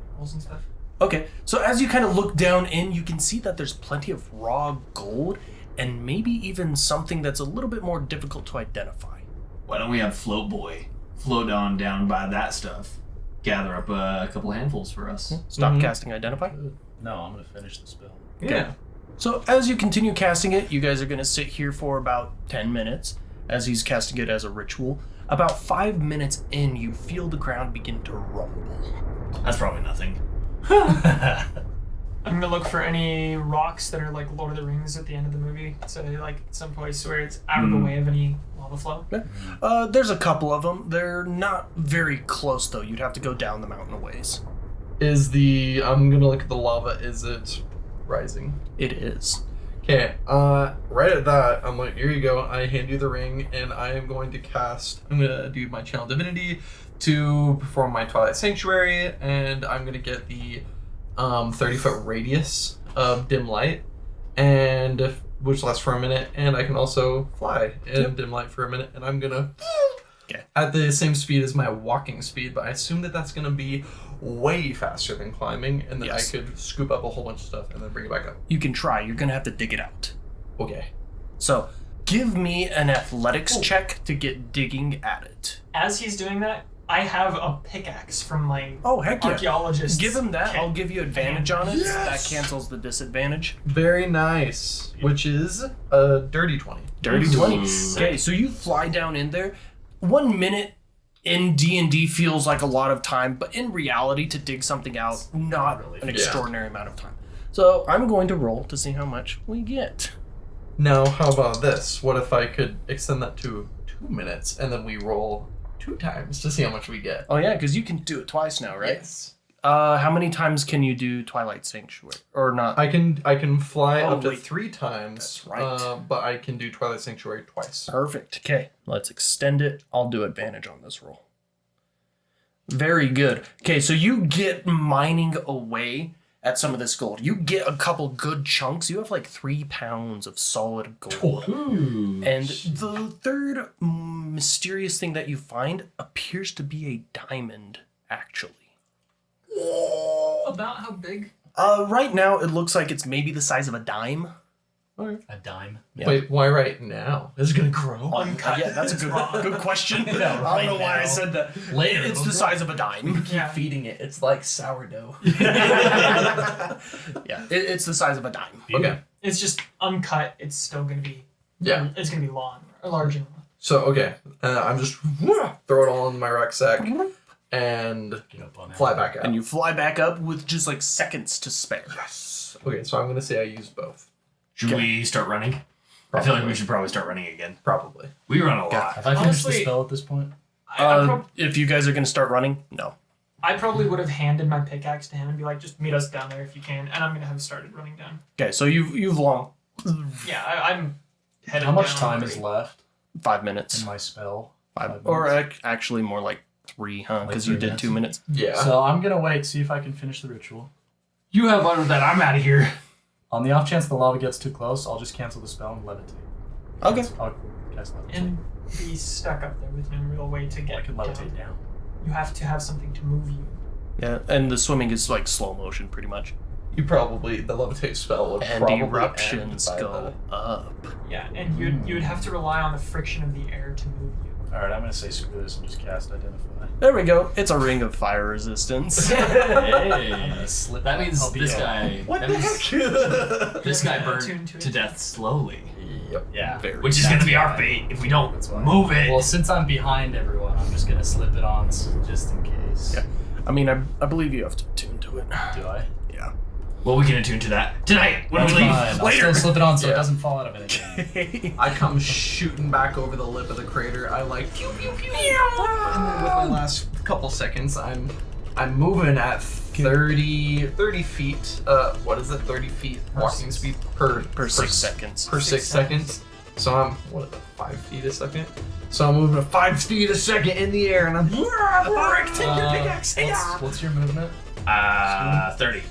minerals and stuff. Okay, so as you kind of look down in, you can see that there's plenty of raw gold and maybe even something that's a little bit more difficult to identify. Why don't we have Float Boy float on down by that stuff? Gather up a couple handfuls for us. Stop casting identify. No, I'm gonna finish the spell. Yeah. So as you continue casting it, you guys are going to sit here for about 10 minutes as he's casting it as a ritual. About 5 minutes in, you feel the ground begin to rumble. That's probably nothing. I'm gonna look for any rocks that are like Lord of the Rings at the end of the movie. So like some place where it's out of the way of any lava flow. There's a couple of them. They're not very close, though. You'd have to go down the mountain a ways. I'm gonna look at the lava, is it rising? It is. Okay, right at that, I'm like, here you go, I hand you the ring, and I am going to I'm gonna do my Channel Divinity to perform my Twilight Sanctuary, and I'm gonna get the 30-foot radius of dim light, and which lasts for a minute, and I can also fly in dim light for a minute, and I'm gonna at the same speed as my walking speed, but I assume that that's gonna be way faster than climbing, and then I could scoop up a whole bunch of stuff and then bring it back up. You can try. You're going to have to dig it out. Okay. So give me an athletics check to get digging at it. As he's doing that, I have a pickaxe from my Heck yeah. archaeologist. Give him that. kit. I'll give you advantage on it. Yes! That cancels the disadvantage. Very nice. Which is a dirty 20. Dirty 20. Okay, so you fly down in there. 1 minute in D&D feels like a lot of time, but in reality, to dig something out, not an extraordinary amount of time. So I'm going to roll to see how much we get. Now, how about this? What if I could extend that to 2 minutes, and then we roll 2 times to see how much we get? Oh yeah, because you can do it twice now, right? Yes. How many times can you do Twilight Sanctuary? Or not? I can fly up to wait. 3 times. That's right. But I can do Twilight Sanctuary twice. Perfect. Okay, let's extend it. I'll do advantage on this roll. Very good. Okay, so you get mining away at some of this gold. You get a couple good chunks. You have like 3 pounds of solid gold. Ooh. And the third mysterious thing that you find appears to be a diamond, actually. About how big? Right now, it looks like it's maybe the size of a dime. A dime. Yeah. Wait, why right now? Is it gonna grow? Uncut. Yeah, that's a good question. I don't know why I said that. Later, It's the size of a dime. Yeah. Feeding it. It's like sourdough. Yeah, it's the size of a dime. Okay. It's just uncut. It's still gonna be. Yeah. It's gonna be long. A large arrow. So okay, I'm just throw it all in my rucksack and Get up on fly back out. And you fly back up with just like seconds to spare. Yes. Okay, so I'm gonna say I use both. Should we start running? I feel like we should probably start running again. Probably. We run a lot. Have I finished the Honestly- spell at this point? If you guys are gonna start running, no. I probably would have handed my pickaxe to him and be like, just meet us down there if you can, and I'm gonna have started running down. Okay, so you've long Yeah, I'm headed How much down time already. is left 5 minutes. in my spell? 5 5 or minutes? actually more like 3, huh? Like Because you 3 did minutes? 2 minutes. Yeah. So I'm gonna wait, see if I can finish the ritual. You have fun with that. I'm out of here. On the off chance the lava gets too close, I'll just cancel the spell and levitate. Okay. I'll cast levitate. And be stuck up there with no real way to get I can levitate down. down. You have to have something to move you. Yeah, and the swimming is like slow motion, pretty much. You probably the levitate spell would And probably eruptions end by go up. Yeah, and you'd have to rely on the friction of the air to move you. Alright, I'm gonna say screw this and just cast identify. There we go. It's a ring of fire resistance. I'm Hey. gonna slip That means I'll be this out. guy. What that the means heck? This guy Attuned burned to to it. death slowly, Yep. Yeah. Very which is gonna be our why. fate if we don't That's why. move it. Well, since I'm behind everyone, I'm just gonna slip it on just in case. Yeah. I mean, I believe you have to tune to it. Do I? Yeah. Well, we can attune to that tonight when That's we leave. fine. I'll Later. still slip it on so Yeah. it doesn't fall out of anything. I come shooting back over the lip of the crater. I like pew pew pew, and then with my last couple seconds, I'm moving at 30 feet. What is it? 30 feet walking speed per 6 seconds. per 6 seconds. So I'm what is it, 5 feet a second? So I'm moving at 5 feet a second in the air, and I'm What's your movement? 30.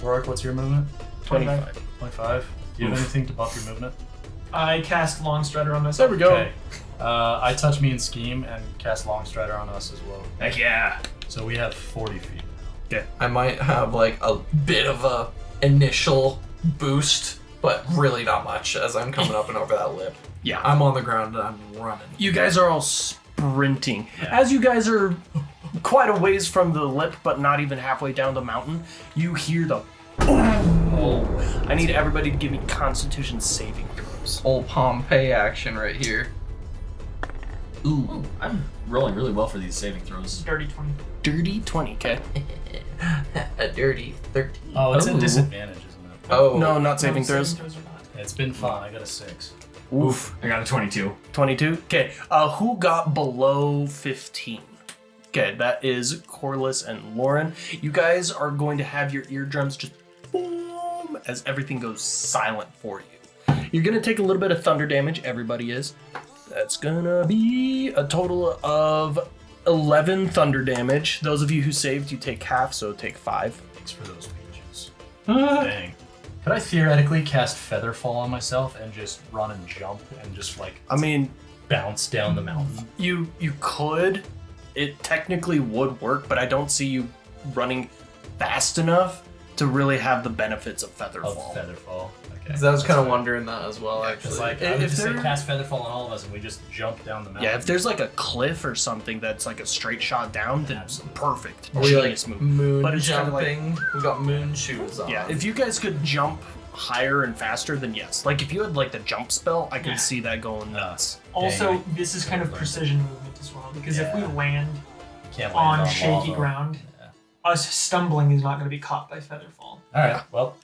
Rourke, what's your movement? 25. 25. Do you have anything to buff your movement? I cast Long Strider on myself. There we go. Okay. I touch me and scheme and cast Long Strider on us as well. Heck yeah. So we have 40 feet. I might have like a bit of a initial boost, but really not much as I'm coming up and over that lip. Yeah. I'm on the ground and I'm running. You guys are all sprinting. Yeah. As you guys are quite a ways from the lip, but not even halfway down the mountain, you hear the boom. I need everybody to give me Constitution saving throws. Old Pompeii action right here. Ooh, I'm rolling really well for these saving throws. Dirty 20. Dirty 20, okay? A dirty 13. Oh, it's Oh. a disadvantage, isn't it? Oh. No, not saving No, throws. saving throws are not. It's been fun. I got a 6. Oof. I got a 22. 22? Okay. Who got below 15? Okay, that is Corliss and Lauren. You guys are going to have your eardrums just boom as everything goes silent for you. You're going to take a little bit of thunder damage, everybody is. That's going to be a total of 11 thunder damage. Those of you who saved, you take half, so take 5. Thanks for those peaches. Dang. Could I theoretically cast Featherfall on myself and just run and jump and just like I mean, bounce down the mountain? you could. It technically would work, but I don't see you running fast enough to really have the benefits of Of Featherfall. Featherfall. Okay. 'Cause I was That's kind of fair. wondering that as well, It's actually. like If I would just say they're- cast Featherfall on all of us and we just jump down the mountain. Yeah, if there's like a cliff or something that's like a straight shot down, then Absolutely. perfect. Are we Genius like move. moon But it's kinda like- jumping? We got moon shoes on. Yeah, if you guys could jump higher and faster, then yes. Like if you had like the jump spell, I could Yeah. see that going nuts. Also, Dang, this is kind of precision movement as well, because if we Yeah. land can't land on shaky lava. ground, Yeah. us stumbling is not going to be caught by Featherfall. All right. Well,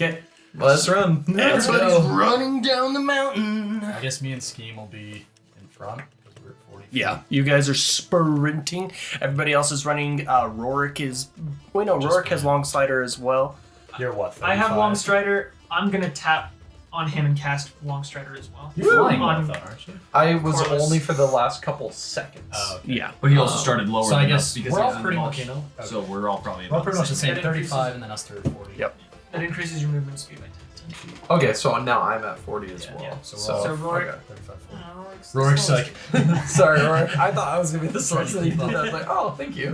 Okay, Let's run. everybody's go. running down the mountain. I guess me and Scheme will be in front because we're at 40 feet. Yeah, you guys are sprinting. Everybody else is running. Rorik is. Wait, no, Just Rorik has me. long slider as well. You're what? I have 35? Long Strider. I'm going to tap on him and cast Long Strider as well. You're flying On- marathon, aren't you? I was Corliss. only for the last couple seconds. Oh, okay. Yeah. But he also started lower So I than guess us because we're he all was pretty in much, mulch. Okay. So we're all probably We're all about pretty much the same. That 35 and then us 30, 40. Yep. That increases your movement speed by 10. Okay, so now I'm at 40 as Yeah, well. yeah. So we're So, all So Rorik, okay. 35, 40. Rorik's Rorik's like, Sorry, Rorik. I thought I was gonna be the Sorry, slowest that you did that. I was like, oh, thank you.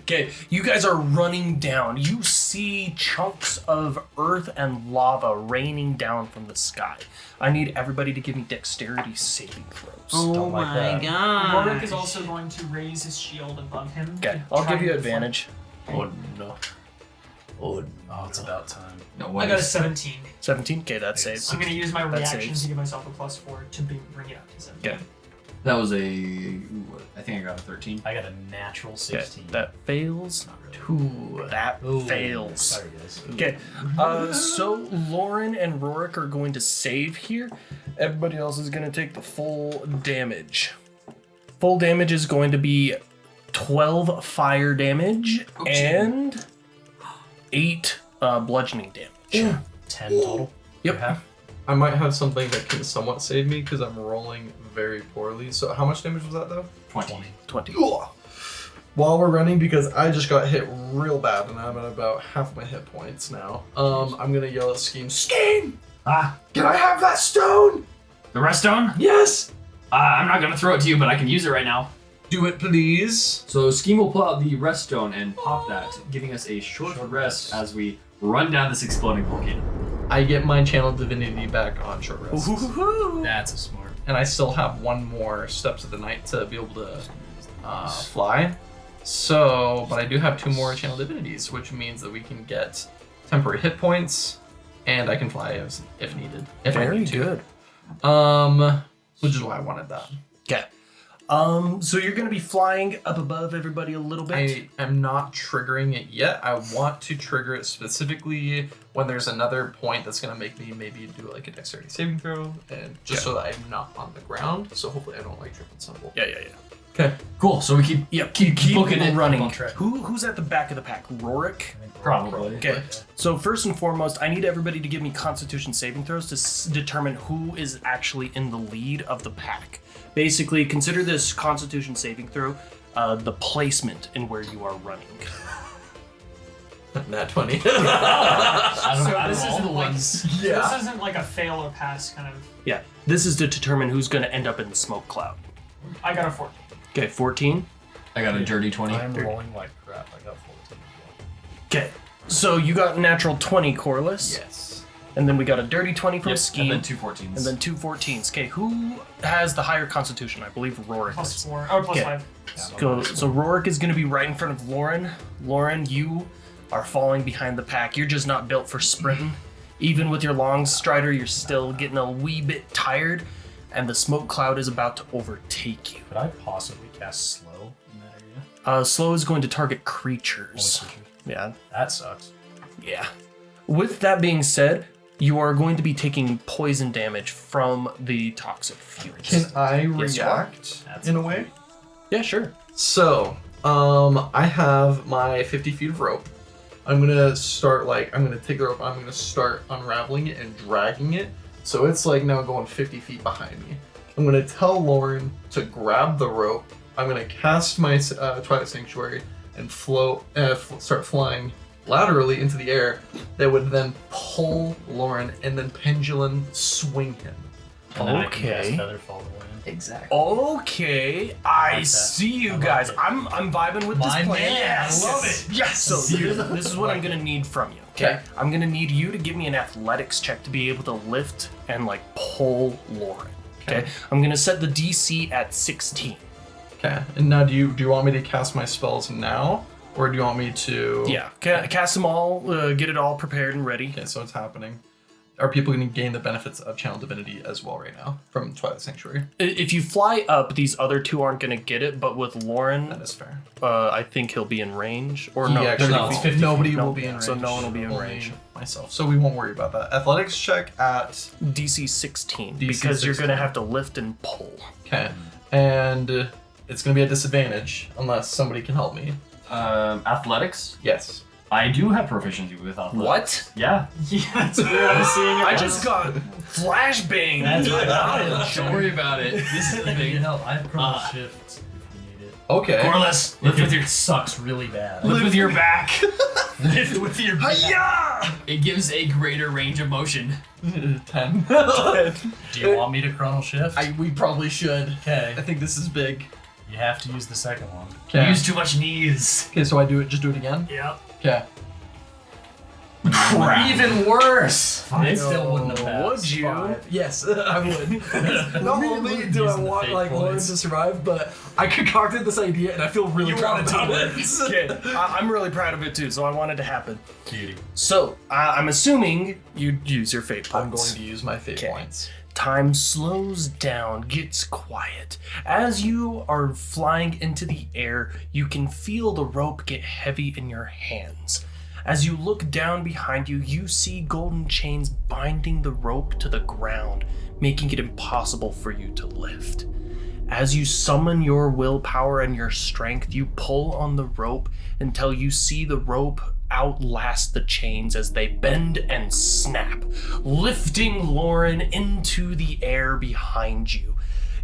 Okay, you guys are running down. You see chunks of earth and lava raining down from the sky. I need everybody to give me dexterity saving throws. Don't like that. Rorik is also going to raise his shield above him. Okay, to I'll try give you and advantage. Oh no. Oh, it's about time. No I got a 17. 17? Okay, that saves. I'm gonna use my That reaction saves. to give myself a +4 to bring it up to 17. Okay. That was I think I got a 13. I got a natural Okay, 16. that fails. Not really. 2. That Ooh, fails. Sorry, guys. Okay, so Lauren and Rorik are going to save here. Everybody else is going to take the full damage. Full damage is going to be 12 fire damage and 8 bludgeoning damage. 10 total. Yep. You have? I might have something that can somewhat save me because I'm rolling very poorly. So how much damage was that though? 20. 20. While we're running, because I just got hit real bad and I'm at about half my hit points now. I'm gonna yell at Scheme. Scheme! Can I have that stone? The rest stone? Yes! I'm not gonna throw it to you, but I can use it right now. Do it, please. So Scheme will pull out the rest stone and pop that, giving us a short rest as we run down this exploding volcano. I get my channel divinity back on short rest. That's a smart. And I still have one more steps of the night to be able to fly. So, but I do have 2 more channel divinities, which means that we can get temporary hit points, and I can fly if needed. If I Very need to. good. Which is why I wanted that. Okay. So you're going to be flying up above everybody a little bit? I am not triggering it yet. I want to trigger it specifically when there's another point that's gonna make me maybe do like a dexterity saving throw, and just so that I'm not on the ground. So hopefully I don't like trip and stumble. Yeah. Okay. Cool. So we keep Keep booking it, running. on track. Who's at the back of the pack? Rorik? Probably. Okay, so first and foremost, I need everybody to give me Constitution saving throws to determine who is actually in the lead of the pack. Basically, consider this Constitution saving throw the placement in where you are running. Nat 20. So out this of all isn't the like ones. this isn't like a fail or pass kind of. Yeah, this is to determine who's going to end up in the smoke cloud. I got a 14. Okay, 14. I got a dirty 20. I'm rolling like crap. I got 14 as well. Okay, so you got natural 20, Corliss. Yes. And then we got a dirty 20 from Yep, Scheme. and then 2 14s. And then 2 14s. Okay, who has the higher Constitution? I believe Rorik does. +4 or Okay. +5. So Rorik is going to be right in front of Lauren. Lauren, you are falling behind the pack. You're just not built for sprinting. Even with your long strider, you're still getting a wee bit tired, and the smoke cloud is about to overtake you. Could I possibly cast slow in that area? Slow is going to target creatures. Only creatures. Yeah. That sucks. Yeah. With that being said, you are going to be taking poison damage from the toxic fumes. Can I Yes, you are. react That's in a way? Yeah, sure. So, I have my 50 feet of rope. I'm gonna take the rope, I'm gonna start unraveling it and dragging it. So it's like now going 50 feet behind me. I'm gonna tell Lauren to grab the rope. I'm gonna cast my Twilight Sanctuary and start flying laterally into the air. That would then pull Lauren and then pendulum swing him. And then I can cast Okay. Featherfall away. Exactly. Okay, I like that. see you I love guys. it. I'm vibing with My this plan. man, Yes. I love it. Yes. So this is what I'm gonna need from you. Okay. Okay. I'm gonna need you to give me an athletics check to be able to lift and like pull Lauren. Okay. I'm gonna set the DC at 16. Okay. And now, do you want me to cast my spells now, or do you want me to? Yeah. Cast them all. Get it all prepared and ready. Okay, so it's happening. Are people going to gain the benefits of Channel Divinity as well right now from Twilight Sanctuary? If you fly up, these other two aren't gonna get it. But with That Lauren, is fair. I think he'll be in range. Or He no, actually, no, it's 50 nobody feet. will No, be in range. so no one will be in Only range. Myself. So we won't worry about that. Athletics check at DC 16 DC because you're gonna 16. have to lift and pull. okay, and it's going to be a disadvantage unless somebody can help me. Athletics. Yes. I do have proficiency with athletics. What? Yeah. Yeah, it's weird. I'm seeing it. I just got flashbang. That's my knowledge. Don't worry about it. This is the I need thing. help. I have chrono shift if you need it. Okay. Corliss, lift with your It sucks really bad. lift with your back. Lift with your back. It gives a greater range of motion. 10. Do you want me to chrono shift? We probably should. Okay. I think this is big. You have to use the second one. You Okay. use too much knees. Okay, so just do it again? Yep. Okay. Crap. Even worse. I still wouldn't have passed. Would you? 5. Yes, I would. Not only do I Using the want fate like Lauren points. to survive, but I concocted this idea and I feel really proud about it. Okay, I'm really proud of it too, so I want it to happen. Beauty. So, I'm assuming you'd use your fate points. I'm going to use my fate Okay. points. Time slows down, gets quiet. As you are flying into the air, you can feel the rope get heavy in your hands. As you look down behind you, you see golden chains binding the rope to the ground, making it impossible for you to lift. As you summon your willpower and your strength, you pull on the rope until you see the rope outlast the chains as they bend and snap, lifting Lauren into the air behind you.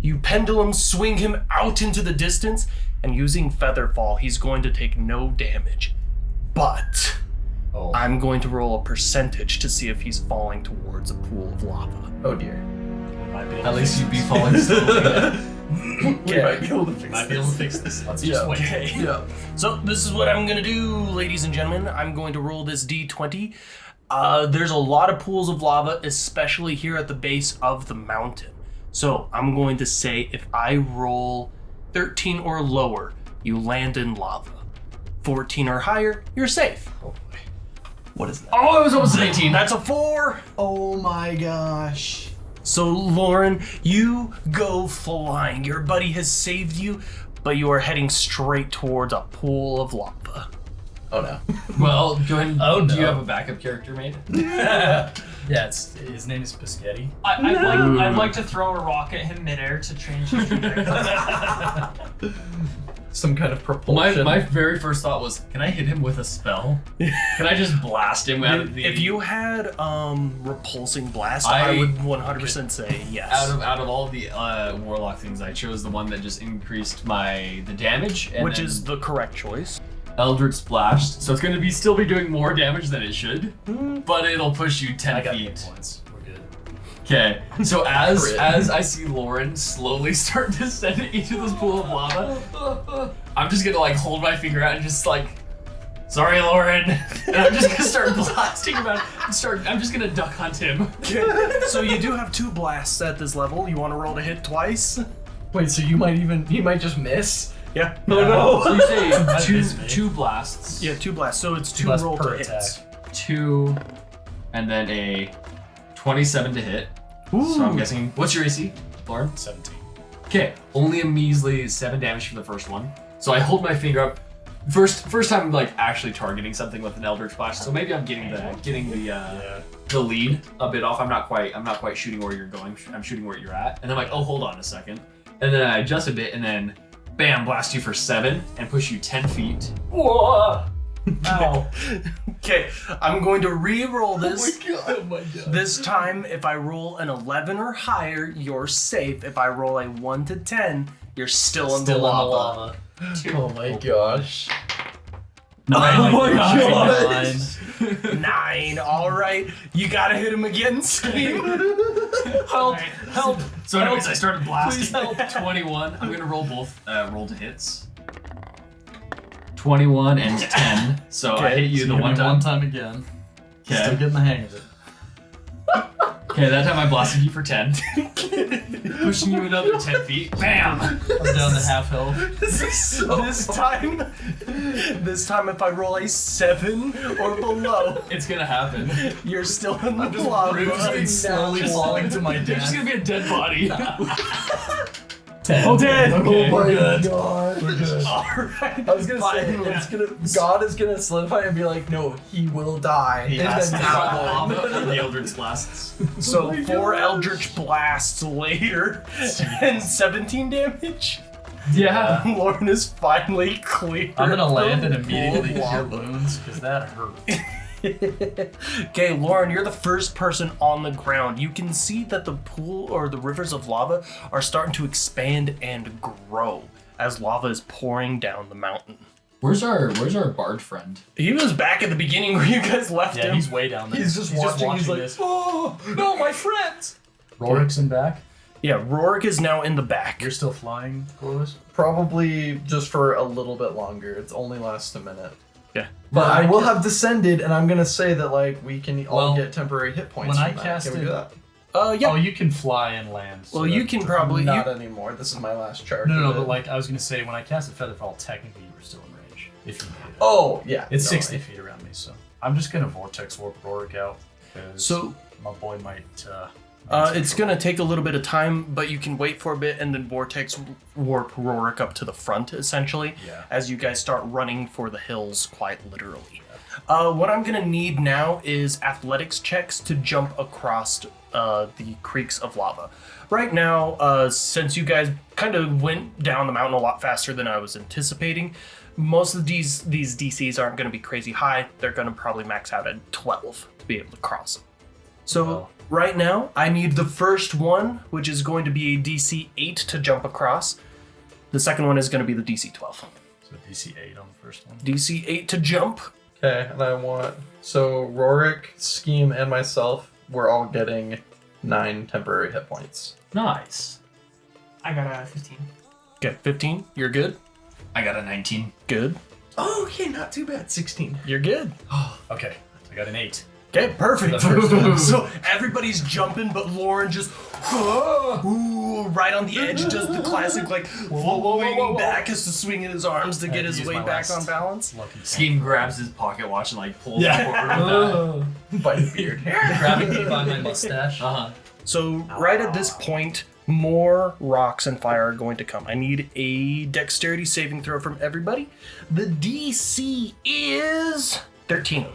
You pendulum swing him out into the distance, and using Featherfall, he's going to take no damage. But Oh. I'm going to roll a percentage to see if he's falling towards a pool of lava. Oh dear. At least you'd be falling slowly. We might be able to fix Might be able to fix this. Let's Yeah. just wait. Okay. Yeah. So this is what I'm gonna do, ladies and gentlemen. I'm going to roll this D20. There's a lot of pools of lava, especially here at the base of the mountain. So I'm going to say if I roll 13 or lower, you land in lava. 14 or higher, you're safe. What is that? Oh, it was almost an 18. That's a 4. Oh my gosh. So Lauren, you go flying. Your buddy has saved you, but you are heading straight towards a pool of lava. Oh no. Well, go ahead. Oh, Do you no. have a backup character made? Yeah, his name is Biscotti. I'd like to throw a rock at him midair to change his trajectory. Some kind of My propulsion. very first thought was, can I hit him with a spell? Can I just blast him out of the? If you had repulsing blast, I- I would 100% say yes. out of all the warlock things, I chose the one that just increased the damage, and Which then is the correct choice. Eldritch Splash. So it's going to be still be doing more damage than it should, but it'll push you 10 I got feet. hit points. We're good. Okay, so as Crit. I see Lauren slowly start descending into this pool of lava, I'm just gonna like hold my finger out and just like, sorry, Lauren, and I'm just gonna start blasting him out. I'm just gonna duck hunt him. So you do have 2 blasts at this level. You want to roll to hit twice? Wait, so he might just miss? Yeah. Oh So no. you say miss me. two blasts. Yeah, 2 blasts. So it's 2 Plus roll per to hits. attack. 2, and then a 27 to hit. So I'm guessing. What's your AC, Lauren? 17. Okay, only a measly 7 damage for the first one. So I hold my finger up. First time like actually targeting something with an Eldritch Splash. So maybe I'm getting the lead a bit off. I'm not quite shooting where you're going. I'm shooting where you're at. And I'm like, oh, hold on a second. And then I adjust a bit, and then bam, blast you for 7 and push you 10 feet. Whoa! Ow. Okay, I'm going to re-roll this. Oh my god. This time, if I roll an 11 or higher, you're safe. If I roll a 1 to 10, you're still in the lava. Oh my gosh. 9. Oh my God. 9. All right, you gotta hit him again, Scheme. Help! Help! So anyways, I started blasting. Please help. 21. I'm gonna roll both roll to hits. 21 and 10. So I hit you the one time. One time again. Still Okay. getting the hang of it. Okay, that time I blasted you for 10. Pushing you another 10 feet. Bam! I'm down to half health. This time, if I roll a 7 or below, It's gonna happen. you're still in the lava. Bruised and slowly falling to my You're just death. gonna be a dead body. 10. Oh, dead. Oh my We're good. god. We're good. All right. I was gonna say, Fine. God is gonna solidify and be like, no, he will die. He and has then to die. Lava and the Eldritch blasts. So 4 Eldritch blasts later and 17 damage. Yeah. Lauren is finally clear. I'm gonna land and of the immediately pool of cure lava. wounds because that hurt. Okay, Lauren, you're the first person on the ground. You can see that the pool or the rivers of lava are starting to expand and grow as lava is pouring down the mountain. Where's our bard friend? He was back at the beginning where you guys left Yeah, him. he's way down there. He's just watching, he's like, this. oh, no, my friends. Rorik's in back. Yeah, Rorik is now in the back. You're still flying, Corliss? Probably just for a little bit longer. It's only lasts a minute. Yeah. But Yeah, I I will can- have descended, and I'm gonna say that like we can all Well, get temporary hit points. when I from that. cast Can we it- do that? Yeah. Oh, you can fly and land. So Well, you that- can probably. Not anymore. This is my last charge. No, of but it. like I was gonna say, when I casted Featherfall, technically you were still in range. If you made it. Oh yeah, It's no, 60 feet around me, so I'm just gonna Vortex Warp Rorik out. 'Cause So my boy might. it's gonna take a little bit of time, but you can wait for a bit and then vortex warp Rorik up to the front, essentially, Yeah. as you guys start running for the hills, quite literally. What I'm gonna need now is athletics checks to jump across the creeks of lava. Right now, since you guys kind of went down the mountain a lot faster than I was anticipating, most of these DCs aren't going to be crazy high. They're going to probably max out at 12 to be able to cross. So Wow. right now, I need the first one, which is going to be a DC 8 to jump across. The second one is going to be the DC 12. So DC 8 on the first one. DC 8 to jump. Okay, and I want Rorik, Scheme, and myself. We're all getting 9 temporary hit points. Nice. I got a 15. Okay, 15. You're good. I got a 19. Good. Oh, okay, not too bad. 16. You're good. Okay, I got an 8. Okay, perfect. The first one. So everybody's jumping, but Lauren just right on the edge does the classic like flowing back as to swing in his arms to I get had to his use way my back last on balance. Lucky Scheme grabs his pocket watch and like pulls Yeah. it forward with By the beard. grabbing me by my mustache. that. Uh-huh. So right at this point, more rocks and fire are going to come. I need a dexterity saving throw from everybody. The DC is 13.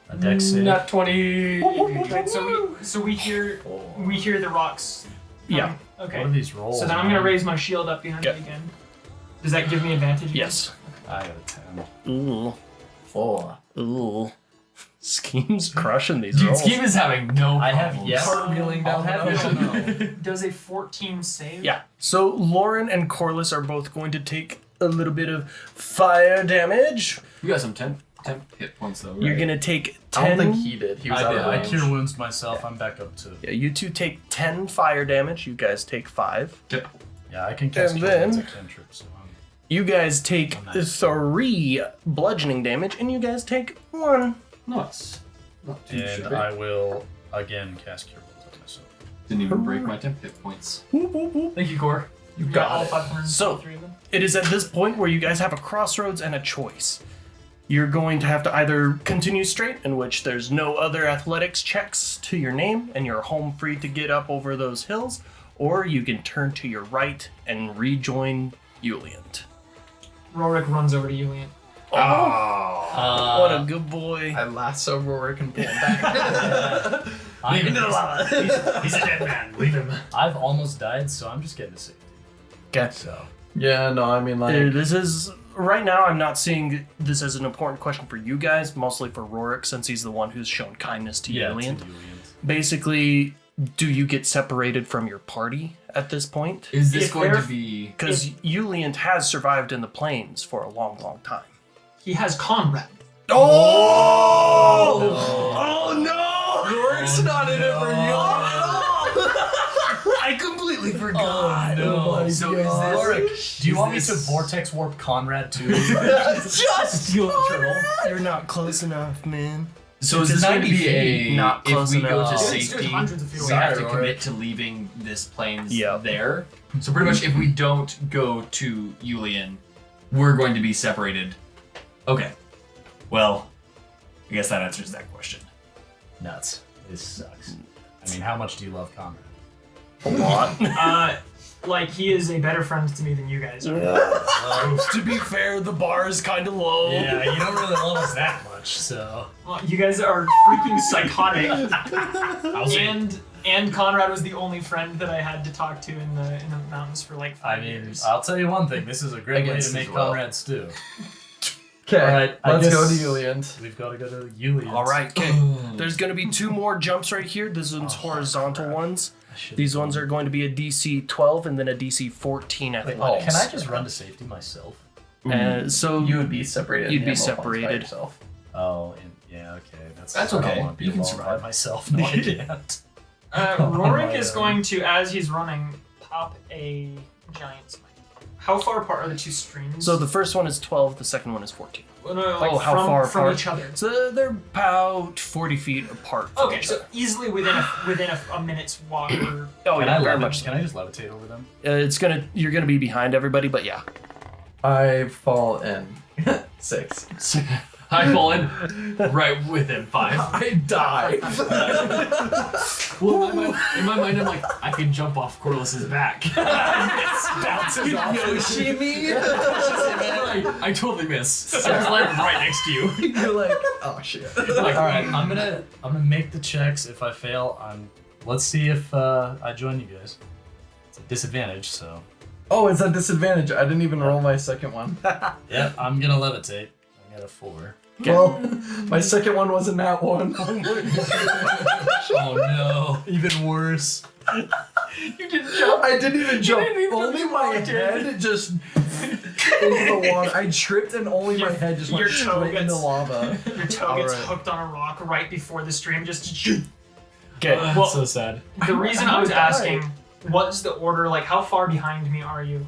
A dex save. Not 20. Wait, so we hear the rocks. Yeah. Okay. What are these rolls? So then I'm gonna raise my shield up behind Okay. me again. Does that give me advantage? again? Yes. I got a 10. Ooh. 4. Ooh. Scheme's crushing these Dude, rolls. Scheme is having no I have problems. yes. Cartwheeling I'll down have the yes or mountain. no. Does a 14 save? Yeah. So Lauren and Corliss are both going to take a little bit of fire damage. You got some temp hit points though, right? You're gonna take 10. I don't think he did. He was I out did. of I range. cure wounds myself. I'm back up to. Yeah, you two take 10 fire damage. You guys take 5. Yep. Yeah, I can cast And cure then- wounds at cantrip, so I'm. You guys take Oh, nice. 3 bludgeoning damage, and you guys take 1. Nice. Not too And shabby. I will again cast cure wounds on myself. Didn't even break my temp hit points. Whoop, whoop, whoop. Thank you, Core. You Got all got it. 503 So, of them. it is at this point where you guys have a crossroads and a choice. You're going to have to either continue straight, in which there's no other athletics checks to your name, and you're home free to get up over those hills, or you can turn to your right and rejoin Yuliant. Rorik runs over to Yulian. Oh, what a good boy. I lasso Rorik and pull him back. I'm into the lava. He's a dead man. Leave him. I've almost died, so I'm just getting to safety. Okay. So Yeah, no, I mean like This is right now. I'm not seeing this as an important question for you guys, mostly for Rorik, since he's the one who's shown kindness to yeah, Yuliant. to Yuliant. Basically, do you get separated from your party at this point? Is this If going they're- to be... Because Yuliant has survived in the plains for a long, long time. He has Conrad. Oh! Oh no! Rorik's not in it for you. I completely forgot. no. my So is God. this... Rorik, do you Is want me this- to vortex warp Conrad too? Just Steal the turtle. You're not close enough, man. So is It's this going to 90 be a... feet, not if close we go enough. to Yeah, it's safety, hundreds of feet we away. have to Sorry, commit Rorik. to leaving this plains Yep. there. So pretty much if we don't go to Yulian, we're going to be separated. Okay. Well, I guess that answers that question. Nuts. This sucks. I mean, how much do you love Conrad? A lot. Like, he is a better friend to me than you guys are. To be fair, the bar is kind of low. Yeah, you don't really love us that much, so. Well, you guys are freaking psychotic. I'll say- And Conrad was the only friend that I had to talk to in the mountains for like 5 I mean, years. I'll tell you one thing. This is a great way Against to make as well. Conrad stew. Okay, Alright, I let's go to guess- Yuliant. We've got to go to Yulian. All right, okay. There's going to be 2 more jumps right here. This one's horizontal ones. These ones are going to be a DC 12 and then a DC 14 Wait, athletics. can I just run to safety myself? So You would be separated. You'd in be ammo points by separated. yourself. Oh, and, yeah, okay. That's That's I don't okay. want to be You can alone survive. by myself. No, I can't. Rorik my is God. going to, as he's running, pop a giant smite. How far apart are the two streams? So the first one is 12, the second one is 14. No, Oh, how far from apart? each other? So they're about 40 feet apart. From Okay, each so other. easily within a minute's walk. Or... Oh Can yeah, I very much. Can I just levitate over them? You're gonna be behind everybody, but yeah. I fall in. 6. I fall in right with him. 5. I die. Well, in my mind, I'm like, I can jump off Corliss's back. Bounces off. Yoshi me? I totally miss. I was like right next to you. You're like, oh shit. Like, All right, I'm gonna make the checks. If I fail, let's see if I join you guys. It's a disadvantage, so. Oh, it's a disadvantage. I didn't even roll my second one. Yep, I'm gonna levitate. I got a 4. Well, my second one wasn't that one. Oh no! Even worse. you didn't jump. I didn't even jump. didn't even Only jump, my you walked in. head just into the water. I tripped and only my head just went your toe straight into gets- lava. Your toe gets Alright. hooked on a rock right before the stream. Just Okay. well, so sad. the reason I was asking what's the order, like how far behind me are you,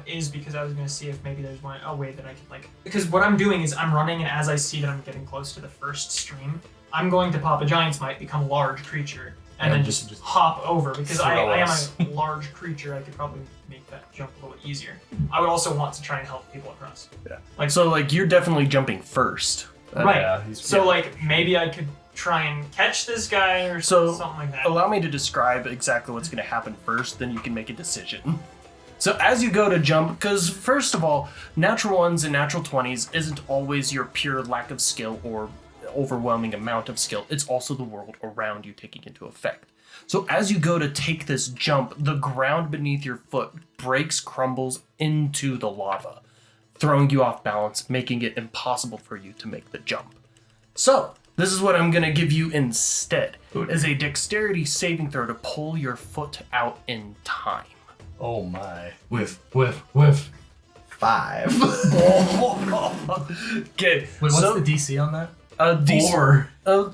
is because I was gonna see if maybe there's a way that I could like, because what I'm doing is I'm running, and as I see that I'm getting close to the first stream, I'm going to pop a giant's might, become a large creature, and then just hop over, because I throw am us. a large creature. I could probably make that jump a little easier. I would also want to try and help people across. So like you're definitely jumping first. Right. Yeah, So like maybe I could try and catch this guy or So, something like that. Allow me to describe exactly what's going to happen first, then you can make a decision. So as you go to jump, because first of all, natural ones and natural 20s isn't always your pure lack of skill or overwhelming amount of skill. It's also the world around you taking into effect. So as you go to take this jump, the ground beneath your foot breaks, crumbles into the lava, throwing you off balance, making it impossible for you to make the jump. So, this is what I'm gonna give you instead, is a dexterity saving throw to pull your foot out in time. Oh my. Whiff. 5. Okay, Wait, what's so the DC on that?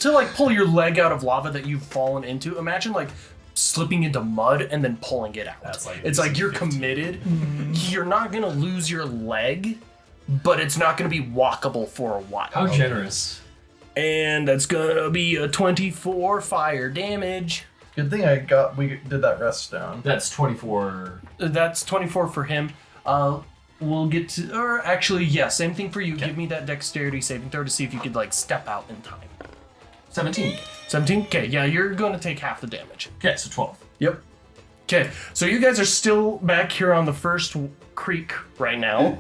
to like pull your leg out of lava that you've fallen into, imagine like slipping into mud and then pulling it out. That's like it's like you're 15. committed. You're not gonna lose your leg, but it's not gonna be walkable for a while. How generous. And that's gonna be a 24 fire damage. Good thing we did that rest down. That's 24. That's 24 for him. We'll get to, or actually, yeah, same thing for you. Give me that dexterity saving throw to see if you could like step out in time. 17. 17? Okay, yeah, you're gonna take half the damage. Okay, so 12. Yep. Okay, so you guys are still back here on the first creek right now.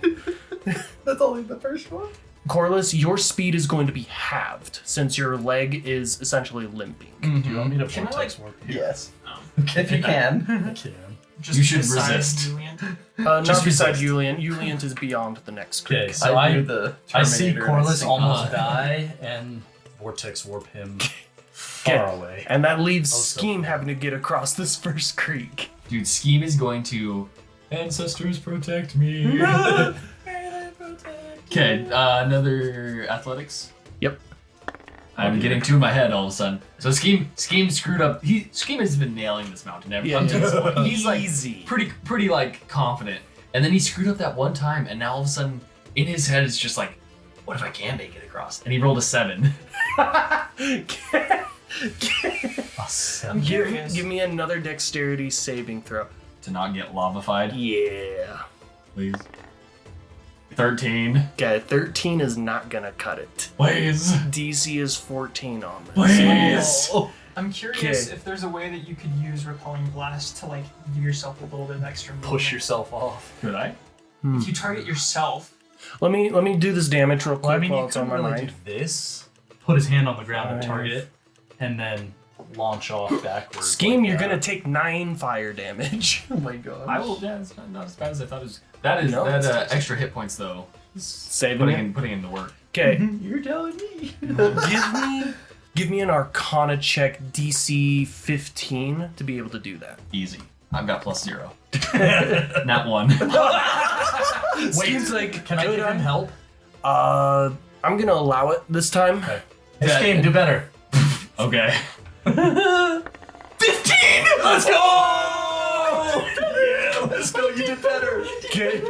That's only the first one? Corliss, your speed is going to be halved since your leg is essentially limping. Do you want me to Can I, vortex warp here? Yes. Oh. If you can. I can. Just You should beside resist. Julian. Not Just beside resist. Julian. Julian is beyond the next creek. Okay, so I do the I see Terminator Corliss instinct. almost die and vortex warp him far away. And that leaves Oh, so Scheme far. having to get across this first creek. Dude, Scheme is going to. Ancestors protect me. Okay, another athletics. Yep. I'm getting two in my head all of a sudden. So Scheme screwed up. Scheme has been nailing this mountain up to this point. He's like Easy. pretty like confident, and then he screwed up that one time, and now all of a sudden in his head it's just like, what if I can make it across? And he rolled a 7. I'm curious. Give me another dexterity saving throw. To not get lavafied, Yeah. please. 13. Okay, 13 is not gonna cut it. Please. DC is 14 on this. Please. I'm curious Okay. if there's a way that you could use repelling blast to like give yourself a little bit of extra movement. Push yourself off. Could I? If you target yourself, Let me do this damage real quick Well, I mean, while you it's could on my really mind. do this, put his hand on the ground and 5. target it, and then launch off backwards. Scheme, like you're that. gonna take 9 fire damage. Oh my god. I will. Yeah, it's not as bad as I thought it was. That is No, that it's- extra hit points though. Saving it. Putting in the work. Okay, You're telling me. give me an Arcana check DC 15 to be able to do that. Easy. I've got +0. Not 1. Scheme's like, Can I give him help? I'm gonna allow it this time. Okay. This Yeah. game, do better. Okay. 15! Let's go! Yeah, let's go. You did better. Okay.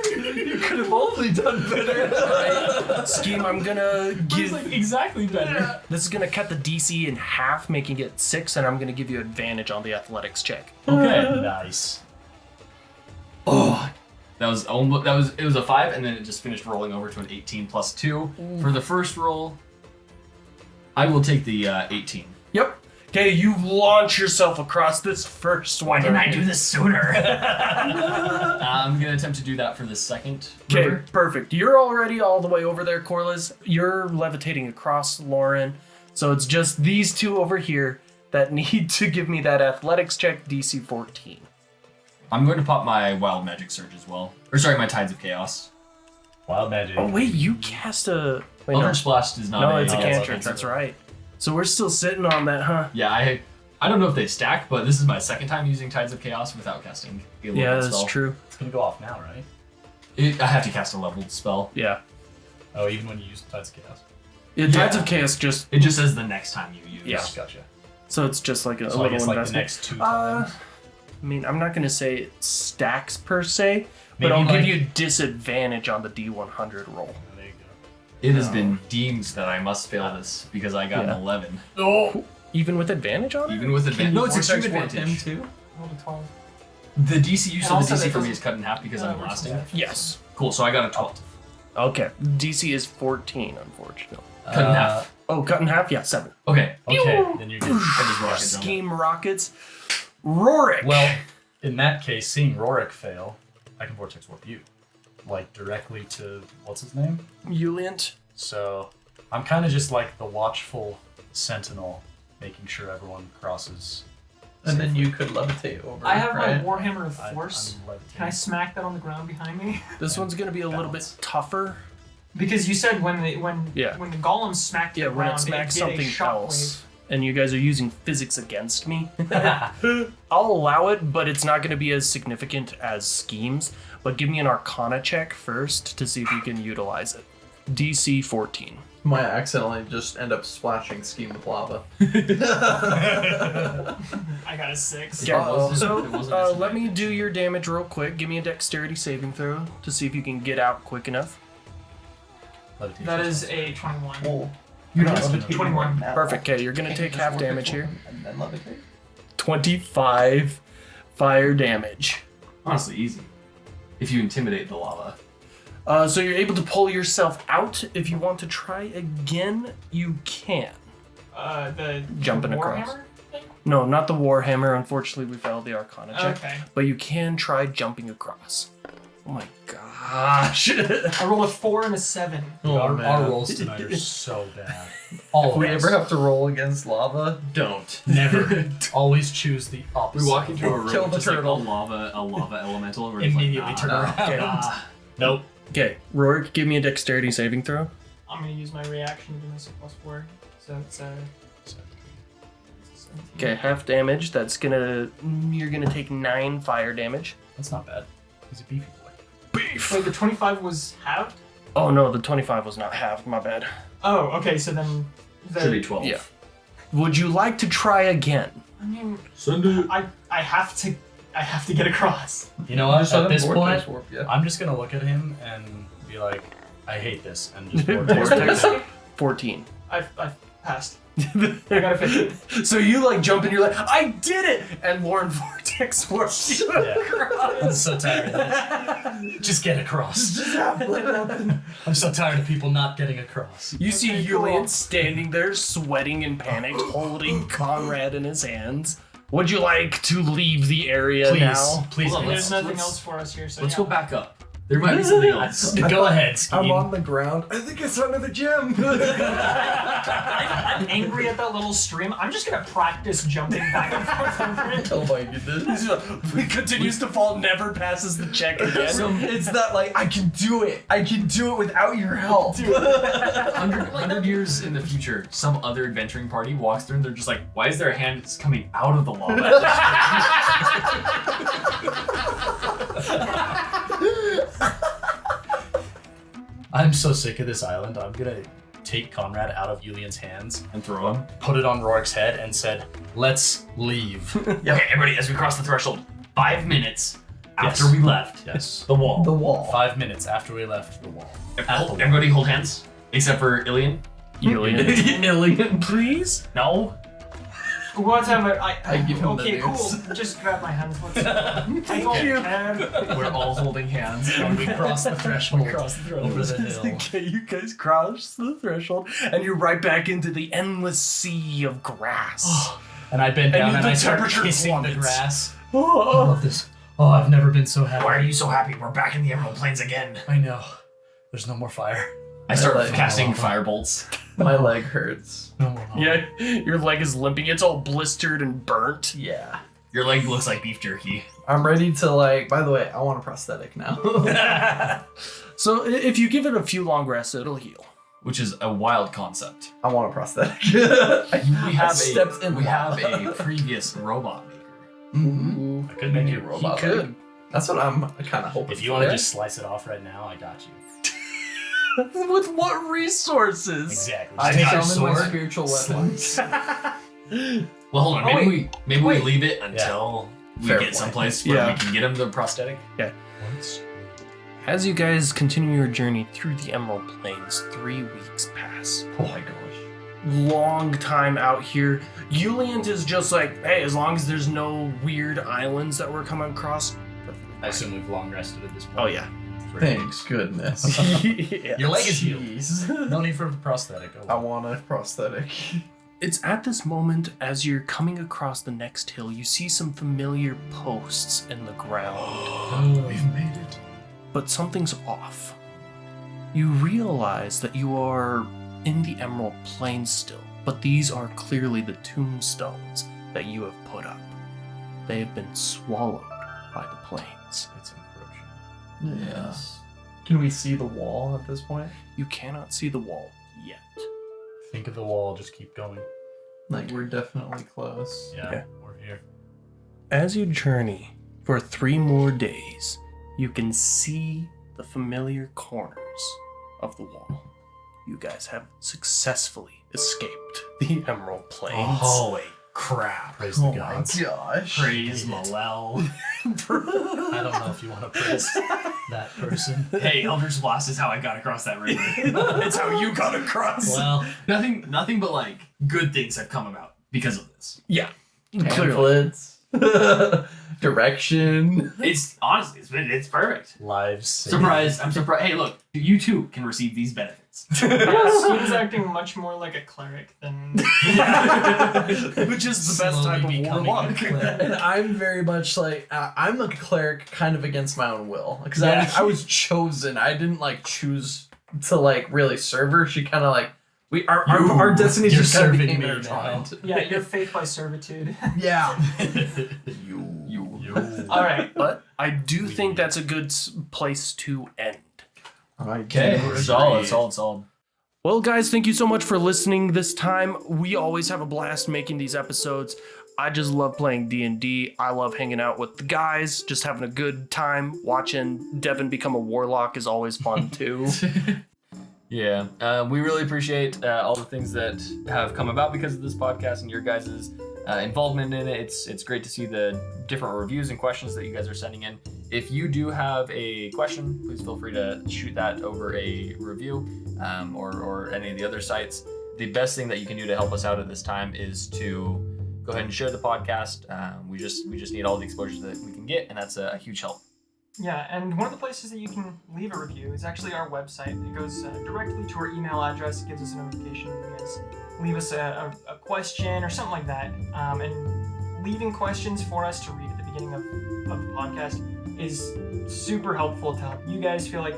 have only done better. Alright, Scheme, I'm gonna give. exactly better. This is gonna cut the DC in half, making it 6, and I'm gonna give you advantage on the athletics check. Okay, nice. Oh, it was a 5, and then it just finished rolling over to an 18 plus 2. For the first roll, I will take the 18. Yep. Okay, you launch yourself across this first one. Why didn't I do this sooner? I'm gonna attempt to do that for the second Okay, river. perfect. You're already all the way over there, Corliss. You're levitating across Lauren. So it's just these two over here that need to give me that athletics check, DC 14. I'm going to pop my Wild Magic Surge as well. Or sorry, my Tides of Chaos. Wild magic. Oh, wait, you cast a... Wait, Eldritch Blast is not no, it's a it's cantrip. That's right. So we're still sitting on that, huh? Yeah, I don't know if they stack, but this is my second time using Tides of Chaos without casting a leveled Yeah, that's spell. true. It's gonna go off now, right? I have to cast a leveled spell. Yeah. Oh, even when you use Tides of Chaos. Yeah, Tides of Chaos just... It just says the next time you use. Yeah. Gotcha. So it's just like a So I little guess like the investment. next 2 times. I mean, I'm not going to say it stacks per se, but Maybe I'll give like- you disadvantage on the D100 roll. There you go. It has been deemed that I must fail this because I got Yeah. an 11. Oh! Even with advantage on it? Even with advantage. No, it's extreme advantage. too. Roll a 12. The DC use And of the also DC that for me doesn't- is cut in half because I'm blasting. Yes. Cool, so I got a 12. Okay. DC is 14, unfortunately. Cut in half. Oh, cut in half? Yeah, 7. Okay. Okay, then you're good. I just rocket jump. Scheme rockets. Rorik! Well, in that case, seeing Rorik fail, I can Vortex Warp you. Like, directly to, what's his name? Euliant. So, I'm kind of just like the watchful sentinel, making sure everyone crosses. And then you could levitate over. I have right? my Warhammer of I'm Force. levitating. Can I smack that on the ground behind me? This one's going to be a little bit Balance. tougher. Because you said when the golem smacked Yeah, the when ground, it smacks did a something shockwave. else. And you guys are using physics against me. I'll allow it, but it's not going to be as significant as schemes. But give me an Arcana check first to see if you can utilize it. DC 14. Might accidentally just end up splashing Scheme with lava. I got a 6. Okay, It so wasn't a let me do your damage real quick. Give me a dexterity saving throw to see if you can get out quick enough. Levitation. That is a 21. Well, you're not Yes, levitating 21. right now. Perfect. Okay, you're going to Can't take you just half work it damage for here. him And then levitate? 25 fire damage. Honestly, easy. If you intimidate the lava. So you're able to pull yourself out. If you want to try again, you can. The Jumping across. Warhammer thing? No, not the Warhammer. Unfortunately, we failed the Arcana check. Okay. But you can try jumping across. Oh my gosh. I rolled a 4 and a 7. Our rolls tonight are so bad. All If we of us. ever have to roll against lava, don't. Never. Always choose the opposite. We walk into a room Kill with the just like turtle. a lava elemental, and we're just Immediately like, turn nah. around. Okay. Ah. Nope. Okay, Rorik, give me a dexterity saving throw. I'm going to use my reaction to give myself +4. So it's 17. Okay, half damage. You're gonna take 9 fire damage. That's not bad. He's a beefy boy. Beef. Wait, the 25 was halved? Oh no, the 25 was not halved. My bad. Oh, okay, so then Should be the 12. Yeah. Would you like to try again? I mean, Send it. I have to get across. You know what? Just let At him this vortex point, warp, yeah. I'm just gonna look at him and be like, I hate this, and just vortex Vortex. warp him. 14. I've passed. I got a 15. So you like jump and you're like, I did it! And Lauren Vortex works you Yeah. across. I'm so tired of this. Just get across. I'm so tired of people not getting across. You see Okay, Julian cool. standing there, sweating and panicked, holding Conrad in his hands. Would you like to leave the area Please, now? please. Hold on, There's let's- nothing else for us here, so Let's yeah. go back up. There might be something else. Go ahead, Scheme. I'm on the ground. I think I saw another gem. I'm angry at that little stream. I'm just gonna practice jumping back and forth over it. Oh my goodness. He continues to fall, never passes the check again. It's that like I can do it. I can do it without your help. 100 years in the future, some other adventuring party walks through and they're just like, why is there a hand that's coming out of the lava? I'm so sick of this island. I'm gonna take Conrad out of Julian's hands, And throw him. put it on Rorik's head, and said, "Let's leave." Okay, everybody, as we cross the threshold, 5 minutes. After we left. Yes. The wall. The wall. 5 minutes after we left the wall. Everybody hold hands. Except for Ilian. Ilian, please. No. Whatever. I give him okay, the cool. news. Just grab my hands. I don't care. We're all holding hands. And we crossed the threshold over the hill. Okay, you guys cross the threshold, and you're right back into the endless sea of grass. And I bend down and the I start temperature kissing the plummets. grass. I love this. Oh, I've never been so happy. Why are you so happy? We're back in the Emerald Plains again. I know. There's no more fire. I start like- casting firebolts. My leg hurts. No more. Yeah, your leg is limping. It's all blistered and burnt. Yeah. Your leg looks like beef jerky. I'm ready to like. By the way, I want a prosthetic now. So if you give it a few long rests, it'll heal. Which is a wild concept. I want a prosthetic. We have stepped in we have lava. a previous robot maker. Mhm. I could make He it a robot. could. That's what I'm kind of hoping. If you want to just slice it off right now, I got you. With what resources? Exactly. I Just take your summon my sword. spiritual weapons. Well, hold on. Oh, Maybe wait. we leave it until we Fair get point. someplace where Yeah. we can get him the prosthetic. As you guys continue your journey through the Emerald Plains, 3 weeks pass. Oh my gosh. Long time out here. Yuliant is just like, hey, as long as there's no weird islands that we're coming across. I assume we've long rested at this point. Oh yeah. Thanks goodness. Your leg is healed. Jeez. No need for the prosthetic. Oh, I want a prosthetic. It's at this moment, as you're coming across the next hill, you see some familiar posts in the ground. We've made it. But something's off. You realize that you are in the Emerald Plains still, but these are clearly the tombstones that you have put up. They have been swallowed by the plains. It's encroaching. Yes. Can we see the wall at this point? You cannot see the wall yet. Think of the wall. Just keep going. Like we're definitely close. Yeah, Okay. we're here. As you journey for 3 more days, you can see the familiar corners of the wall. You guys have successfly escaped the Emerald Plains. Holy crap. Praise the Oh my gods. gosh. Praise Malel. I don't know if you want to praise that person. Hey, Eldritch Blast is how I got across that river. It's how you got across. Well, Nothing but like good things have come about because of this. Yeah, clearly. Pamphlets. Direction. It's honestly, it's perfect. lives. saved. Surprised. I'm surprised. Hey, look, you too can receive these benefits. Yeah, Steve's acting much more like a cleric than. Which is the best Slowly type of becoming warlock. a cleric. And I'm very much like I'm a cleric, kind of against my own will, because Yeah. I was chosen. I didn't like choose to like really serve her. She kind of like our destinies You're just kind of serving became me intertwined. Yeah, your faith by servitude. Yeah. You. All right. But I do think that's a good place to end. Okay, solid. Well, guys, thank you so much for listening this time. We always have a blast making these episodes. I just love playing D&D. I love hanging out with the guys, just having a good time. Watching Devin become a warlock is always fun, too. Yeah, we really appreciate all the things that have come about because of this podcast and your guys' involvement in it. It's great to see the different reviews and questions that you guys are sending in. If you do have a question, please feel free to shoot that over a review or any of the other sites. The best thing that you can do to help us out at this time is to go ahead and share the podcast. We just need all the exposure that we can get, and that's a huge help. Yeah, and one of the places that you can leave a review is actually our website. It goes directly to our email address. It gives us a notification when you guys leave us a question or something like that. And leaving questions for us to read at the beginning of the podcast is super helpful to help you guys feel like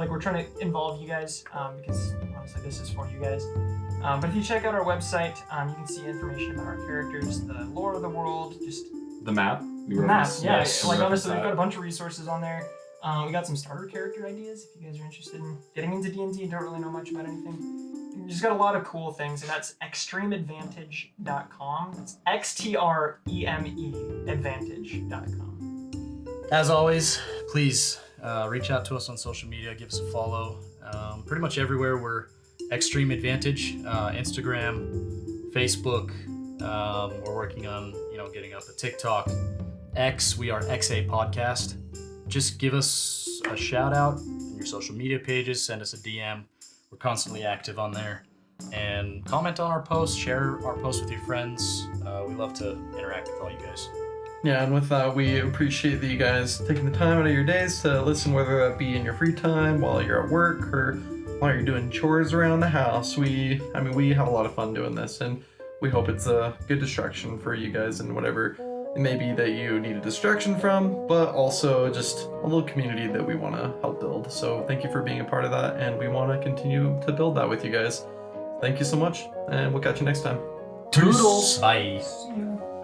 we're trying to involve you guys, because honestly this is for you guys. But if you check out our website, you can see information about our characters, the lore of the world, just The map. the map. Yeah, like honestly, we've got a bunch of resources on there. We got some starter character ideas if you guys are interested in getting into D&D and don't really know much about anything. We just got a lot of cool things, and that's extremeadvantage.com. That's XTREME advantage.com. As always, please reach out to us on social media. Give us a follow. Pretty much everywhere we're Extreme Advantage. Instagram, Facebook. We're working on getting up a TikTok. X, we are XA Podcast. just give us a shout out in your social media pages, send us a DM. We're constantly active on there. And comment on our posts, share our posts with your friends. We love to interact with all you guys. Yeah, and with that, we appreciate that you guys taking the time out of your days to listen, whether that be in your free time, while you're at work, or while you're doing chores around the house. We have a lot of fun doing this, and we hope it's a good distraction for you guys and whatever it may be that you need a distraction from, but also just a little community that we want to help build. So thank you for being a part of that, and we want to continue to build that with you guys. Thank you so much, and we'll catch you next time. Toodles. Bye. See ya.